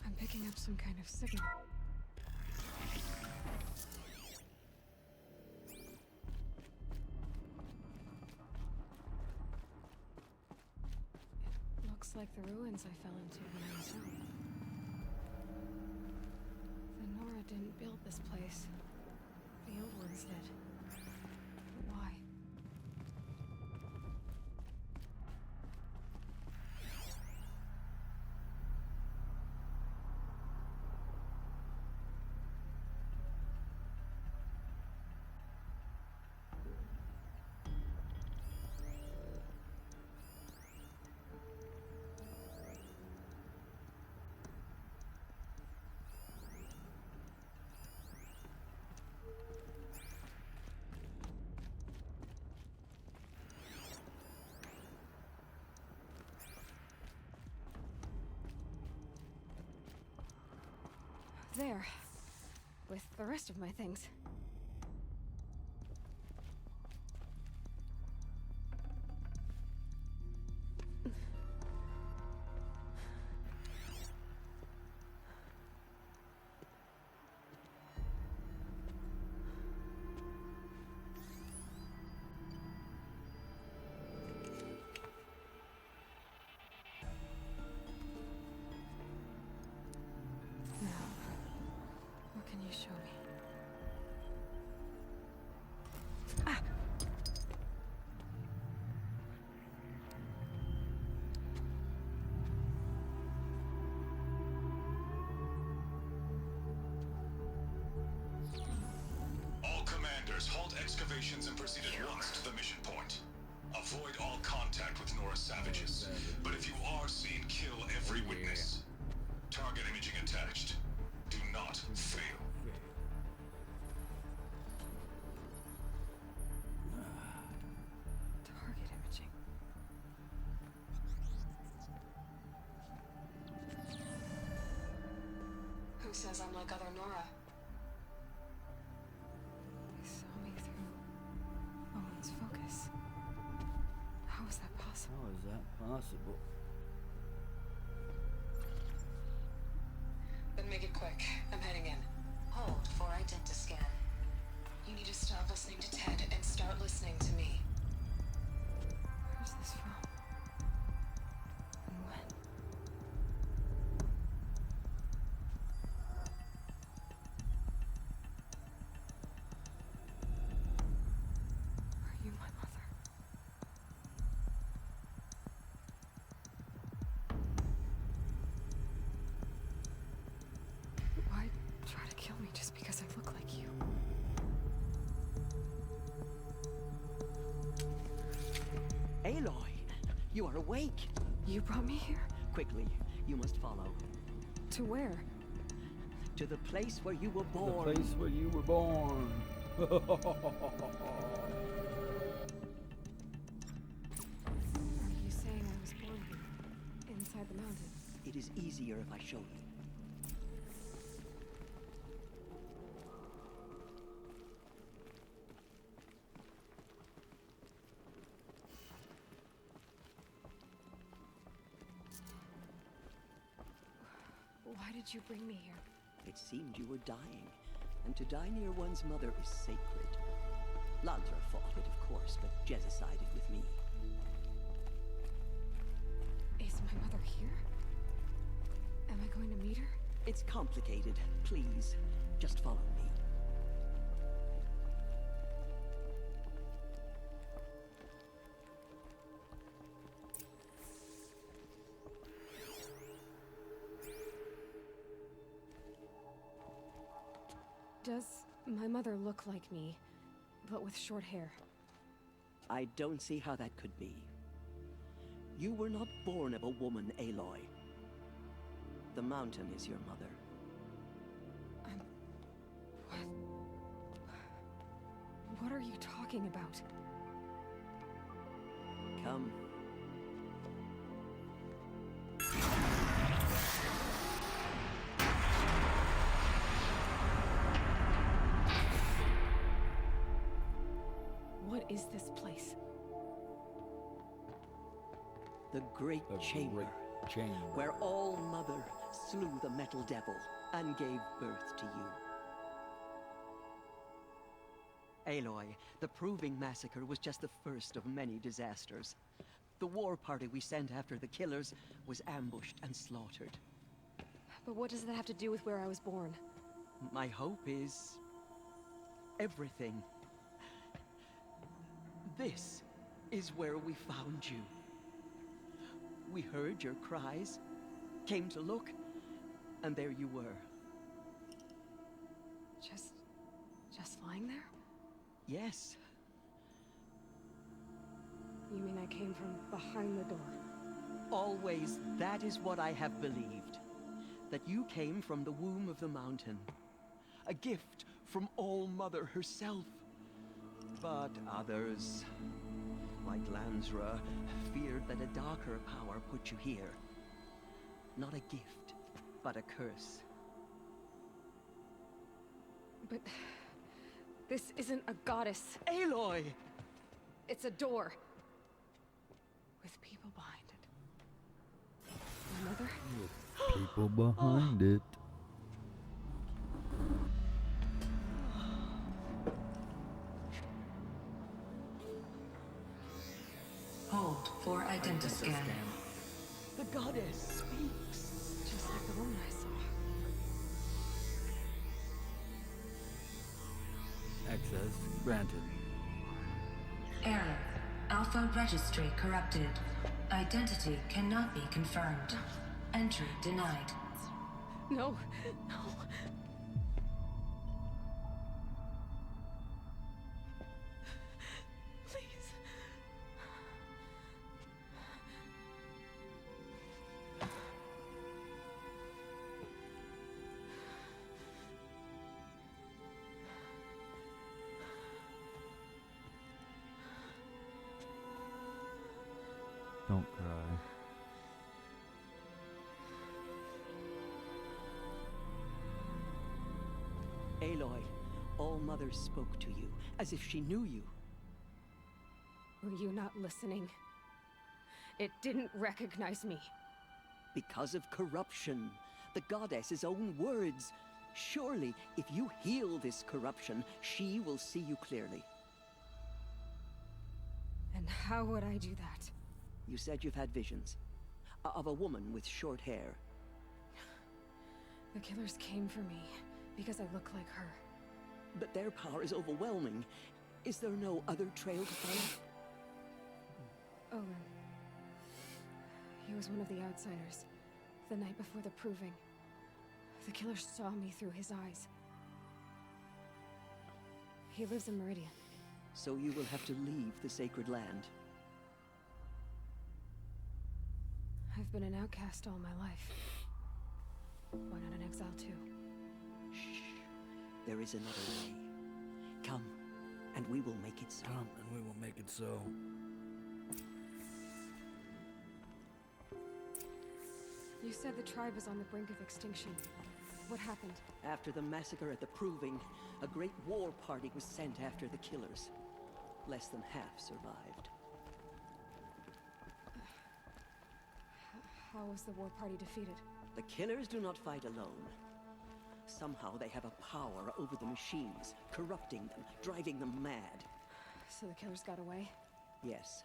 I'm picking up some kind of signal. Looks like the ruins I fell into when I was young. The Nora didn't build this place. The old ones did. But why? There. With the rest of my things. Can you show me? Ah! All commanders, Others, halt excavations and proceed at once to the mission point. Avoid all contact with Nora savages. But if you are seen, kill every witness. Target imaging attached. Do not fail. Target imaging. Who says I'm like other Nora? They saw me through Owen's focus. How is that possible? How is that possible? Then make it quick. I'm heading in. Hold for identiscan. You need to stop listening to Ted and start listening to me. Where's this from? And when? Are you my mother? Why try to kill me just because I look like you? Aloy, you are awake. You brought me here? Quickly, you must follow. To where? To the place where you were born. The place where you were born. Are you saying I was born here? Inside the mountain? It is easier if I show you. Why did you bring me here? It seemed you were dying, and to die near one's mother is sacred. Lantra fought it, of course, but Jezza sided with me. Is my mother here? Am I going to meet her? It's complicated. Please, just follow me. Does my mother look like me, but with short hair? I don't see how that could be. You were not born of a woman, Aloy. The mountain is your mother. What are you talking about? Come. What is this place? The Great Chamber. Where All Mother slew the Metal Devil and gave birth to you. Aloy, the Proving Massacre was just the first of many disasters. The war party we sent after the killers was ambushed and slaughtered. But what does that have to do with where I was born? My hope is everything. This is where we found you. We heard your cries, came to look, and there you were. Just lying there? Yes. You mean I came from behind the door? Always, that is what I have believed. That you came from the womb of the mountain. A gift from All Mother herself. But others, like Lansra, feared that a darker power put you here. Not a gift, but a curse. But this isn't a goddess. Aloy! It's a door. With people behind it. My mother? People behind it. Hold for identiscan. The goddess speaks. Just like the woman I saw. Access granted. Error. Alpha registry corrupted. Identity cannot be confirmed. Entry denied. No, no. Don't cry. Aloy, All Mother spoke to you, as if she knew you. Were you not listening? It didn't recognize me. Because of corruption. The goddess's own words. Surely, if you heal this corruption, she will see you clearly. And how would I do that? You said you've had visions. Of a woman with short hair. The killers came for me because I look like her. But their power is overwhelming. Is there no other trail to follow? Owen. He was one of the outsiders. The night before the proving. The killer saw me through his eyes. He lives in Meridian. So you will have to leave the sacred land. I've been an outcast all my life. Why not an exile too? Shh. There is another way. Come, and we will make it so. Come, and we will make it so. You said the tribe is on the brink of extinction. What happened? After the massacre at the Proving, a great war party was sent after the killers. Less than half survived. How was the war party defeated? The killers do not fight alone. Somehow they have a power over the machines, corrupting them, driving them mad. So the killers got away? Yes.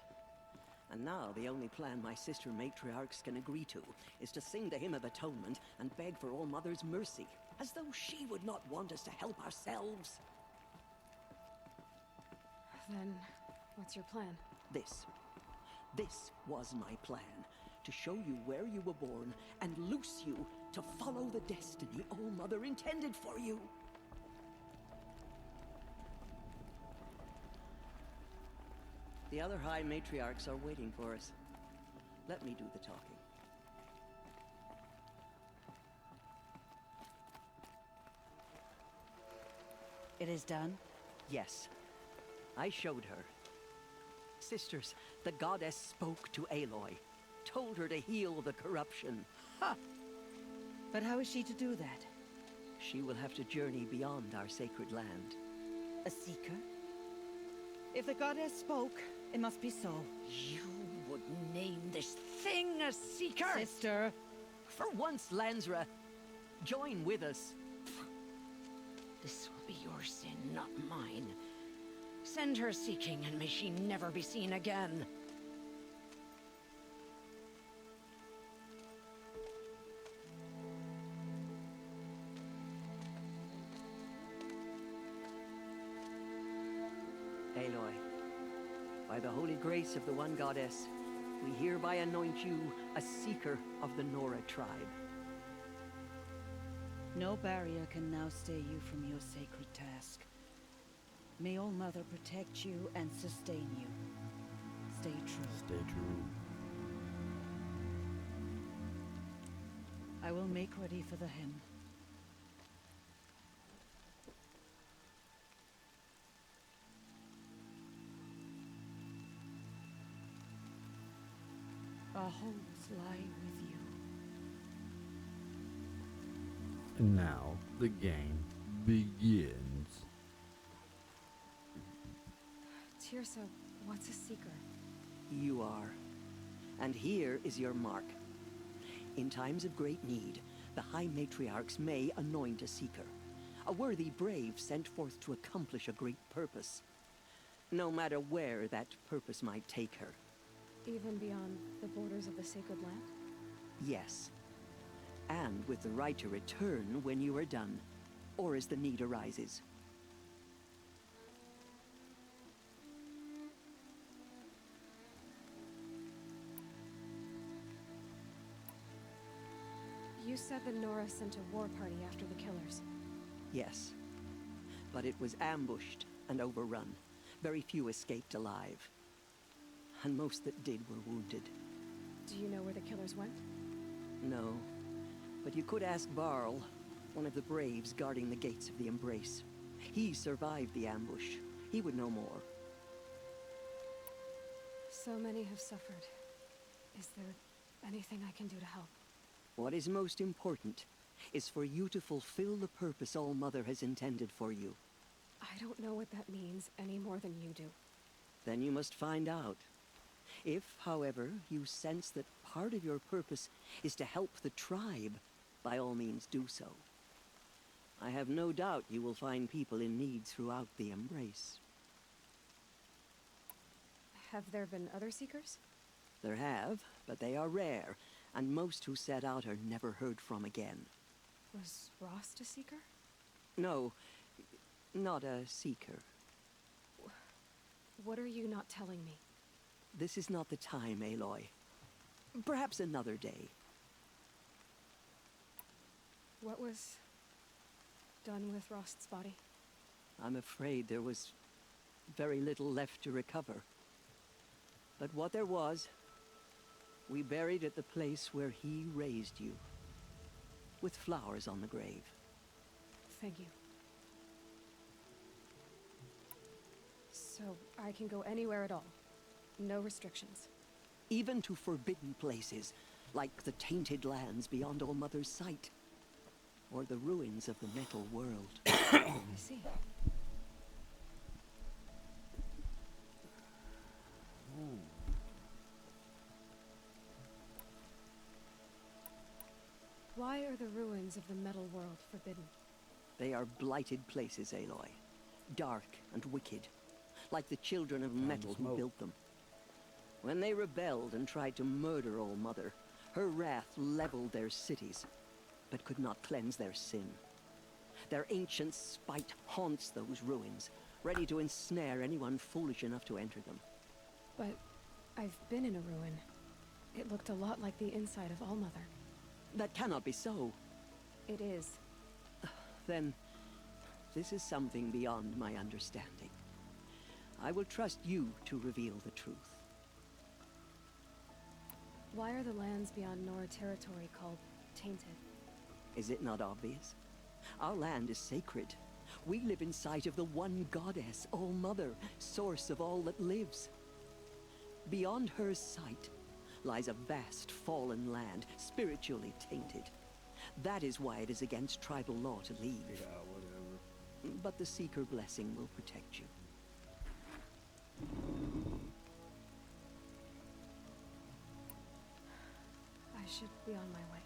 And now the only plan my sister matriarchs can agree to is to sing the Hymn of Atonement and beg for All Mother's mercy, as though she would not want us to help ourselves. Then, what's your plan? This. This was my plan. To show you where you were born and loose you to follow the destiny All Mother intended for you. The other High Matriarchs are waiting for us. Let me do the talking. It is done? Yes. I showed her. Sisters, the goddess spoke to Aloy. Told her to heal the corruption. Ha! But how is she to do that? She will have to journey beyond our sacred land. A seeker? If the goddess spoke, it must be so. You would name this thing a seeker? Sister! For once, Lansra, join with us. This will be your sin, not mine. Send her seeking, and may she never be seen again. Aloy, by the holy grace of the one goddess, we hereby anoint you a seeker of the Nora tribe. No barrier can now stay you from your sacred task. May All Mother protect you and sustain you. Stay true. Stay true. I will make ready for the hymn. Our homes lie with you. And now the game begins. Teersa, what's a seeker? You are. And here is your mark. In times of great need, the High Matriarchs may anoint a seeker. A worthy brave sent forth to accomplish a great purpose. No matter where that purpose might take her. Even beyond the borders of the sacred land? Yes. And with the right to return when you are done, or as the need arises. You said the Nora sent a war party after the killers. Yes. But it was ambushed and overrun. Very few escaped alive. And most that did were wounded. Do you know where the killers went? No. But you could ask Varl, one of the braves guarding the gates of the Embrace. He survived the ambush. He would know more. So many have suffered. Is there anything I can do to help? What is most important is for you to fulfill the purpose All Mother has intended for you. I don't know what that means any more than you do. Then you must find out. If, however, you sense that part of your purpose is to help the tribe, by all means do so. I have no doubt you will find people in need throughout the Embrace. Have there been other Seekers? There have, but they are rare, and most who set out are never heard from again. Was Rost a Seeker? No, not a Seeker. What are you not telling me? This is not the time, Aloy. Perhaps another day. What was done with Rost's body? I'm afraid there was very little left to recover. But what there was, we buried at the place where he raised you, with flowers on the grave. Thank you. So, I can go anywhere at all? No restrictions? Even to forbidden places, like the tainted lands beyond All Mother's sight, or the ruins of the Metal World. I see. Why are the ruins of the Metal World forbidden? They are blighted places, Aloy. Dark and wicked, like the children of metal who built them. When they rebelled and tried to murder All Mother, her wrath leveled their cities, but could not cleanse their sin. Their ancient spite haunts those ruins, ready to ensnare anyone foolish enough to enter them. But I've been in a ruin. It looked a lot like the inside of All Mother. That cannot be so. It is. Then, this is something beyond my understanding. I will trust you to reveal the truth. Why are the lands beyond Nora territory called tainted? Is it not obvious? Our land is sacred. We live in sight of the one goddess, All Mother, source of all that lives. Beyond her sight lies a vast fallen land, spiritually tainted. That is why it is against tribal law to leave. Yeah, whatever. But the Seeker blessing will protect you. I should be on my way.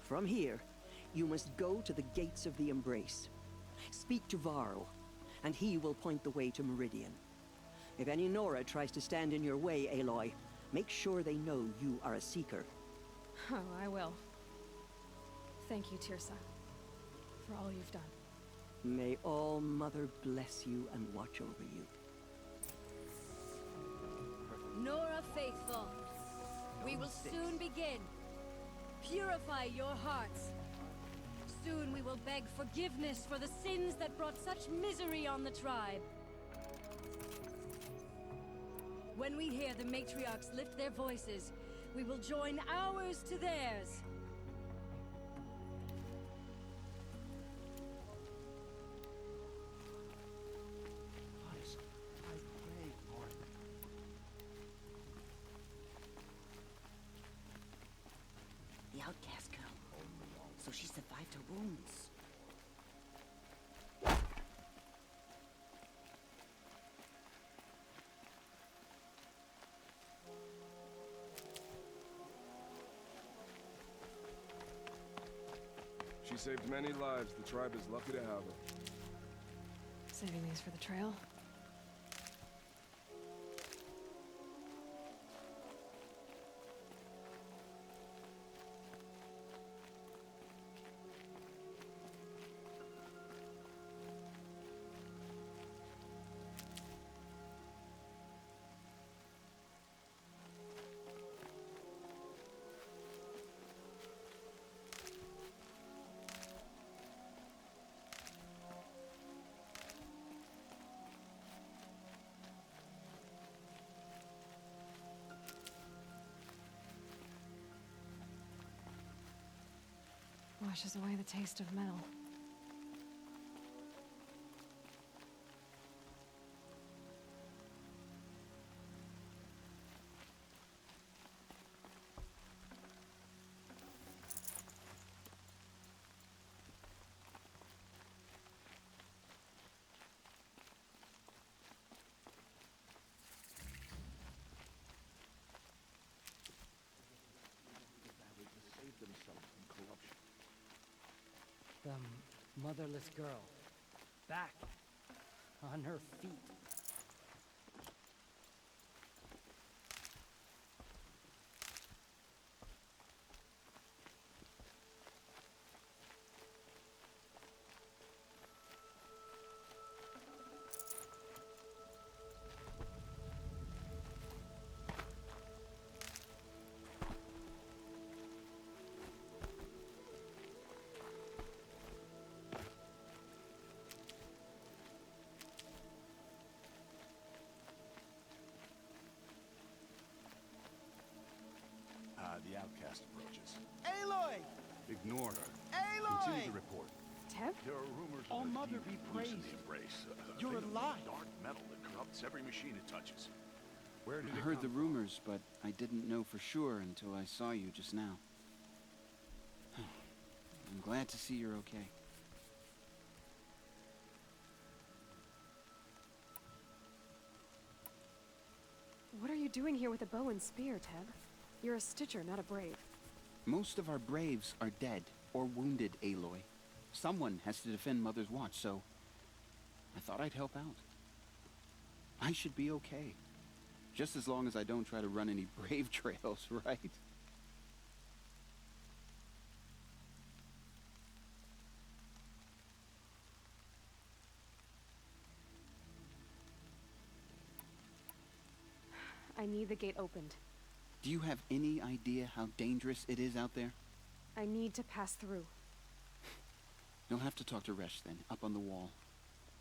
From here, you must go to the gates of the Embrace. Speak to Varl, and he will point the way to Meridian. If any Nora tries to stand in your way, Aloy, make sure they know you are a Seeker. Oh, I will. Thank you, Tirsa, for all you've done. May All Mother bless you and watch over you. Nora Faithful, we will soon begin. Purify your hearts. Soon we will beg forgiveness for the sins that brought such misery on the tribe. When we hear the matriarchs lift their voices, we will join ours to theirs. The outcast girl. So she survived her wounds. She saved many lives. The tribe is lucky to have her. Saving these for the trail? Washes away the taste of metal. motherless girl. Back. On her feet. The outcast approaches. Aloy! Ignore her. Aloy! Continue to report. Teb? There are rumors All of a Mother demon be loose in praised. the embrace. You're thing of alive. Dark metal that corrupts every machine it touches. Where did I it heard come the from? rumors, but I didn't know for sure until I saw you just now. I'm glad to see you're okay. What are you doing here with a bow and spear, Teb? You're a Stitcher, not a Brave. Most of our braves are dead or wounded, Aloy. Someone has to defend Mother's Watch, so I thought I'd help out. I should be okay. Just as long as I don't try to run any brave trails, right? I need the gate opened. Do you have any idea how dangerous it is out there? I need to pass through. You'll have to talk to Resh then, up on the wall.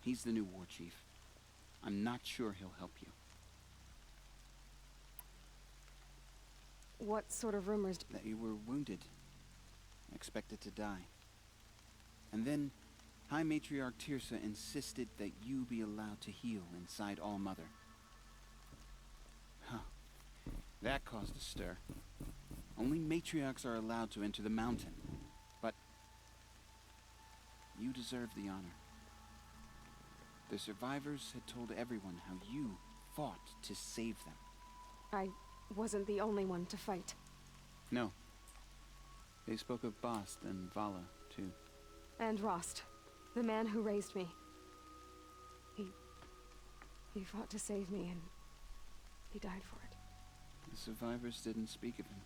He's the new war chief. I'm not sure he'll help you. What sort of rumors? That you were wounded. Expected to die. And then, High Matriarch Tirsa insisted that you be allowed to heal inside All-Mother. Huh. That caused a stir. Only matriarchs are allowed to enter the mountain. But you deserve the honor. The survivors had told everyone how you fought to save them. I wasn't the only one to fight. No. They spoke of Bast and Vala, too. And Rost, the man who raised me. He fought to save me, and he died for it. The survivors didn't speak of him,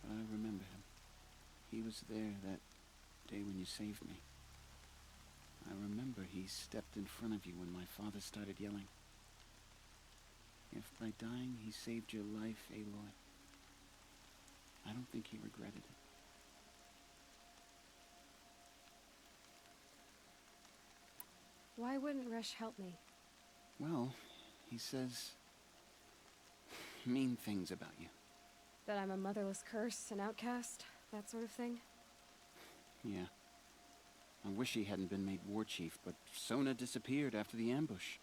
but I remember him. He was there that day when you saved me. I remember he stepped in front of you when my father started yelling. If by dying he saved your life, Aloy, I don't think he regretted it. Why wouldn't Resh help me? Well, he says mean things about you. That I'm a motherless curse, an outcast, that sort of thing? Yeah. I wish he hadn't been made war chief, but Sona disappeared after the ambush.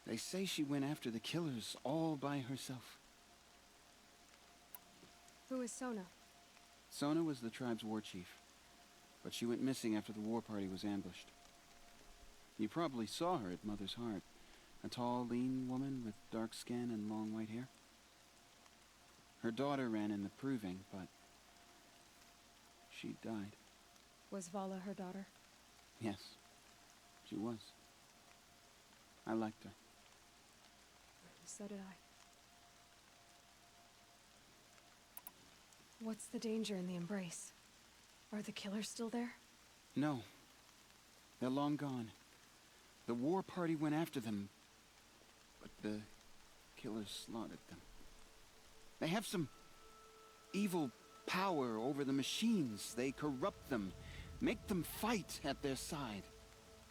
They say she went after the killers all by herself. Who is Sona? Sona was the tribe's war chief, but she went missing after the war party was ambushed. You probably saw her at Mother's Heart. A tall, lean woman with dark skin and long white hair. Her daughter ran in the proving, but she died. Was Vala her daughter? Yes, she was. I liked her. So did I. What's the danger in the Embrace? Are the killers still there? No. They're long gone. The war party went after them, but the killers slaughtered them. They have some evil power over the machines. They corrupt them, make them fight at their side.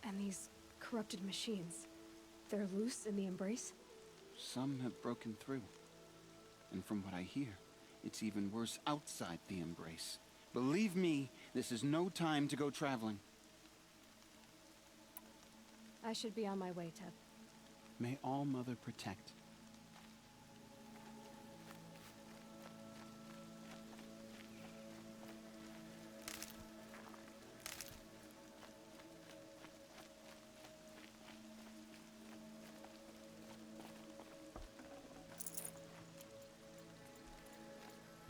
And these corrupted machines, they're loose in the Embrace? Some have broken through. And from what I hear, it's even worse outside the Embrace. Believe me, this is no time to go traveling. I should be on my way, Teb. May All-Mother protect.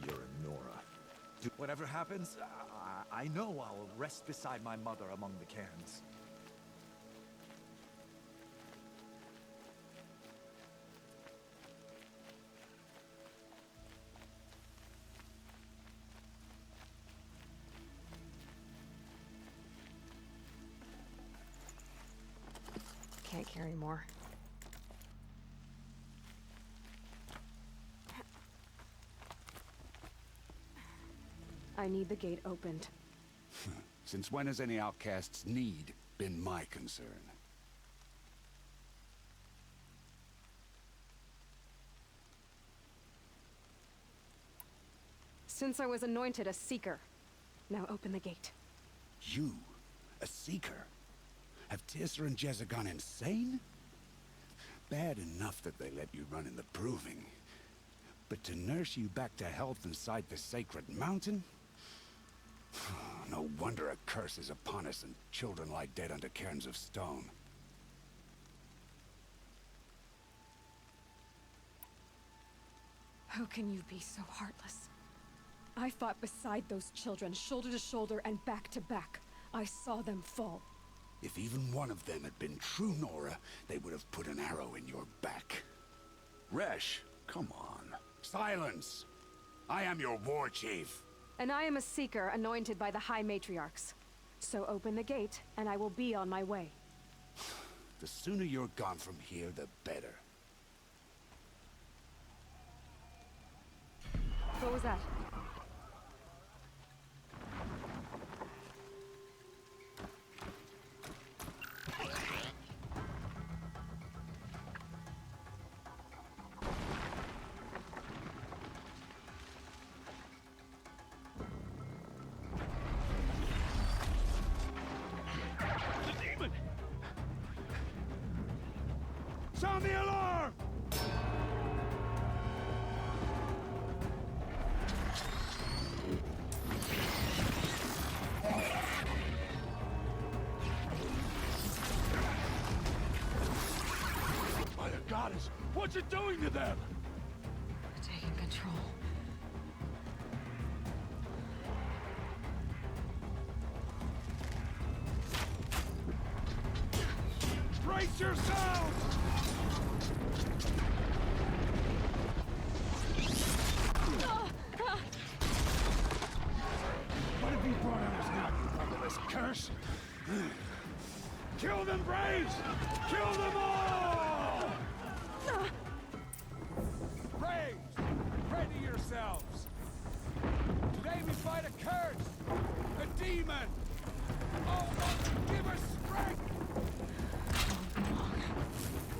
You're a Nora. Whatever happens, I know I'll rest beside my mother among the cairns. Can't carry more. I need the gate opened. Since when has any outcast's need been my concern? Since I was anointed a Seeker. Now open the gate. You? A Seeker? Have Teersa and Jezza gone insane? Bad enough that they let you run in the Proving. But to nurse you back to health inside the Sacred Mountain? No wonder a curse is upon us and children lie dead under cairns of stone. How can you be so heartless? I fought beside those children, shoulder to shoulder and back to back. I saw them fall. If even one of them had been true Nora, they would have put an arrow in your back. Resh, come on. Silence! I am your war chief. And I am a Seeker anointed by the High Matriarchs. So open the gate, and I will be on my way. The sooner you're gone from here, the better. What was that? Sound the alarm! By the goddess, what's it doing to them? Taking control. Brace yourselves! What have you brought on us now, you motherless curse? Kill them, Braves! Kill them all! Braves, ready yourselves! Today we fight a curse! A demon! Oh, Mother, give us strength!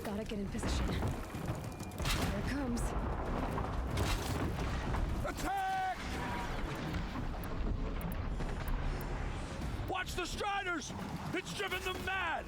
Gotta get in position. Here it comes. Attack! Watch the Striders! It's driven them mad!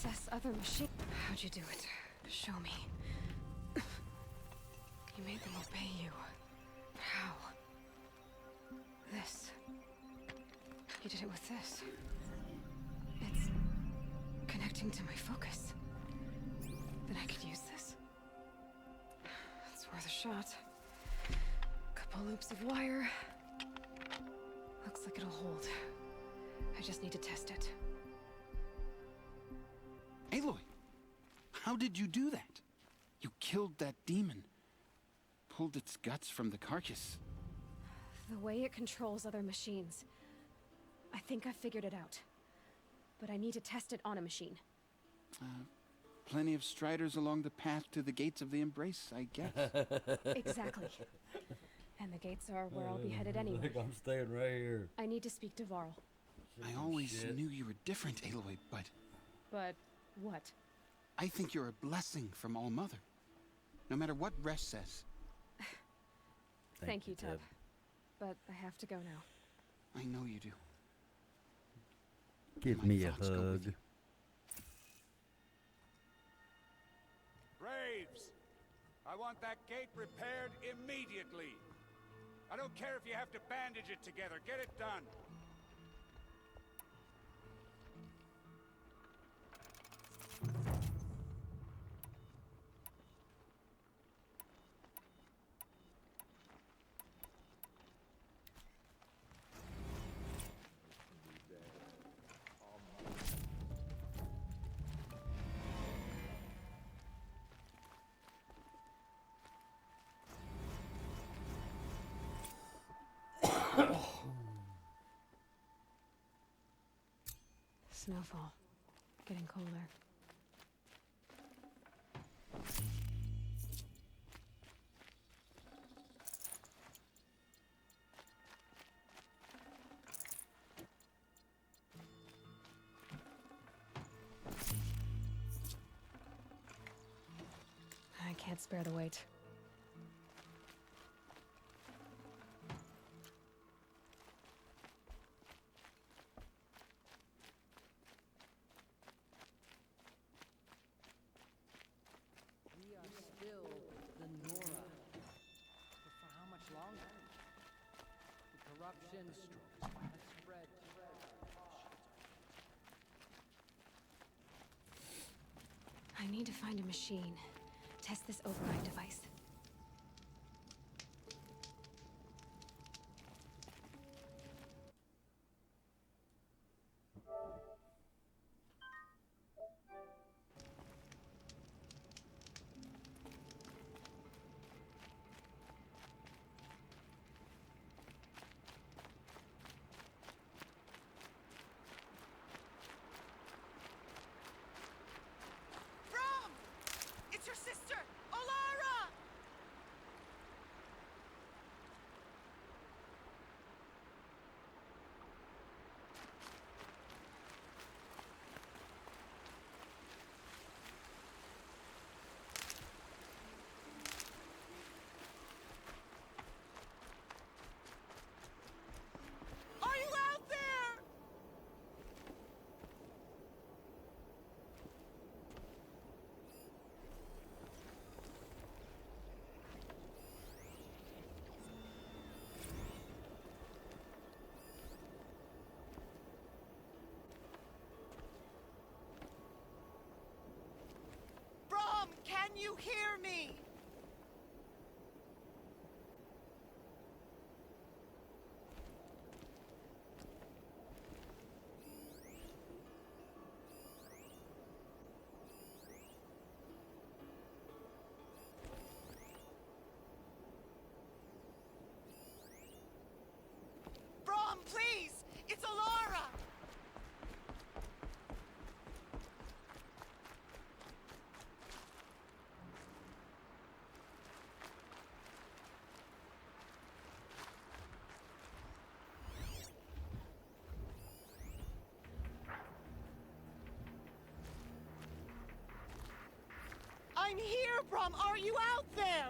Access other machine. How'd you do it? Show me. You made them obey you. How? This. You did it with this. It's connecting to my focus. Then I could use this. It's worth a shot. Couple loops of wire. Looks like it'll hold. I just need to test it. Aloy! How did you do that? You killed that demon. Pulled its guts from the carcass. The way it controls other machines. I think I figured it out. But I need to test it on a machine. Plenty of striders along the path to the gates of the Embrace, I guess. Exactly. And the gates are where I'll be headed anyway. Like I'm staying right here. I need to speak to Varl. I always knew you were different, Aloy, but... But what? I think you're a blessing from All Mother. No matter what Resh says. Thank you, Teb. But I have to go now. I know you do. Give me a hug. Braves! I want that gate repaired immediately. I don't care if you have to bandage it together. Get it done. Snowfall. Getting colder. I can't spare the weight. I need to find a machine. Test this override device. It's your sister, Olara! Are you out there? Brom, can you hear me? Brom, please! It's Alara! I'm here, Brom! Are you out there?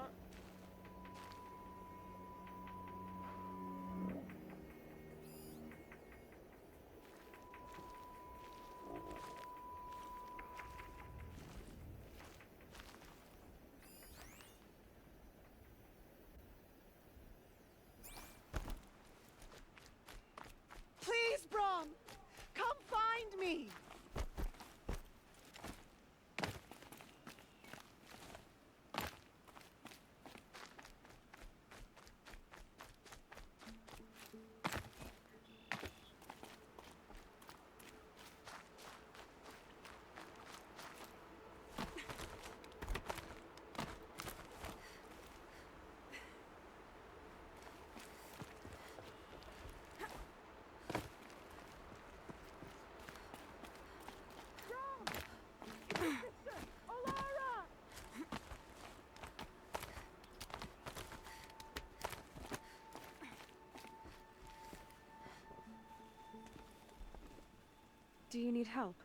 Do you need help?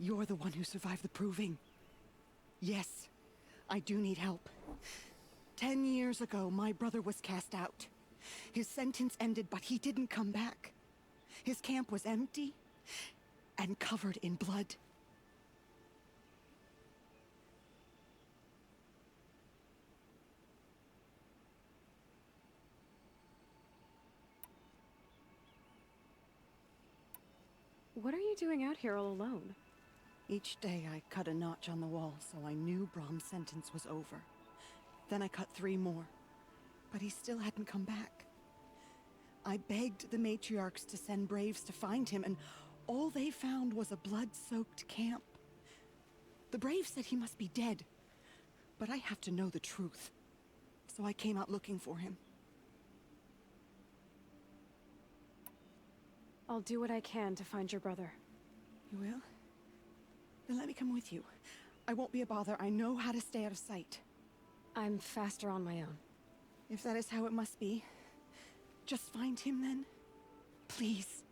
You're the one who survived the proving. Yes, I do need help. 10 years ago, my brother was cast out. His sentence ended, but he didn't come back. His camp was empty and covered in blood. What are you doing out here all alone? Each day I cut a notch on the wall, so I knew Brom's sentence was over. Then I cut 3 more, but he still hadn't come back. I begged the matriarchs to send braves to find him, and all they found was a blood-soaked camp. The braves said he must be dead, but I have to know the truth. So I came out looking for him. I'll do what I can to find your brother. You will? Then let me come with you. I won't be a bother. I know how to stay out of sight. I'm faster on my own. If that is how it must be, just find him then. Please.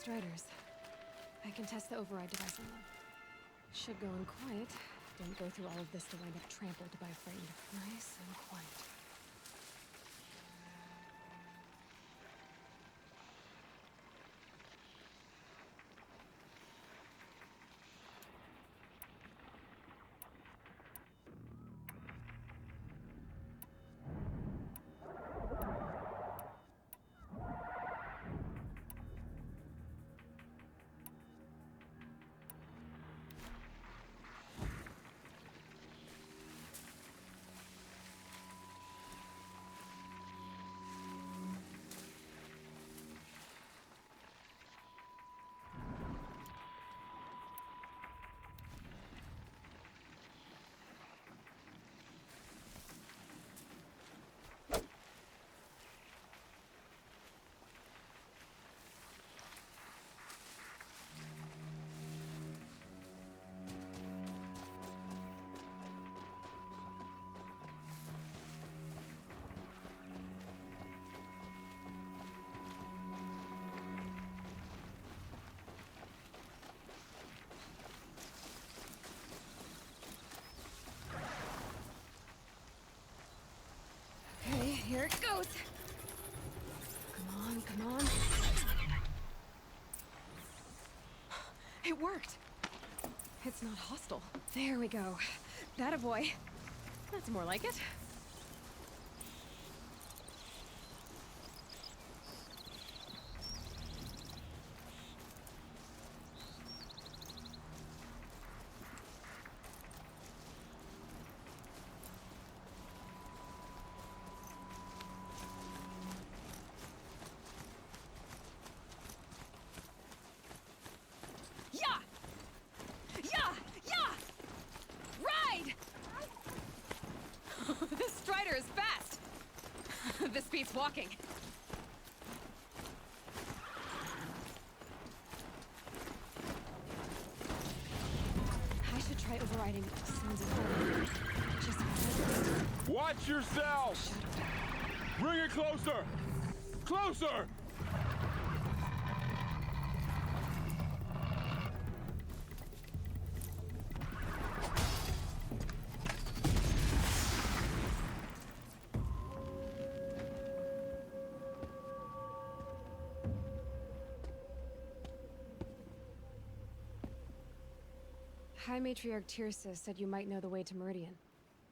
Striders. I can test the override device on them. Should go in quiet. Don't go through all of this to wind up trampled by a friend. Nice and quiet. Here it goes. Come on, come on. It worked. It's not hostile. There we go. That a boy. That's more like it. This Strider is fast! This beats walking. writing sounds important. Just Watch yourself! Bring it closer! Closer! High Matriarch Tirsa said you might know the way to Meridian.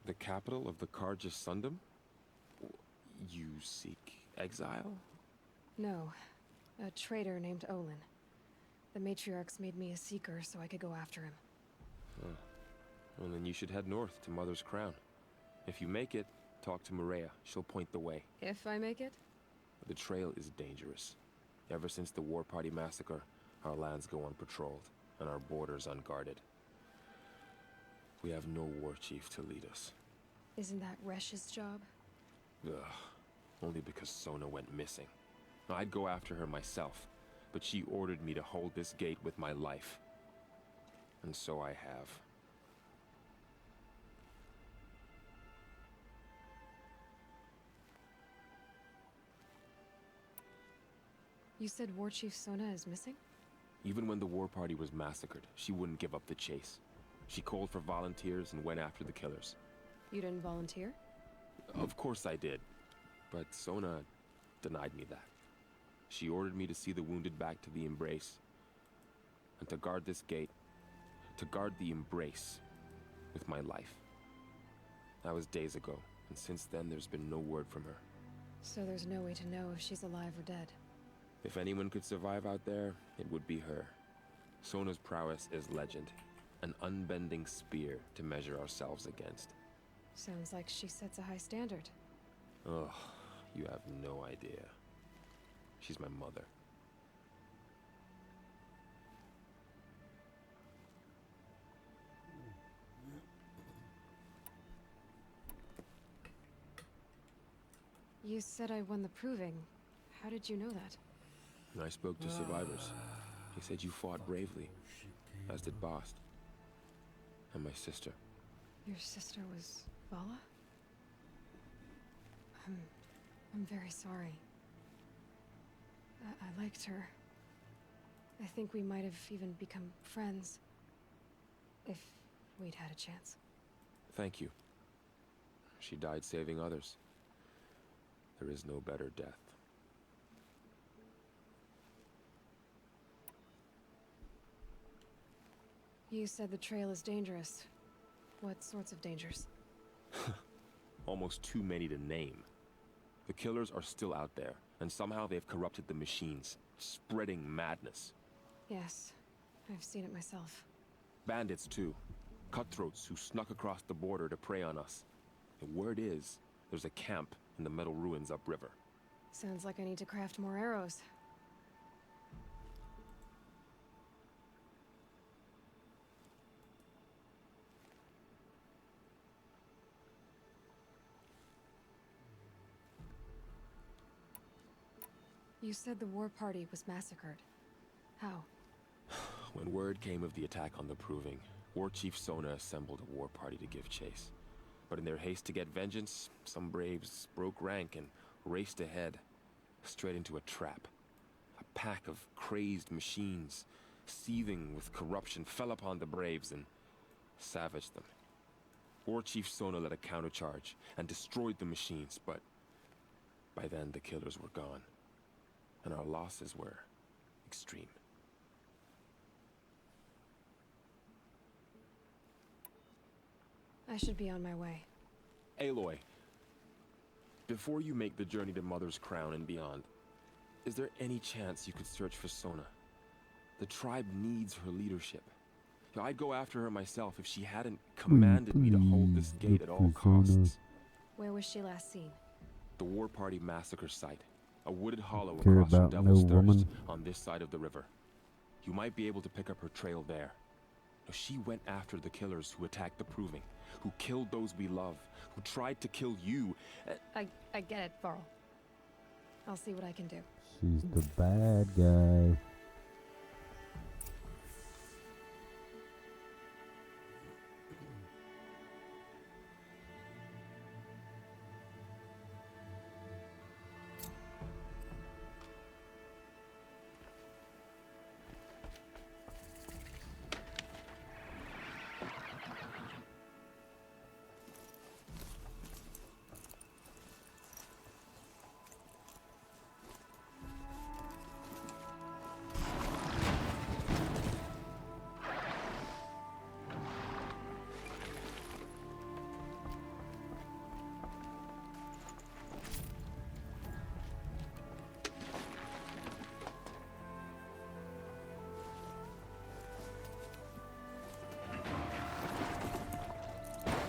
The capital of the Carja Sundom? You seek exile? No. A traitor named Olin. The Matriarchs made me a seeker so I could go after him. Huh. Well, then you should head north to Mother's Crown. If you make it, talk to Maria. She'll point the way. If I make it? The trail is dangerous. Ever since the War Party massacre, our lands go unpatrolled, and our borders unguarded. We have no war chief to lead us. Isn't that Resh's job? Ugh. Only because Sona went missing. I'd go after her myself, but she ordered me to hold this gate with my life. And so I have. You said War Chief Sona is missing? Even when the War Party was massacred, she wouldn't give up the chase. She called for volunteers and went after the killers. You didn't volunteer? Of course I did. But Sona denied me that. She ordered me to see the wounded back to the Embrace. And to guard this gate. To guard the Embrace. With my life. That was days ago. And since then there's been no word from her. So there's no way to know if she's alive or dead. If anyone could survive out there, it would be her. Sona's prowess is legend. An unbending spear to measure ourselves against. Sounds like she sets a high standard. Ugh, you have no idea. She's my mother. You said I won the proving. How did you know that? I spoke to survivors. They said you fought bravely, as did Bast. And my sister. Your sister was Vala? I'm very sorry. I liked her. I think we might have even become friends. If we'd had a chance. Thank you. She died saving others. There is no better death. You said the trail is dangerous. What sorts of dangers? Almost too many to name. The killers are still out there, and somehow they've corrupted the machines, spreading madness. Yes, I've seen it myself. Bandits, too. Cutthroats who snuck across the border to prey on us. The word is, there's a camp in the metal ruins upriver. Sounds like I need to craft more arrows. You said the war party was massacred. How? When word came of the attack on the Proving, War Chief Sona assembled a war party to give chase. But in their haste to get vengeance, some braves broke rank and raced ahead, straight into a trap. A pack of crazed machines, seething with corruption, fell upon the braves and savaged them. War Chief Sona led a countercharge and destroyed the machines, but by then the killers were gone. And our losses were extreme. I should be on my way. Aloy, before you make the journey to Mother's Crown and beyond, is there any chance you could search for Sona? The tribe needs her leadership. I'd go after her myself if she hadn't commanded me to hold this gate at all costs. Where was she last seen? The War Party massacre site. A wooded hollow Care across from about Devil's no Thirst woman. on this side of the river. You might be able to pick up her trail there. Now, she went after the killers who attacked the Proving, who killed those we love, who tried to kill you. I get it, Varl. I'll see what I can do. She's the bad guy.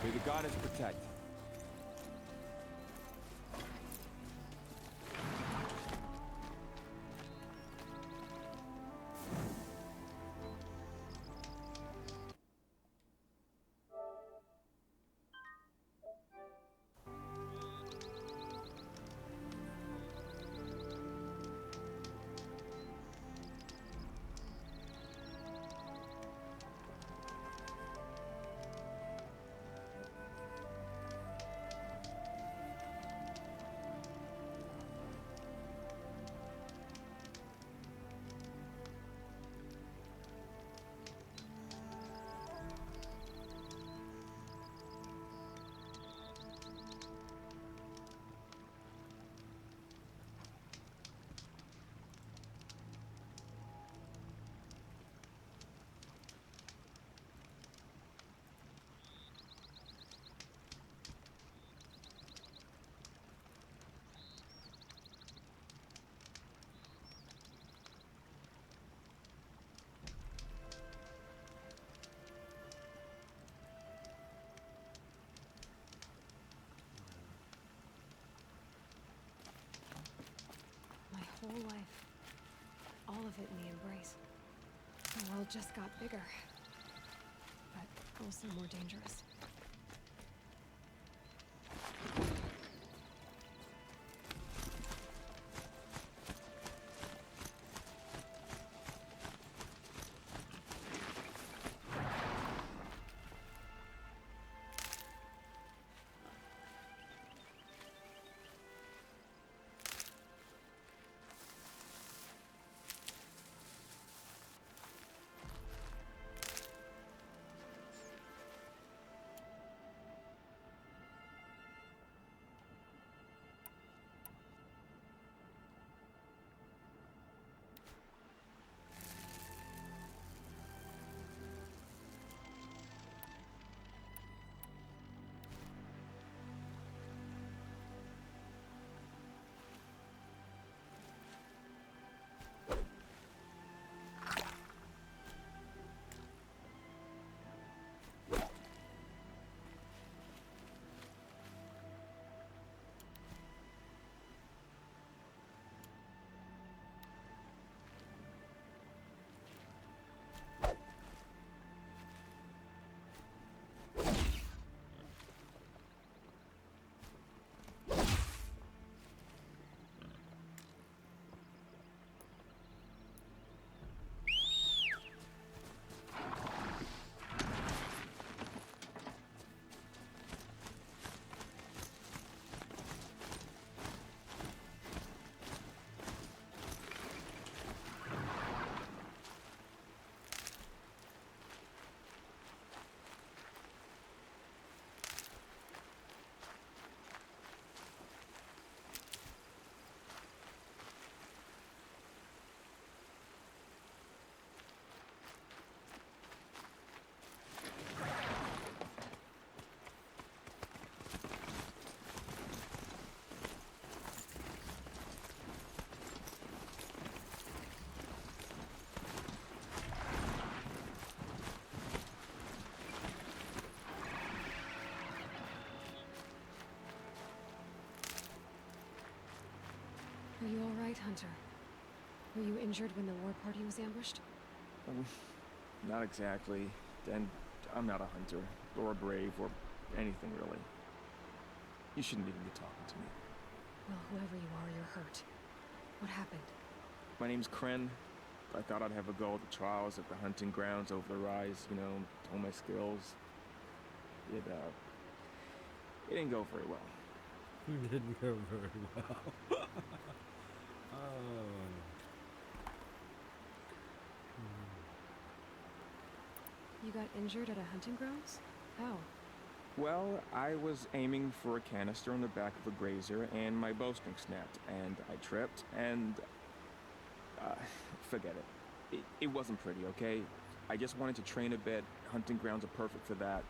May the goddess protect. My whole life. All of it in the embrace. The world just got bigger. But also more dangerous. Are you all right, Hunter? Were you injured when the war party was ambushed? Not exactly. And I'm not a hunter, or a brave, or anything really. You shouldn't even be talking to me. Well, whoever you are, you're hurt. What happened? My name's Kren. I thought I'd have a go at the trials at the hunting grounds over the rise, hone my skills. It didn't go very well. It didn't go very well. You got injured at a hunting grounds? How? Well, I was aiming for a canister on the back of a grazer, and my bowstring snapped, and I tripped, and... forget it. It wasn't pretty, okay? I just wanted to train a bit. Hunting grounds are perfect for that.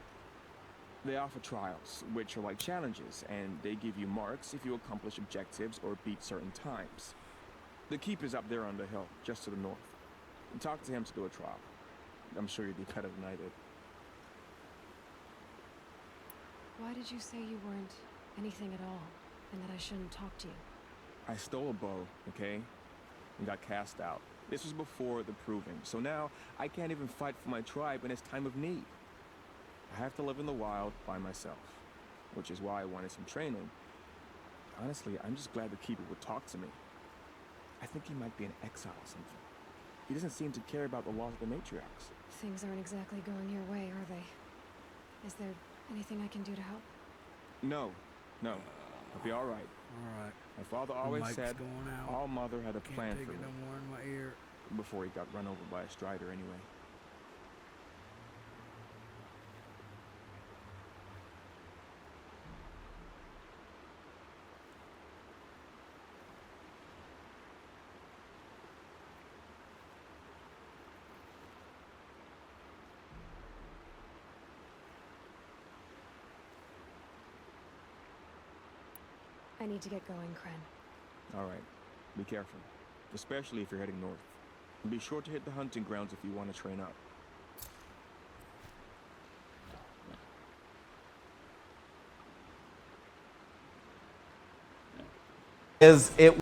They offer trials, which are like challenges, and they give you marks if you accomplish objectives or beat certain times. The keep is up there on the hill, just to the north. Talk to him to do a trial. I'm sure you'd be better than I did. Why did you say you weren't anything at all, and that I shouldn't talk to you? I stole a bow, okay? And got cast out. This was before the Proving, so now I can't even fight for my tribe in its time of need. I have to live in the wild by myself, which is why I wanted some training. Honestly, I'm just glad the Keeper would talk to me. I think he might be in exile or something. He doesn't seem to care about the laws of the matriarchs. Things aren't exactly going your way, are they? Is there anything I can do to help? No. I'll be all right. All right. My father always mic's said going out. all Mother had a plan Can't for take me. it no more in my ear. Before he got run over by a strider anyway. I need to get going, Kren. All right. Be careful. Especially if you're heading north. And be sure to hit the hunting grounds if you want to train up. Is it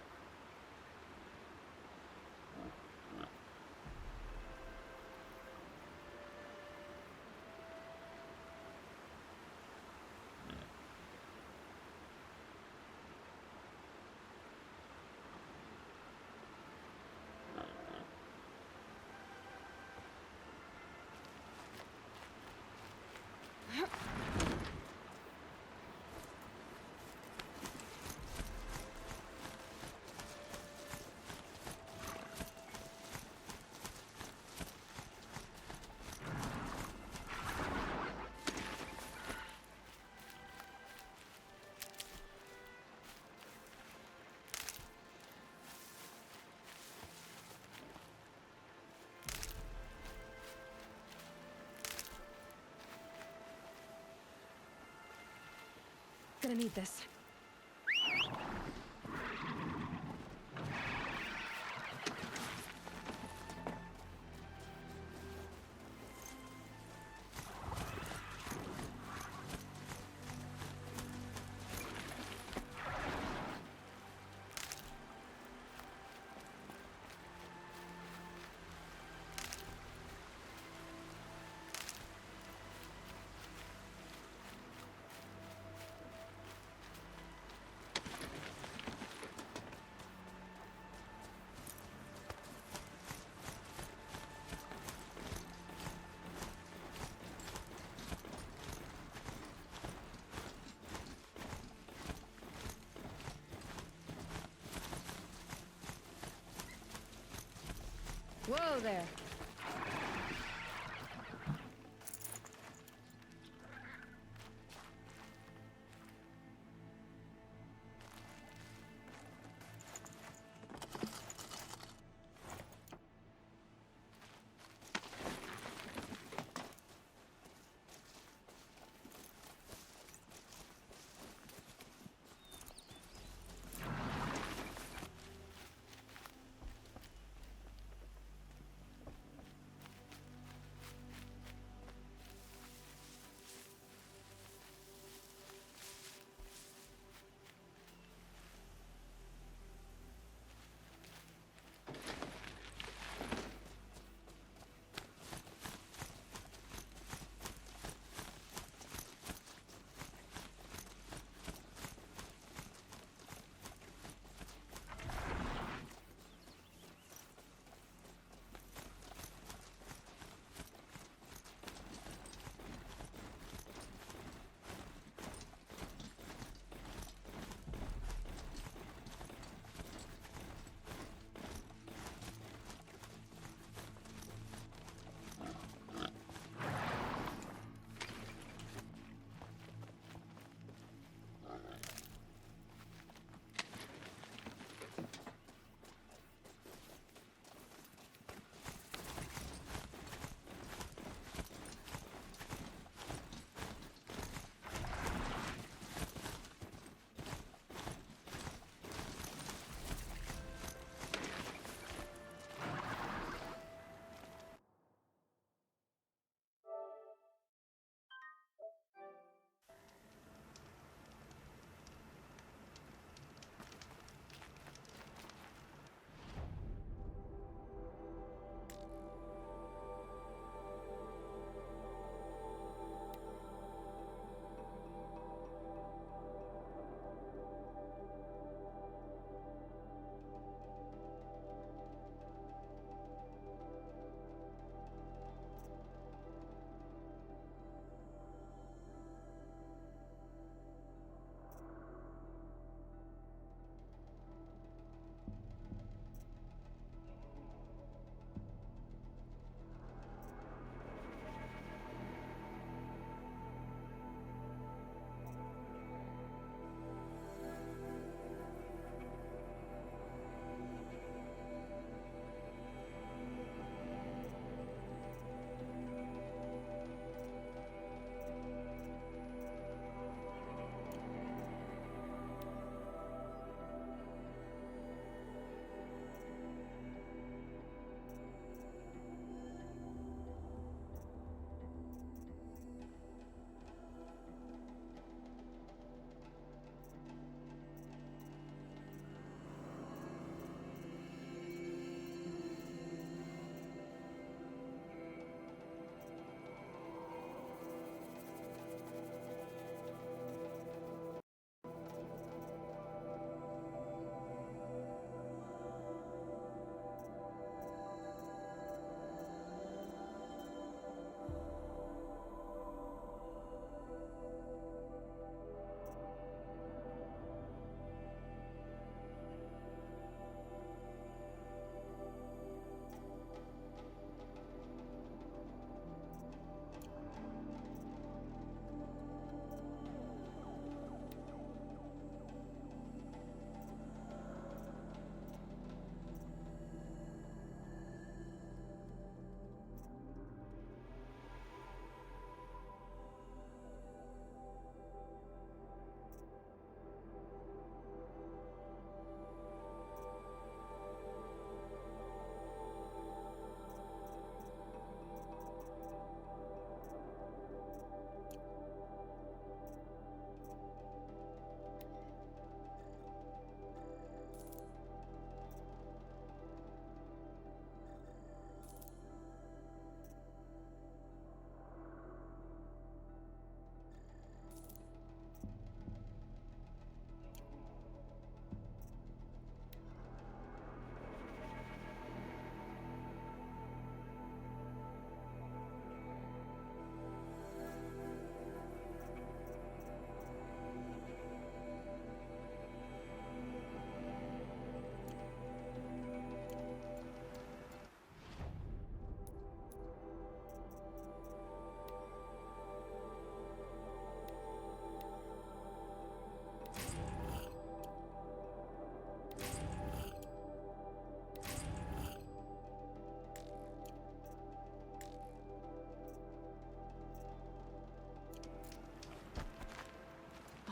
Gonna need this. Whoa there.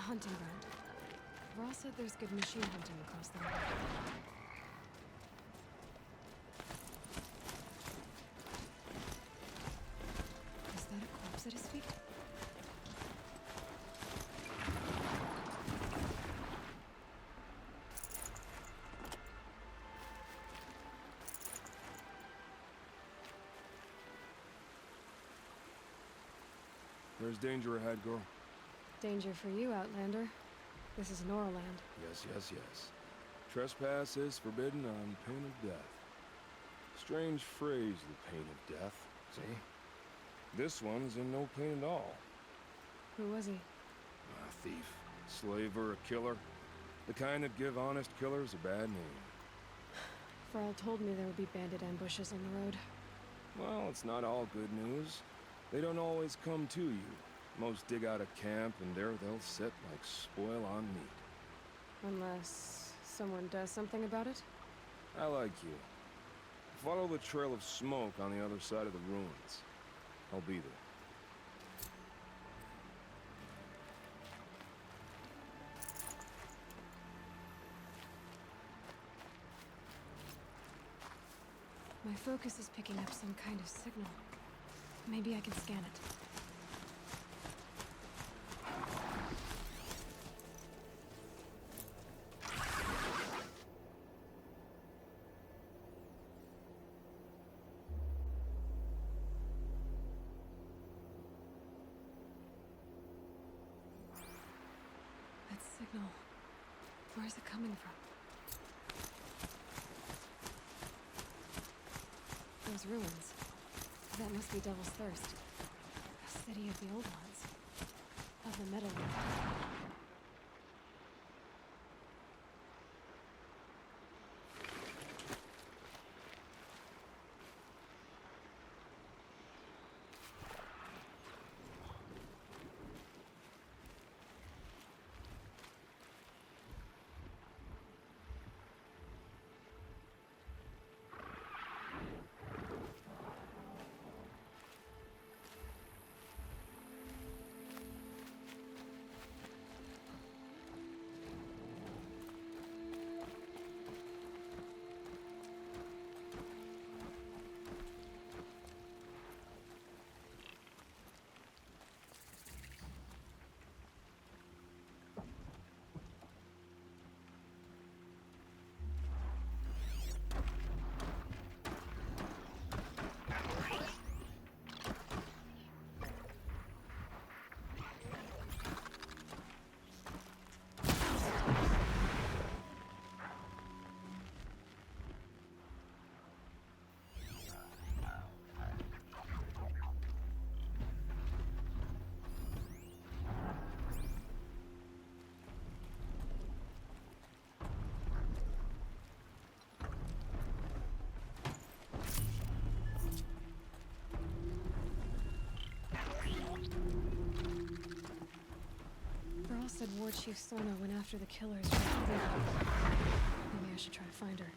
hunting ground. Varl said there's good machine hunting across the road. Is that a corpse at his feet? There's danger ahead, girl. Danger for you, Outlander. This is Norland. Yes, yes, yes. Trespass is forbidden on pain of death. Strange phrase, the pain of death, see? This one's in no pain at all. Who was he? A thief, slaver, a killer. The kind that give honest killers a bad name. Varl told me there would be bandit ambushes on the road. Well, it's not all good news. They don't always come to you. Most dig out a camp, and there they'll sit like spoil on meat. Unless someone does something about it? I like you. Follow the trail of smoke on the other side of the ruins. I'll be there. My focus is picking up some kind of signal. Maybe I can scan it. That signal. Where's it coming from? Those ruins. That must be Devil's Thirst. A city of the old ones. Of the Metal World. Varl said War Chief Sona went after the killers. Maybe I should try to find her.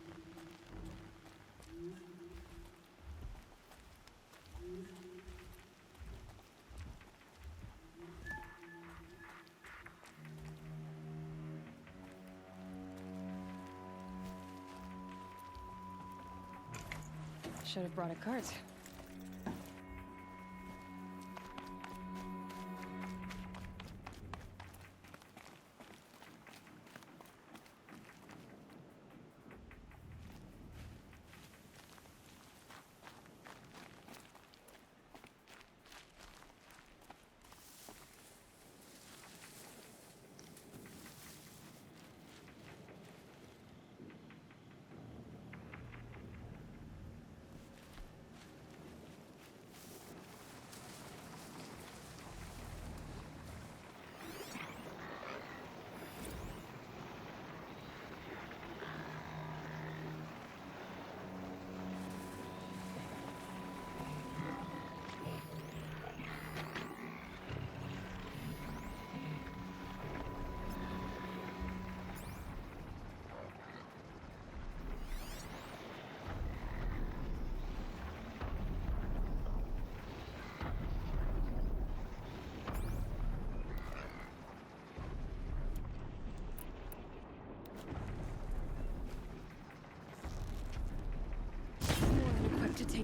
Should have brought a cart.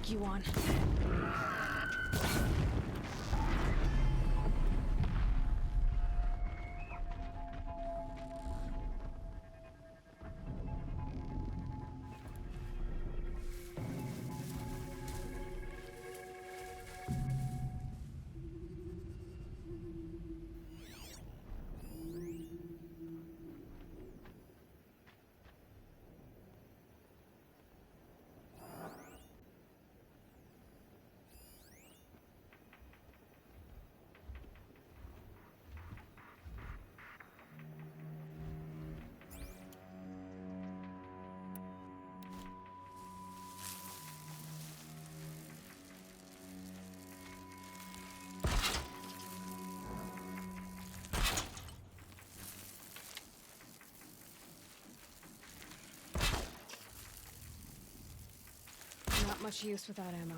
take you on. Not much use without ammo.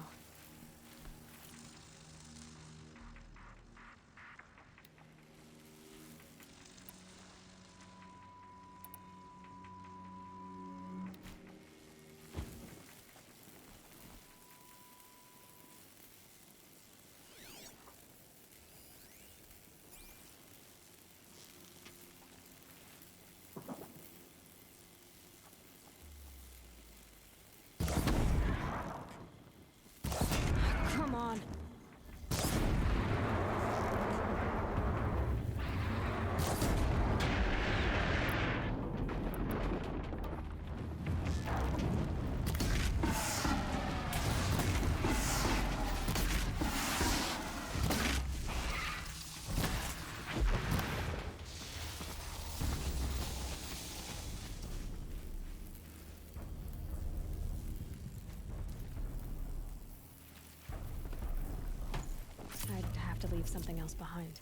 Come on. I'd have to leave something else behind.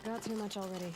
Got too much already.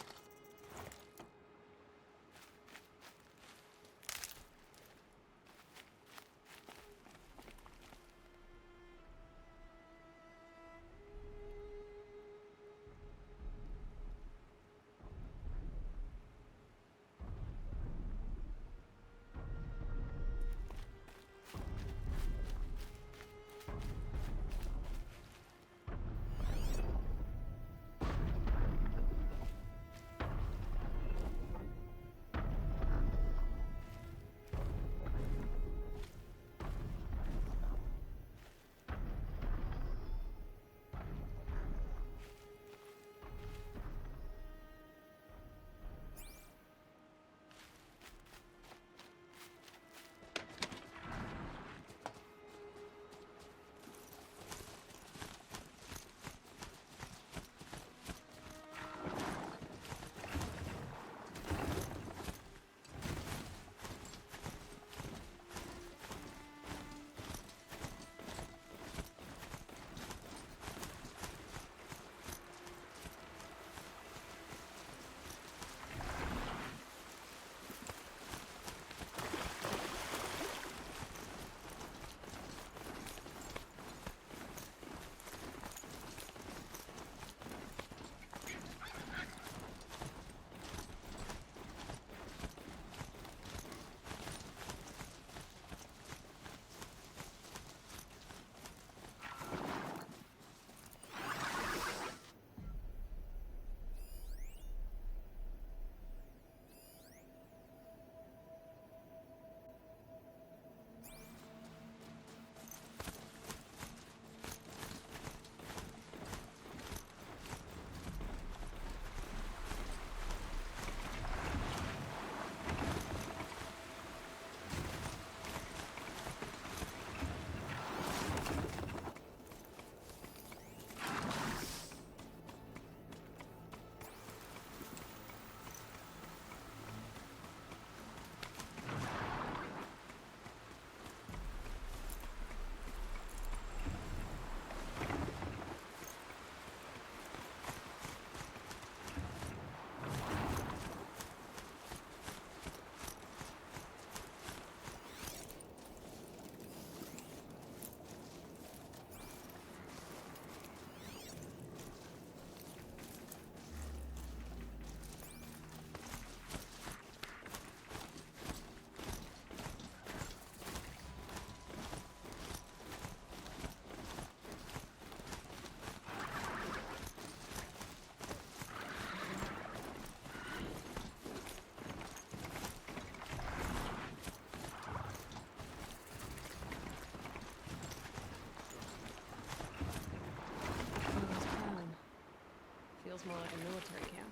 Feels more like a military camp.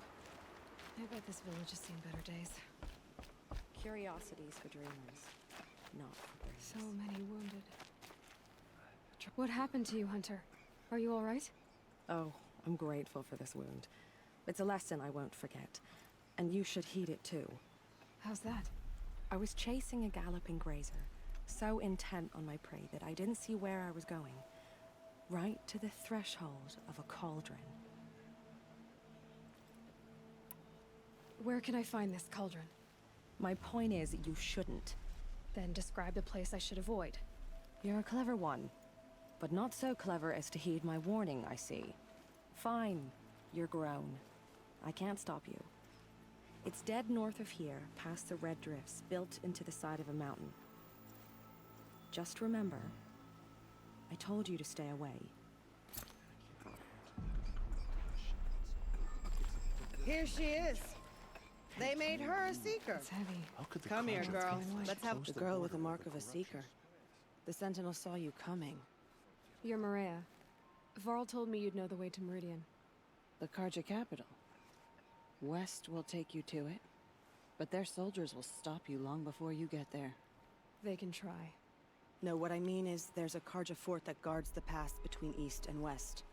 I bet this village has seen better days. Curiosities for dreamers, not for brains. So many wounded. What happened to you, Hunter? Are you all right? Oh, I'm grateful for this wound. It's a lesson I won't forget. And you should heed it too. How's that? I was chasing a galloping grazer, so intent on my prey that I didn't see where I was going. Right to the threshold of a cauldron. Where can I find this cauldron? My point is, you shouldn't. Then describe the place I should avoid. You're a clever one, but not so clever as to heed my warning, I see. Fine, you're grown. I can't stop you. It's dead north of here, past the red drifts, built into the side of a mountain. Just remember, I told you to stay away. Here she is. They made her a seeker. It's heavy. Come here, girl. Let's have The girl with the mark of a seeker. The Sentinel saw you coming. You're Maria. Varl told me you'd know the way to Meridian. The Carja capital. West will take you to it, but their soldiers will stop you long before you get there. They can try. No, what I mean is there's a Carja fort that guards the pass between east and west.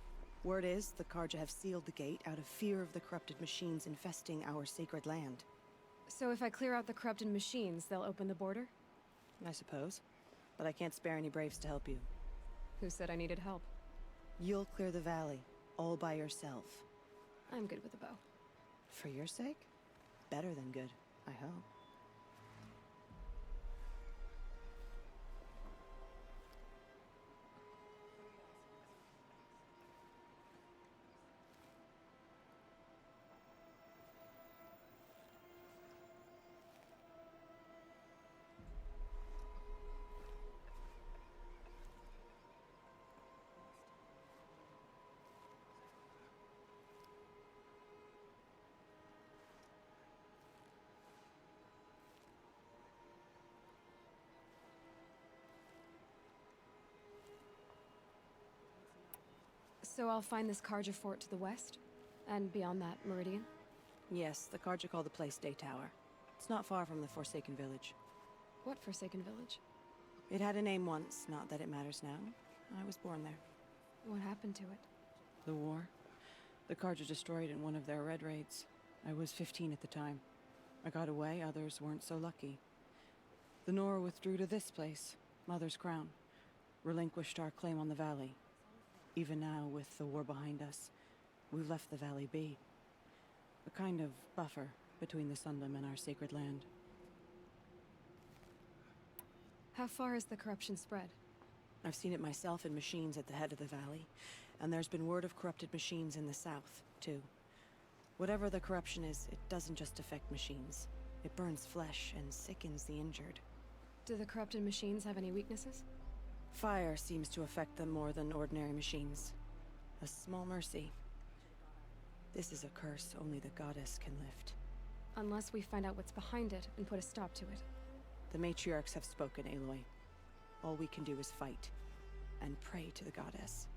Word is, the Carja have sealed the gate out of fear of the corrupted machines infesting our sacred land. So if I clear out the corrupted machines, they'll open the border? I suppose. But I can't spare any braves to help you. Who said I needed help? You'll clear the valley, all by yourself. I'm good with a bow. For your sake? Better than good, I hope. So I'll find this Carja fort to the west? And beyond that, Meridian? Yes, the Carja call the place Day Tower. It's not far from the Forsaken Village. What Forsaken Village? It had a name once, not that it matters now. I was born there. What happened to it? The war. The Carja destroyed in one of their red raids. I was 15 at the time. I got away, others weren't so lucky. The Nora withdrew to this place, Mother's Crown. Relinquished our claim on the valley. Even now, with the war behind us, we've left the valley be. A kind of buffer between the Sundom and our sacred land. How far has the corruption spread? I've seen it myself in machines at the head of the valley, and there's been word of corrupted machines in the south, too. Whatever the corruption is, it doesn't just affect machines. It burns flesh and sickens the injured. Do the corrupted machines have any weaknesses? Fire seems to affect them more than ordinary machines. A small mercy. This is a curse only the goddess can lift. Unless we find out what's behind it and put a stop to it. The matriarchs have spoken, Aloy. All we can do is fight, and pray to the goddess.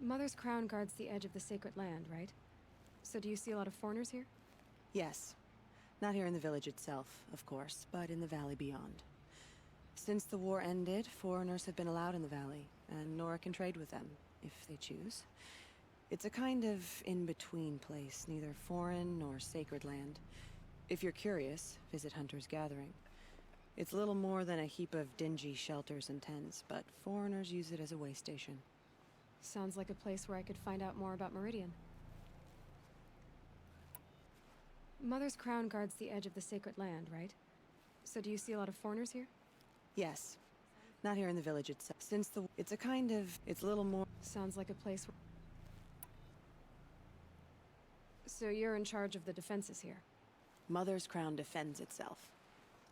Mother's Crown guards the edge of the sacred land, right? So do you see a lot of foreigners here? Yes. Not here in the village itself, of course, but in the valley beyond. Since the war ended, foreigners have been allowed in the valley, and Nora can trade with them, if they choose. It's a kind of in-between place, neither foreign nor sacred land. If you're curious, visit Hunter's Gathering. It's little more than a heap of dingy shelters and tents, but foreigners use it as a way station. Sounds like a place where I could find out more about Meridian. Mother's Crown guards the edge of the sacred land, right? So do you see a lot of foreigners here? Yes. Not here in the village itself. It's a kind of... it's a little more... Sounds like a place where... So you're in charge of the defenses here? Mother's Crown defends itself.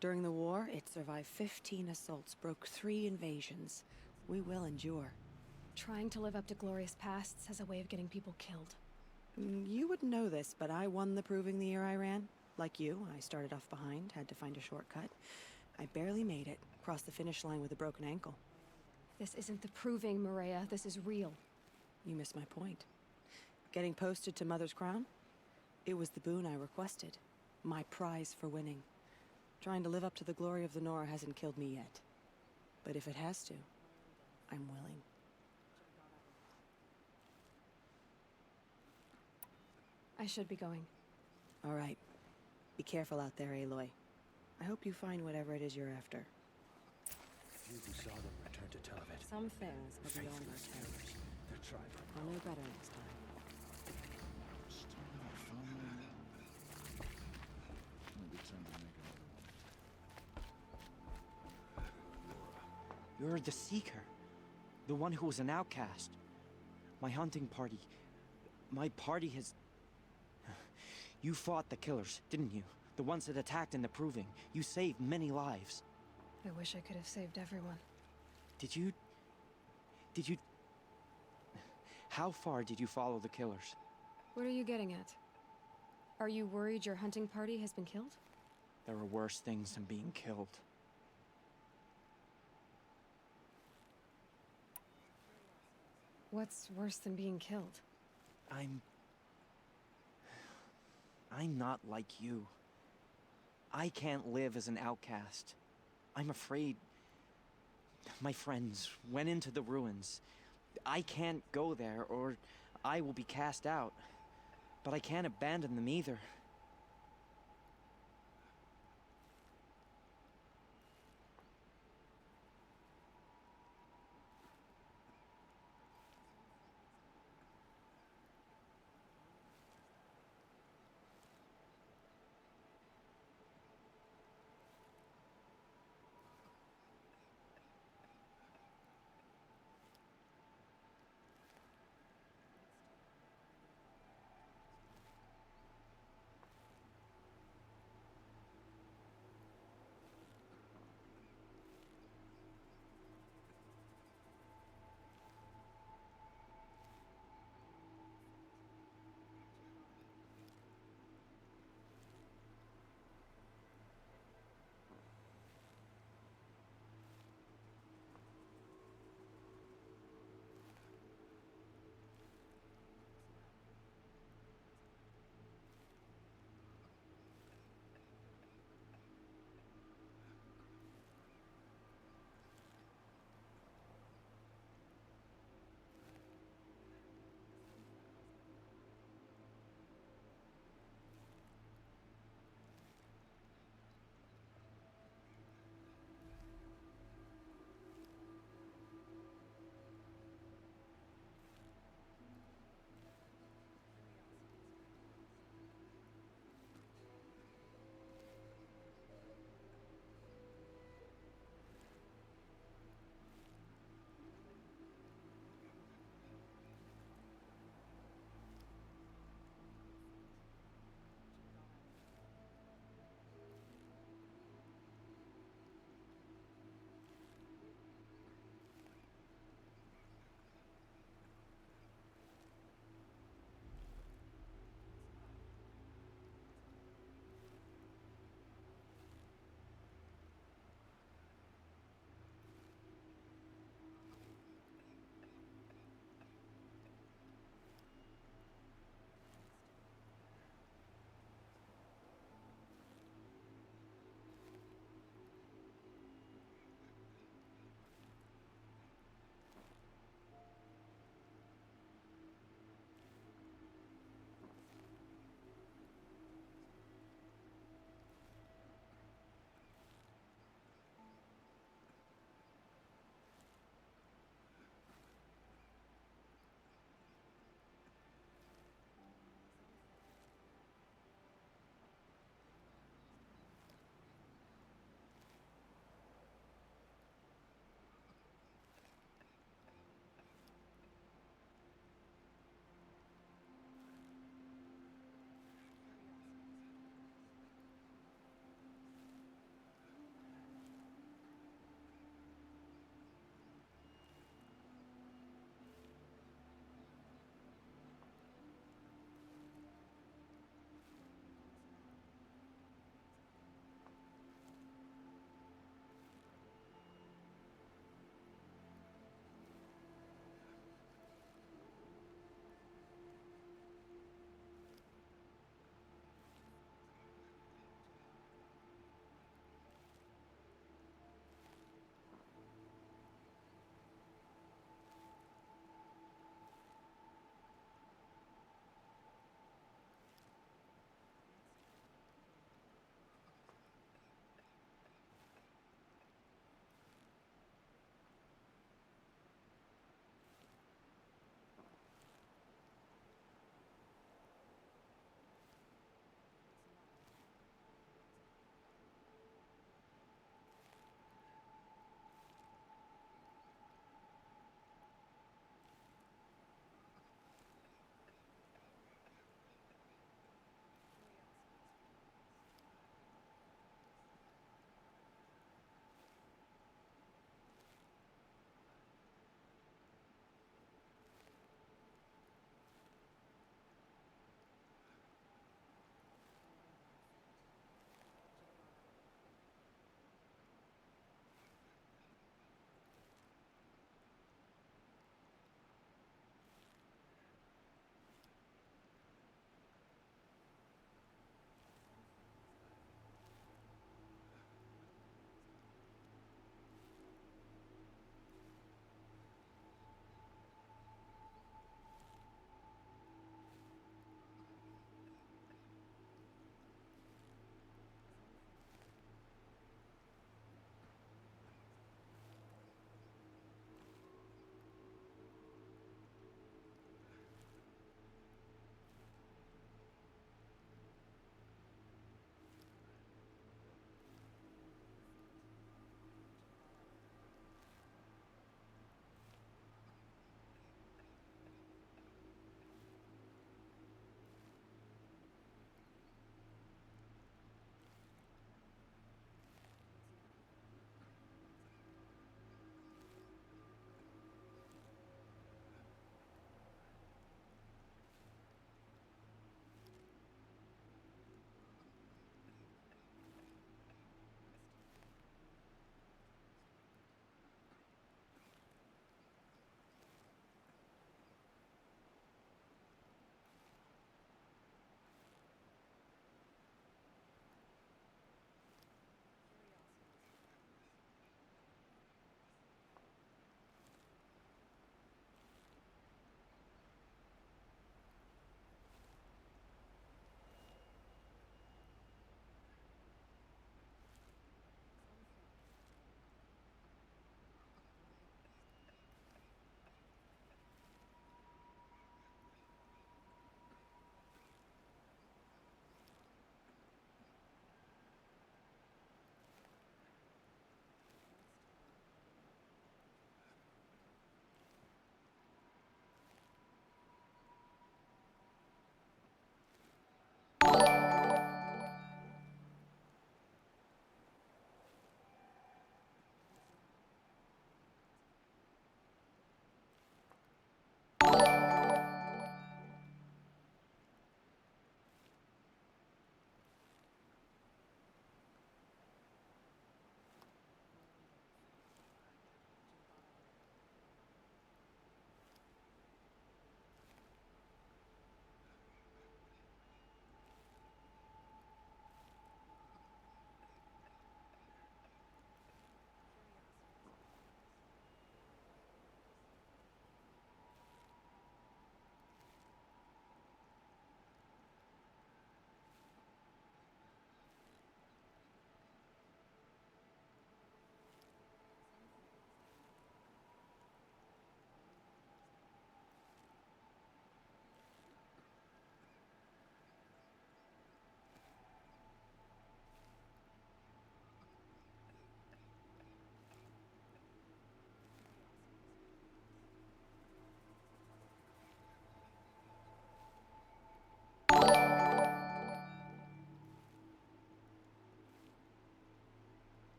During the war, it survived 15 assaults, broke 3 invasions. We will endure. Trying to live up to glorious pasts has a way of getting people killed. You wouldn't know this, but I won the proving the year I ran. Like you, I started off behind, had to find a shortcut. I barely made it, crossed the finish line with a broken ankle. This isn't the proving, Maria. This is real. You missed my point. Getting posted to Mother's Crown? It was the boon I requested. My prize for winning. Trying to live up to the glory of the Nora hasn't killed me yet. But if it has to, I'm willing. I should be going. All right. Be careful out there, Aloy. I hope you find whatever it is you're after. Few who saw them return to tell of it. Some things are beyond our terrors. They're tribal. I'll know better next time. You're the Seeker. The one who was an outcast. My hunting party. My party has... You fought the killers, didn't you? The ones that attacked in the Proving. You saved many lives. I wish I could have saved everyone. Did you... How far did you follow the killers? What are you getting at? Are you worried your hunting party has been killed? There are worse things than being killed. What's worse than being killed? I'm not like you. I can't live as an outcast. I'm afraid... My friends went into the ruins. I can't go there, or I will be cast out. But I can't abandon them either.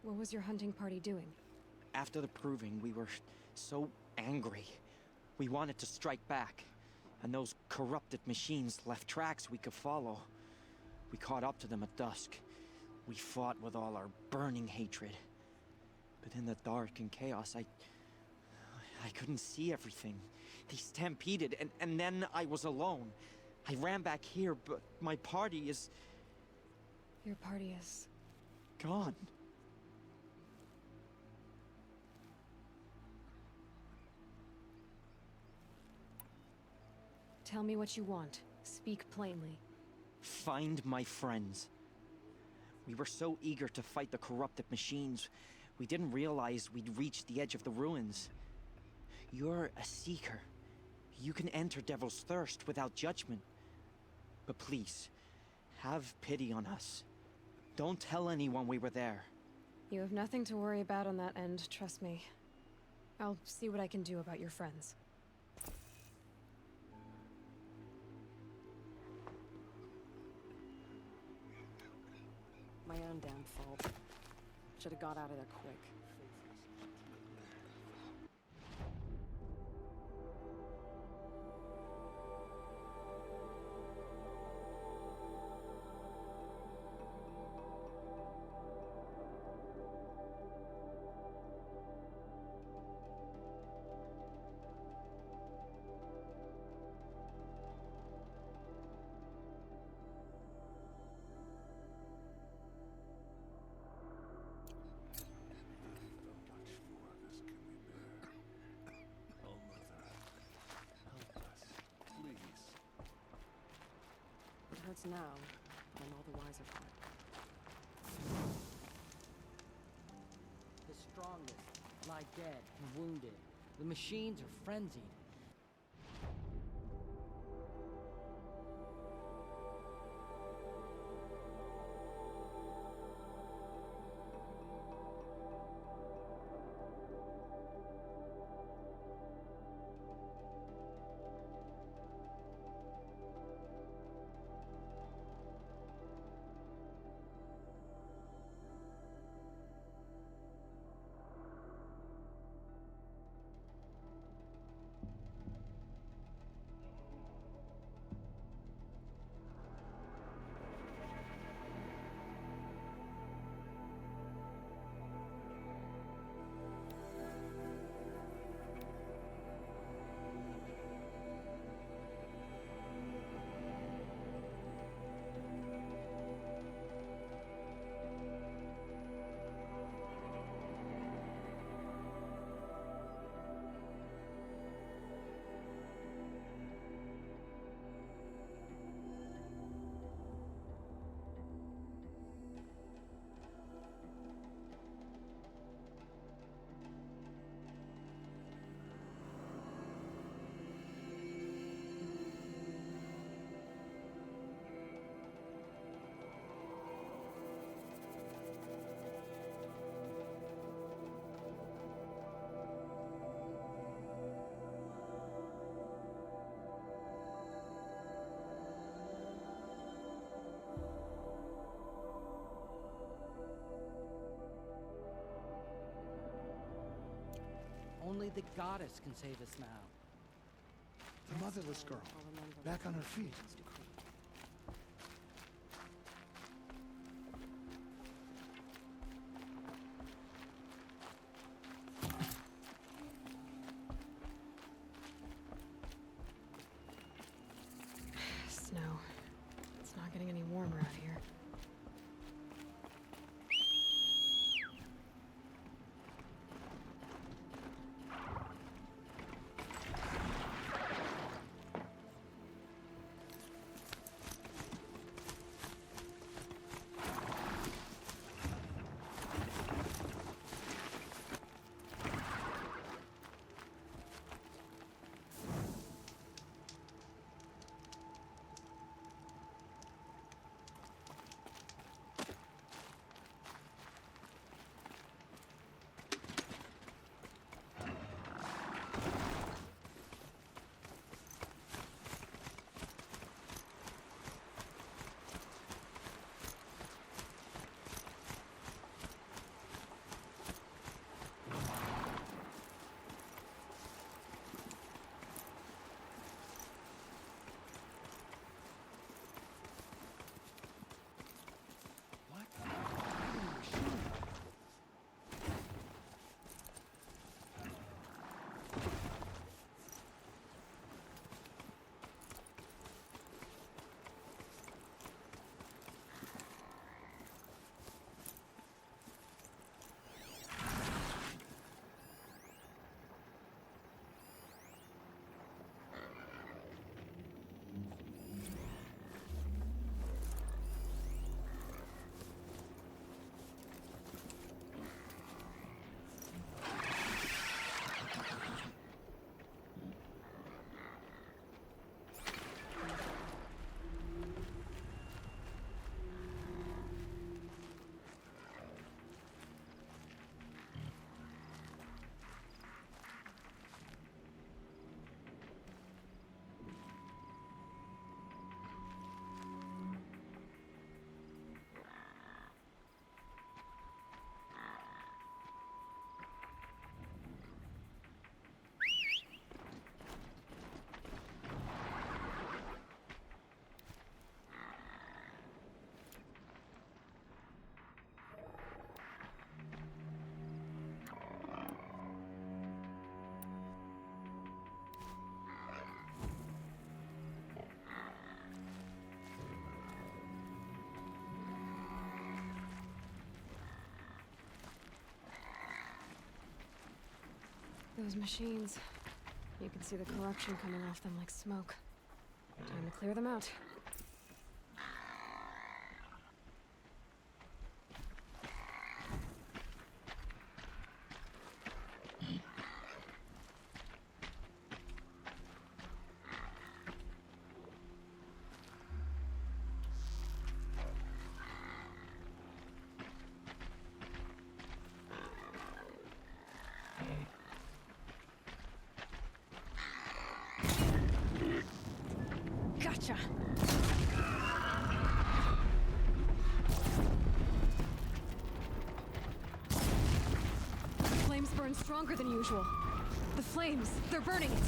What was your hunting party doing? After the proving, we were so angry. We wanted to strike back. And those corrupted machines left tracks we could follow. We caught up to them at dusk. We fought with all our burning hatred. But in the dark and chaos, I couldn't see everything. They stampeded, and then I was alone. I ran back here, but my party is... Your party is... gone. Tell me what you want. Speak plainly. Find my friends. We were so eager to fight the corrupted machines, we didn't realize we'd reached the edge of the ruins. You're a seeker. You can enter Devil's Thirst without judgment. But please, have pity on us. Don't tell anyone we were there. You have nothing to worry about on that end, trust me. I'll see what I can do about your friends. My own damn fault. Should have got out of there quick. It hurts now, but I'm all the wiser for it. The strongest lie dead and wounded. The machines are frenzied. Only the goddess can save us now. The motherless girl, back on her feet. Snow. It's not getting any warmer out here. Those machines. You can see the corruption coming off them like smoke. Time to clear them out. Gotcha! The flames burn stronger than usual. The flames, they're burning it!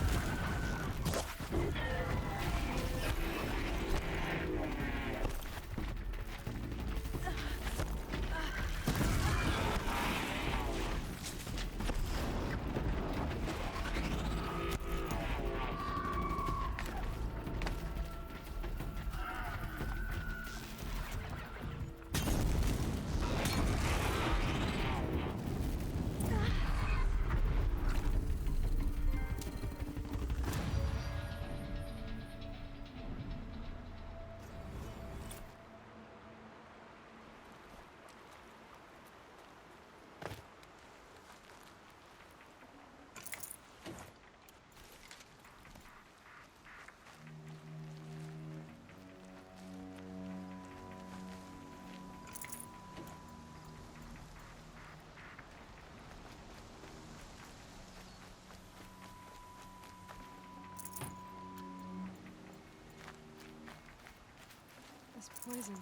This poison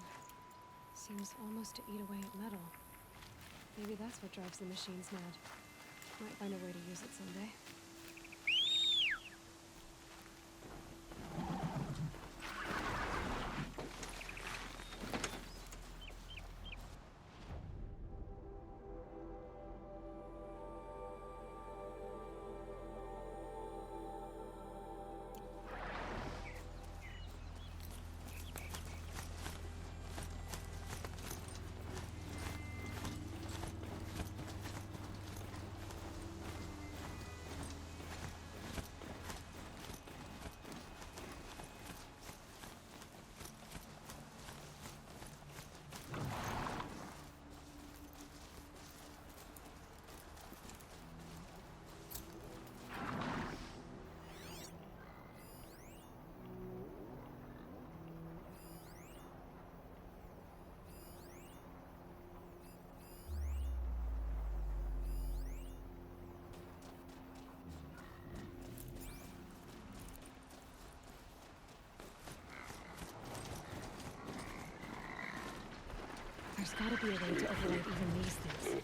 seems almost to eat away at metal. Maybe that's what drives the machines mad. Might find a way to use it someday. There's gotta be a way to override even these things.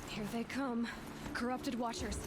Here they come. Corrupted Watchers.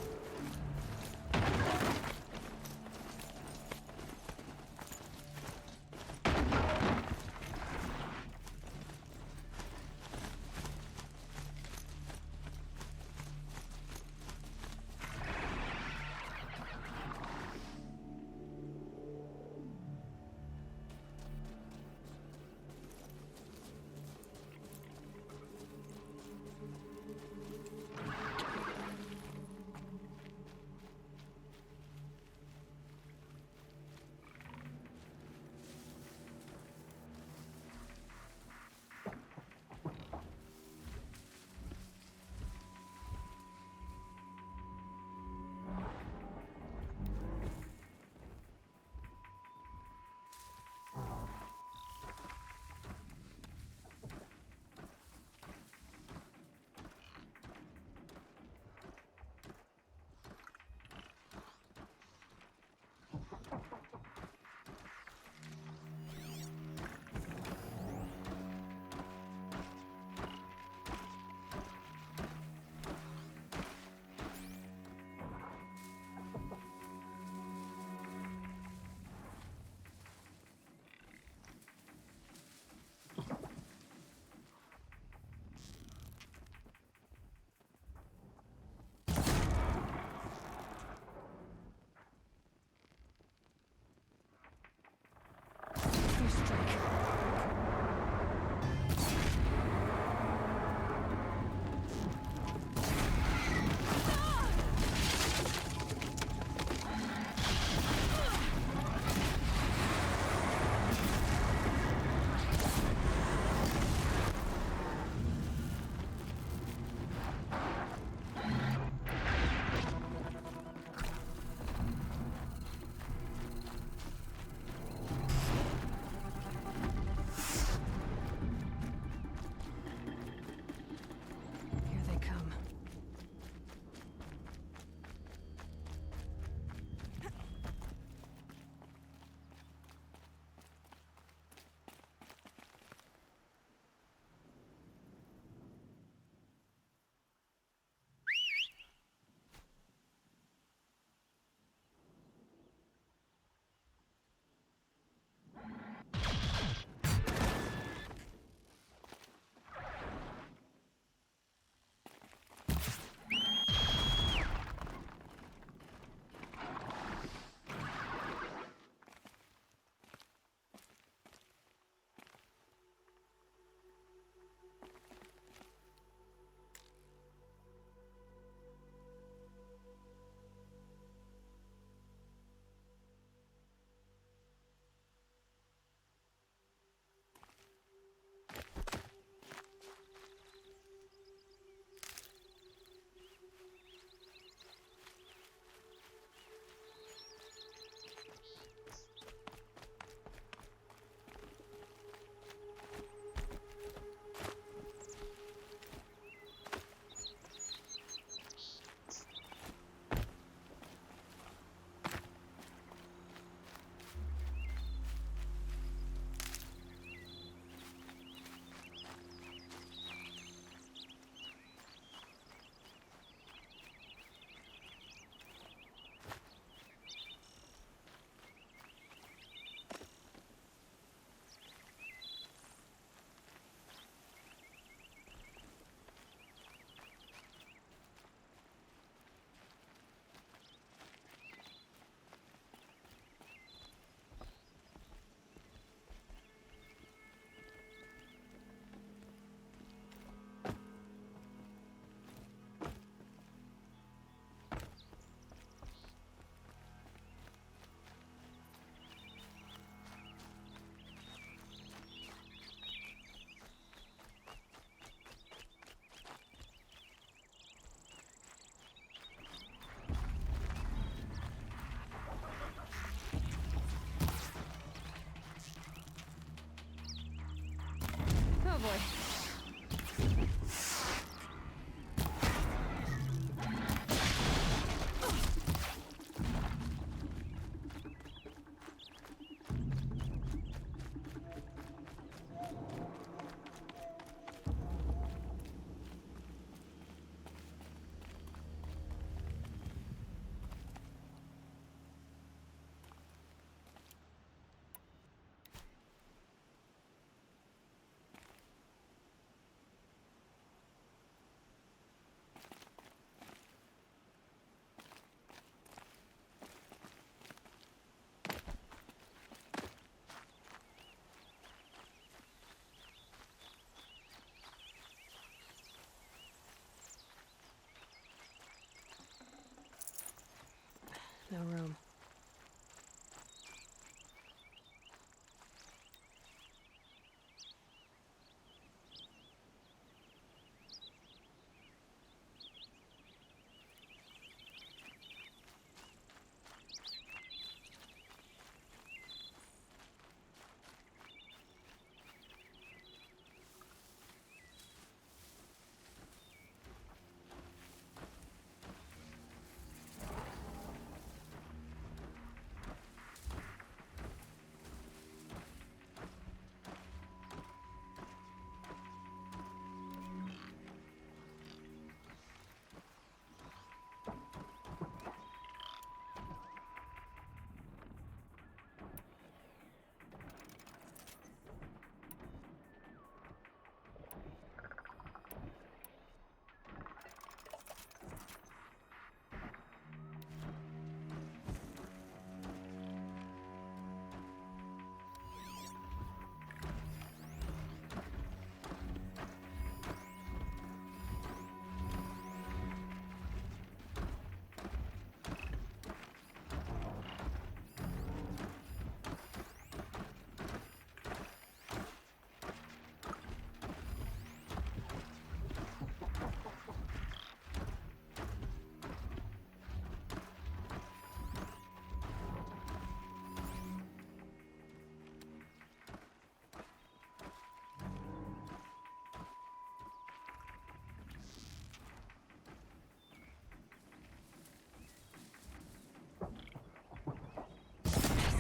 no room.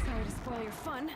Sorry to spoil your fun.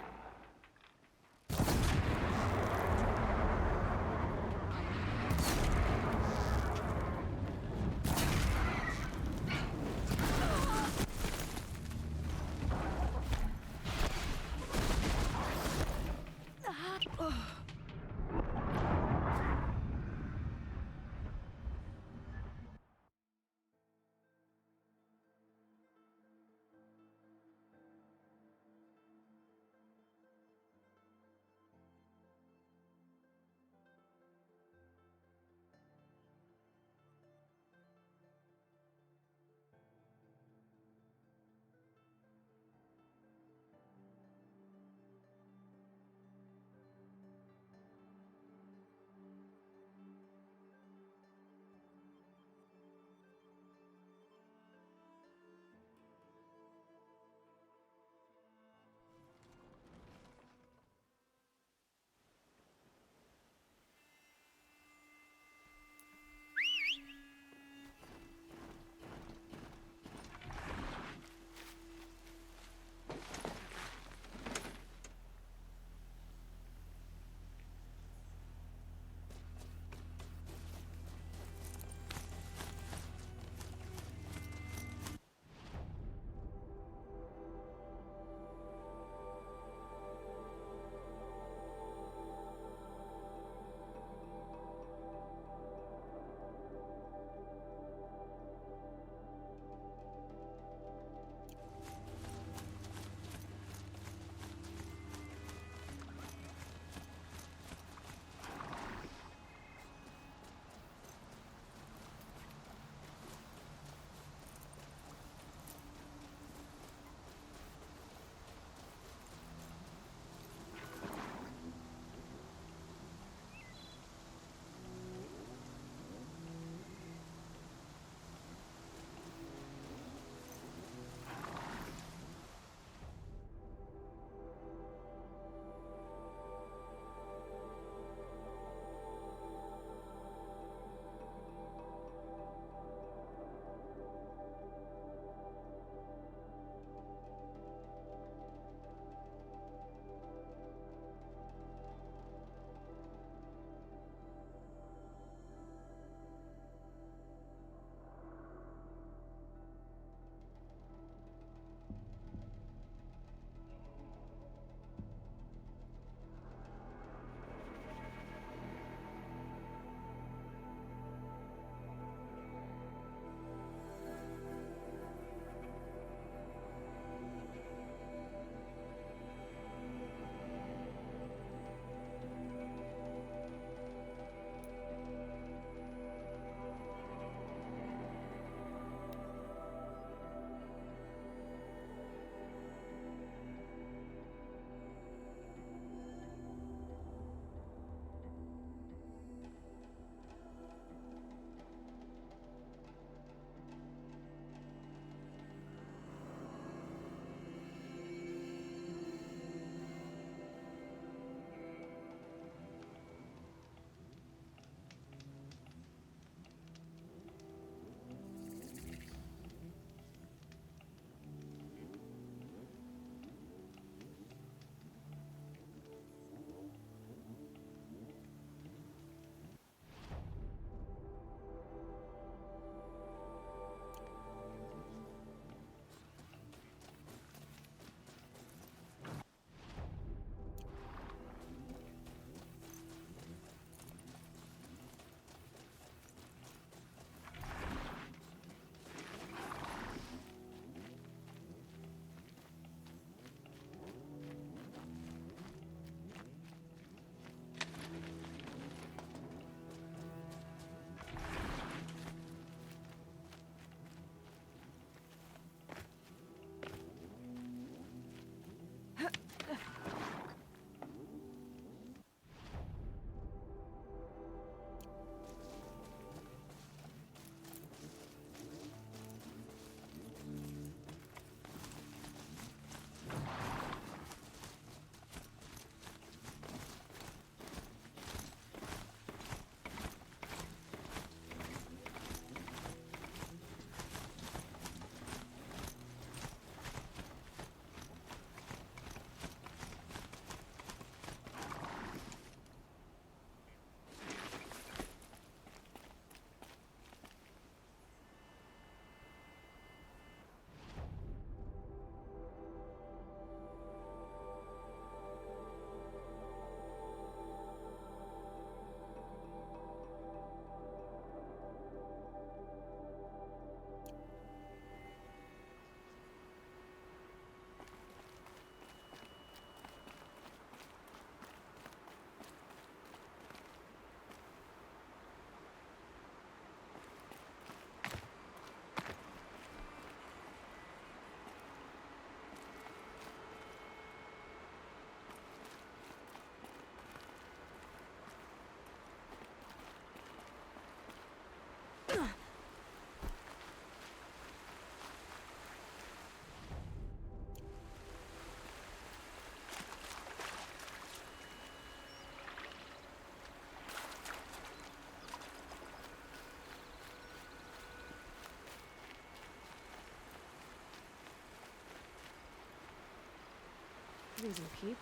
Susan Peep.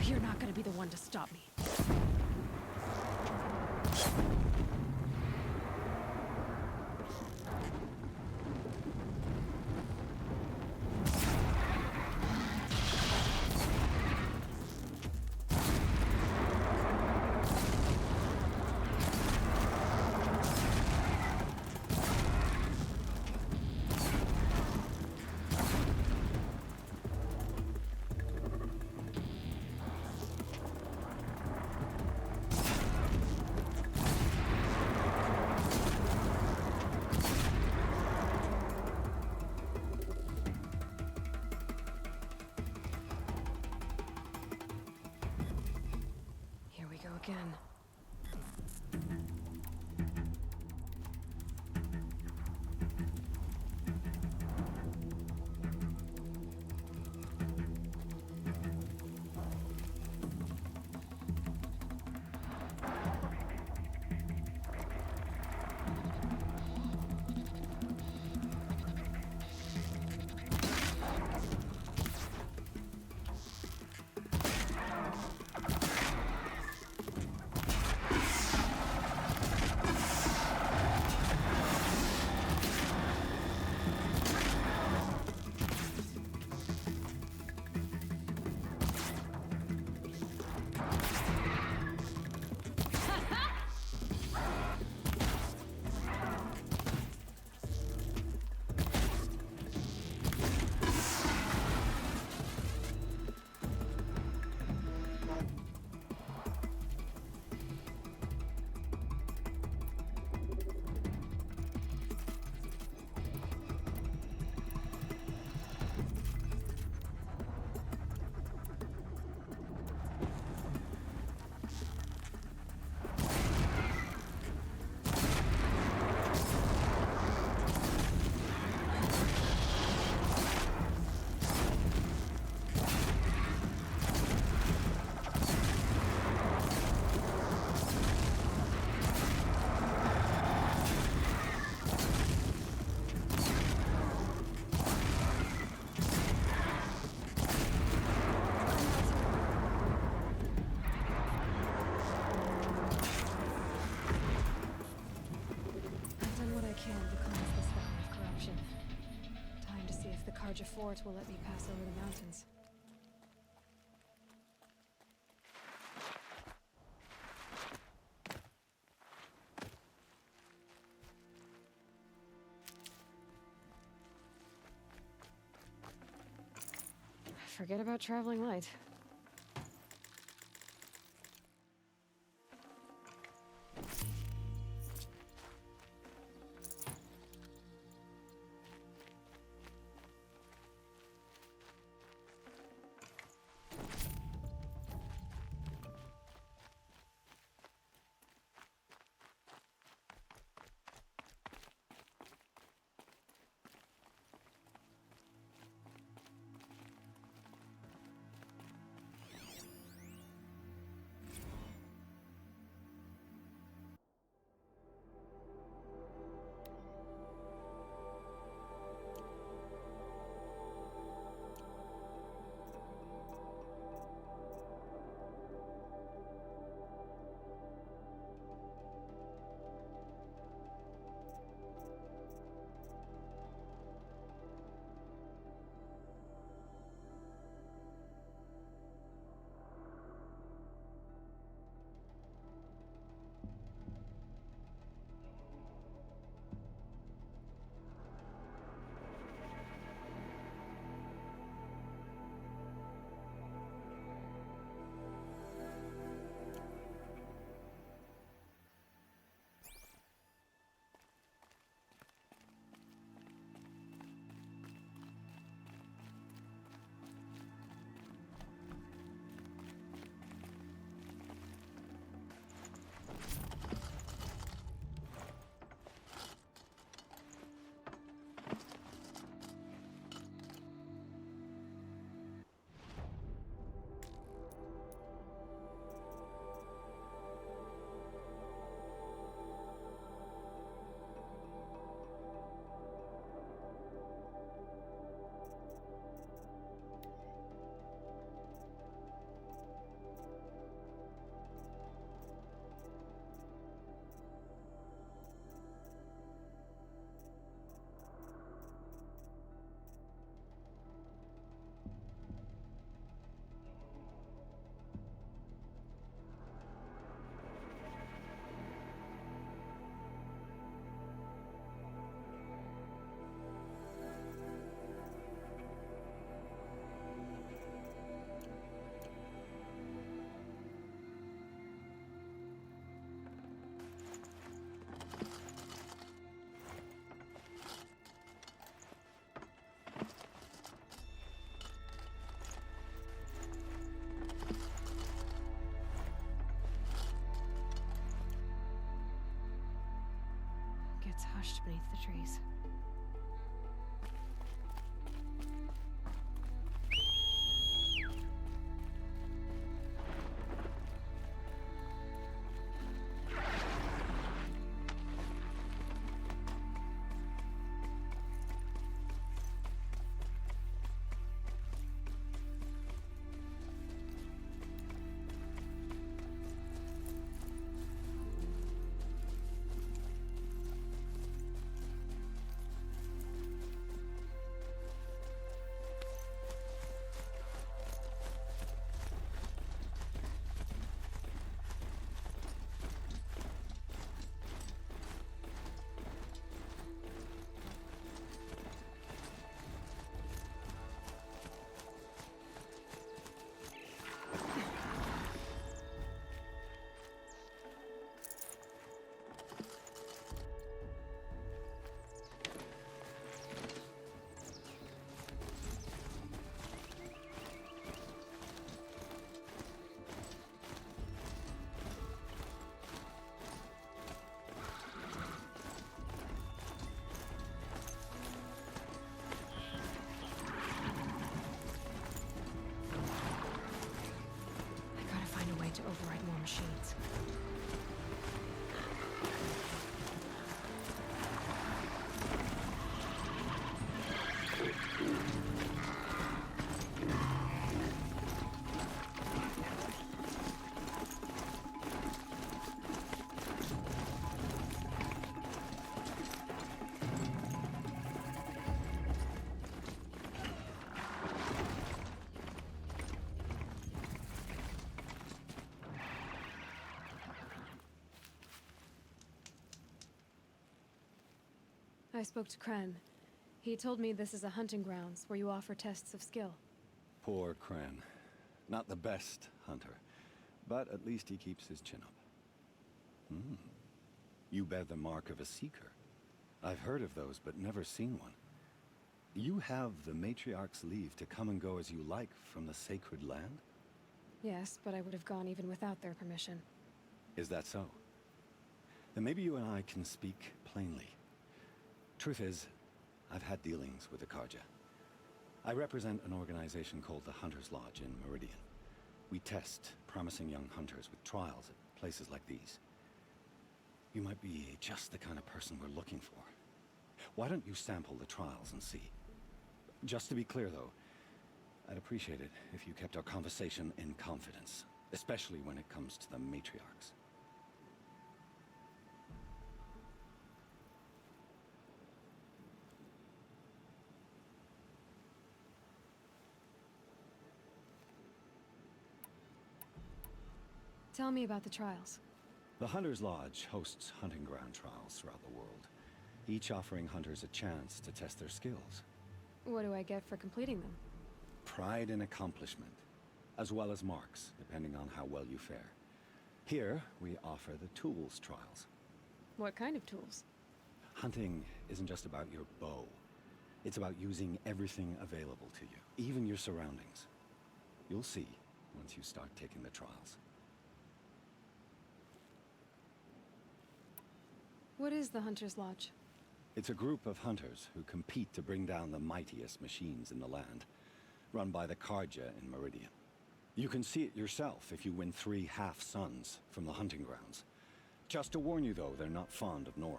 You're not gonna be the one to stop me. fort will let me pass over the mountains. Forget about traveling light. Gets hushed beneath the trees. I spoke to Kren. He told me this is a hunting grounds where you offer tests of skill. Poor Kren. Not the best hunter, but at least he keeps his chin up. You bear the mark of a seeker. I've heard of those, but never seen one. You have the Matriarch's leave to come and go as you like from the sacred land? Yes, but I would have gone even without their permission. Is that so? Then maybe you and I can speak plainly. Truth is, I've had dealings with the Carja. I represent an organization called the Hunter's Lodge in Meridian. We test promising young hunters with trials at places like these. You might be just the kind of person we're looking for. Why don't you sample the trials and see? Just to be clear, though, I'd appreciate it if you kept our conversation in confidence, especially when it comes to the matriarchs. Tell me about the trials. The Hunter's Lodge hosts hunting ground trials throughout the world, each offering hunters a chance to test their skills. What do I get for completing them? Pride in accomplishment, as well as marks, depending on how well you fare. Here, we offer the tools trials. What kind of tools? Hunting isn't just about your bow. It's about using everything available to you, even your surroundings. You'll see once you start taking the trials. What is the Hunter's Lodge? It's a group of hunters who compete to bring down the mightiest machines in the land, run by the Carja in Meridian. You can see it yourself if you win 3 half-suns from the hunting grounds. Just to warn you, though, they're not fond of Nora.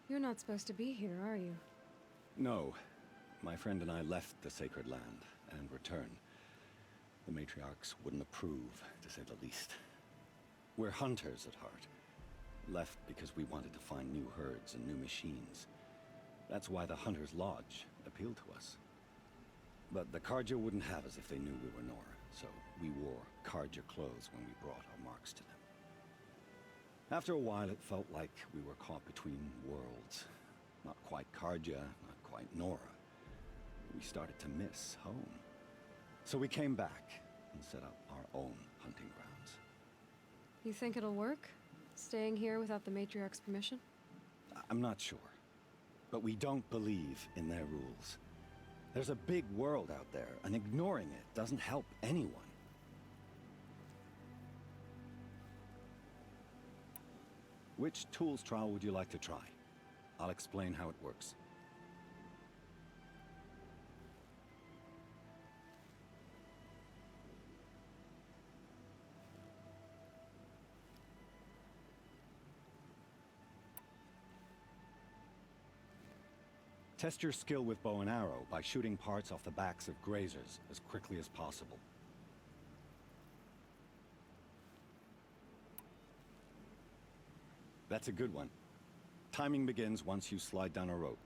You're not supposed to be here, are you? No. My friend and I left the sacred land and returned. The matriarchs wouldn't approve, to say the least. We're hunters at heart. Left because we wanted to find new herds and new machines. That's why the Hunter's Lodge appealed to us. But the Carja wouldn't have us if they knew we were Nora, so we wore Carja clothes when we brought our marks to them. After a while, it felt like we were caught between worlds. Not quite Carja, not quite Nora. We started to miss home. So we came back and set up our own hunting grounds. You think it'll work? Staying here without the Matriarch's permission? I'm not sure. But we don't believe in their rules. There's a big world out there, and ignoring it doesn't help anyone. Which tools trial would you like to try? I'll explain how it works. Test your skill with bow and arrow by shooting parts off the backs of grazers as quickly as possible. That's a good one. Timing begins once you slide down a rope.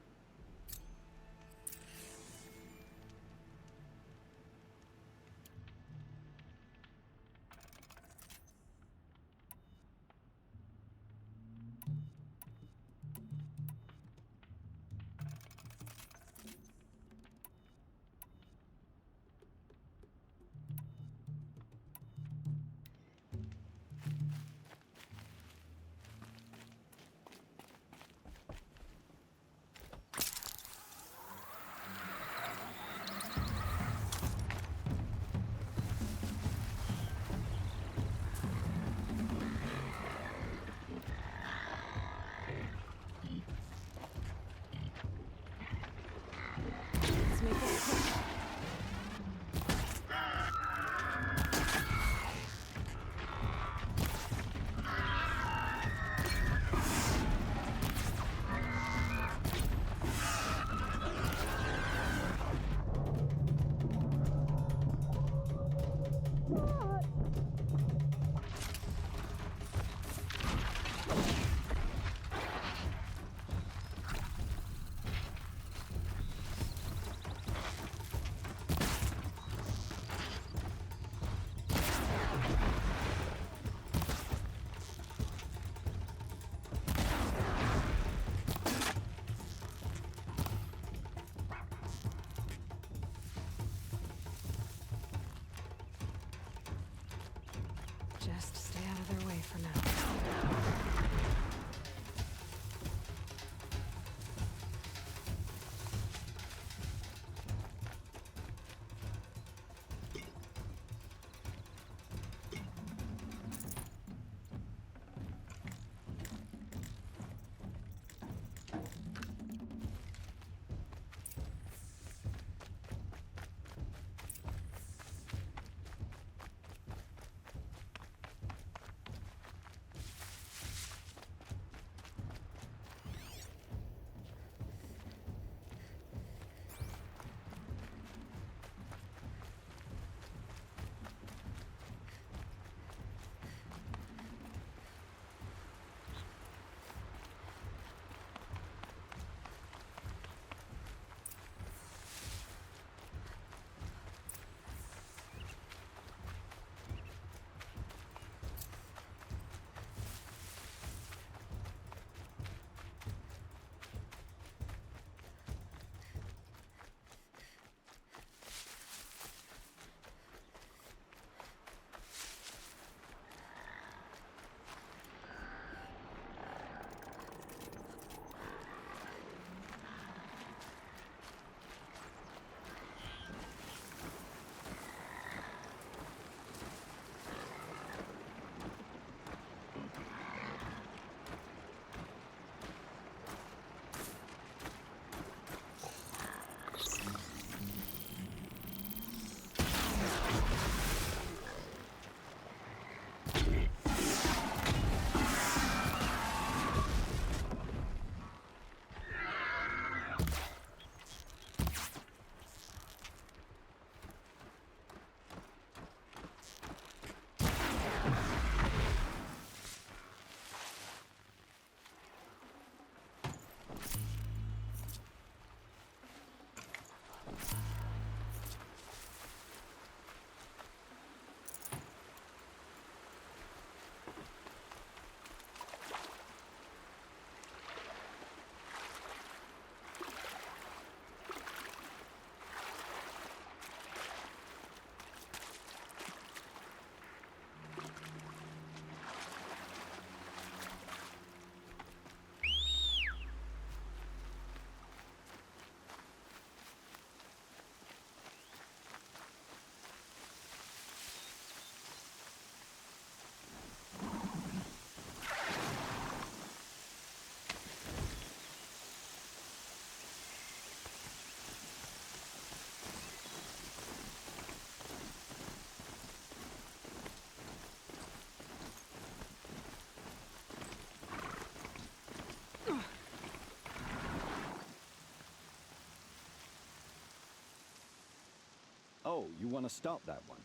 Oh, you want to stop that one?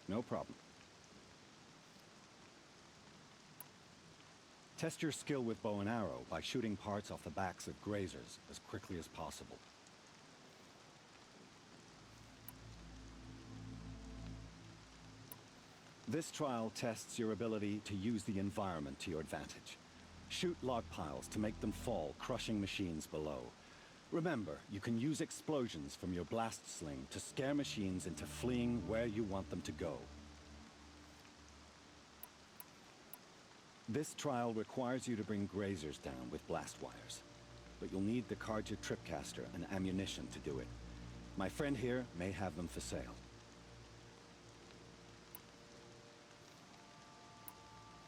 No problem. Test your skill with bow and arrow by shooting parts off the backs of grazers as quickly as possible. This trial tests your ability to use the environment to your advantage. Shoot log piles to make them fall, crushing machines below. Remember, you can use explosions from your blast sling to scare machines into fleeing where you want them to go. This trial requires you to bring grazers down with blast wires, but you'll need the Carja Tripcaster and ammunition to do it. My friend here may have them for sale.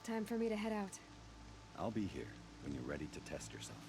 Time for me to head out. I'll be here when you're ready to test yourself.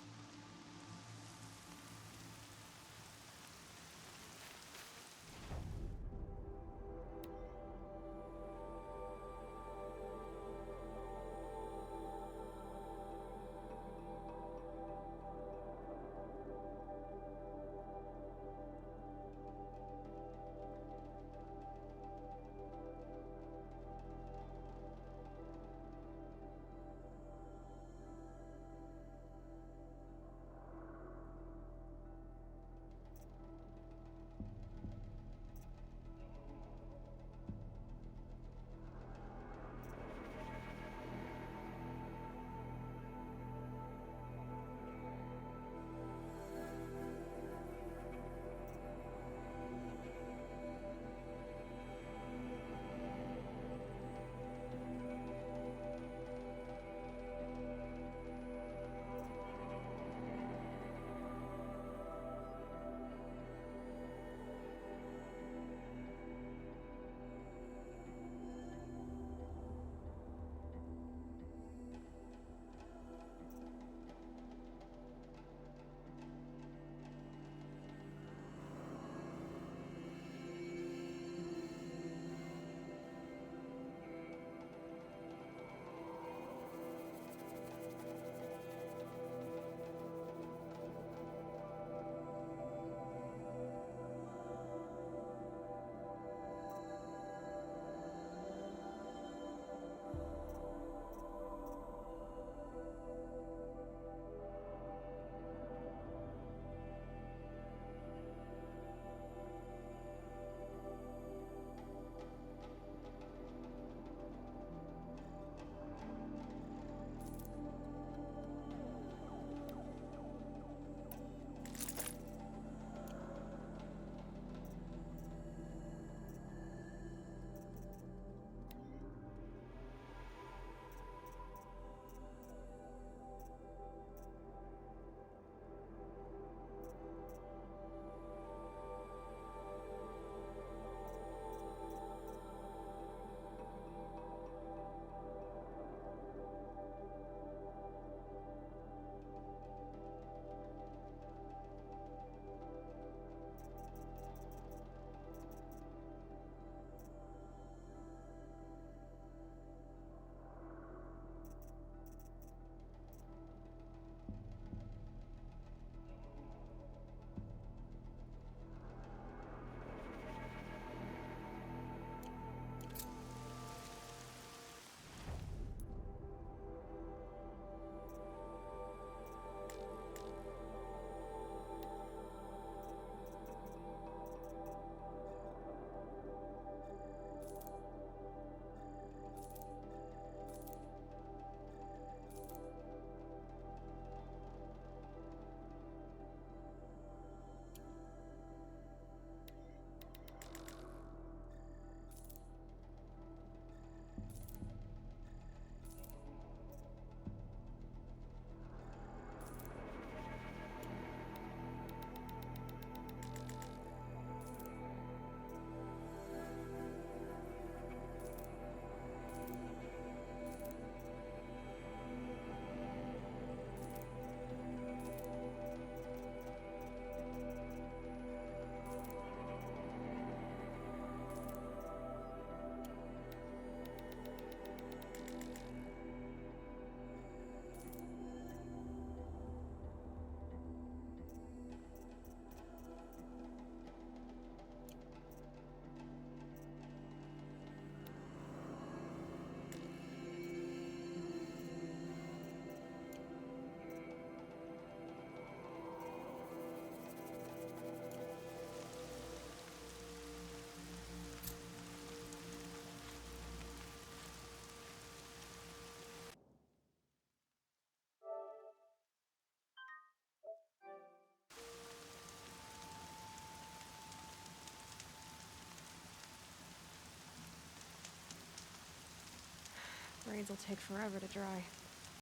blades will take forever to dry.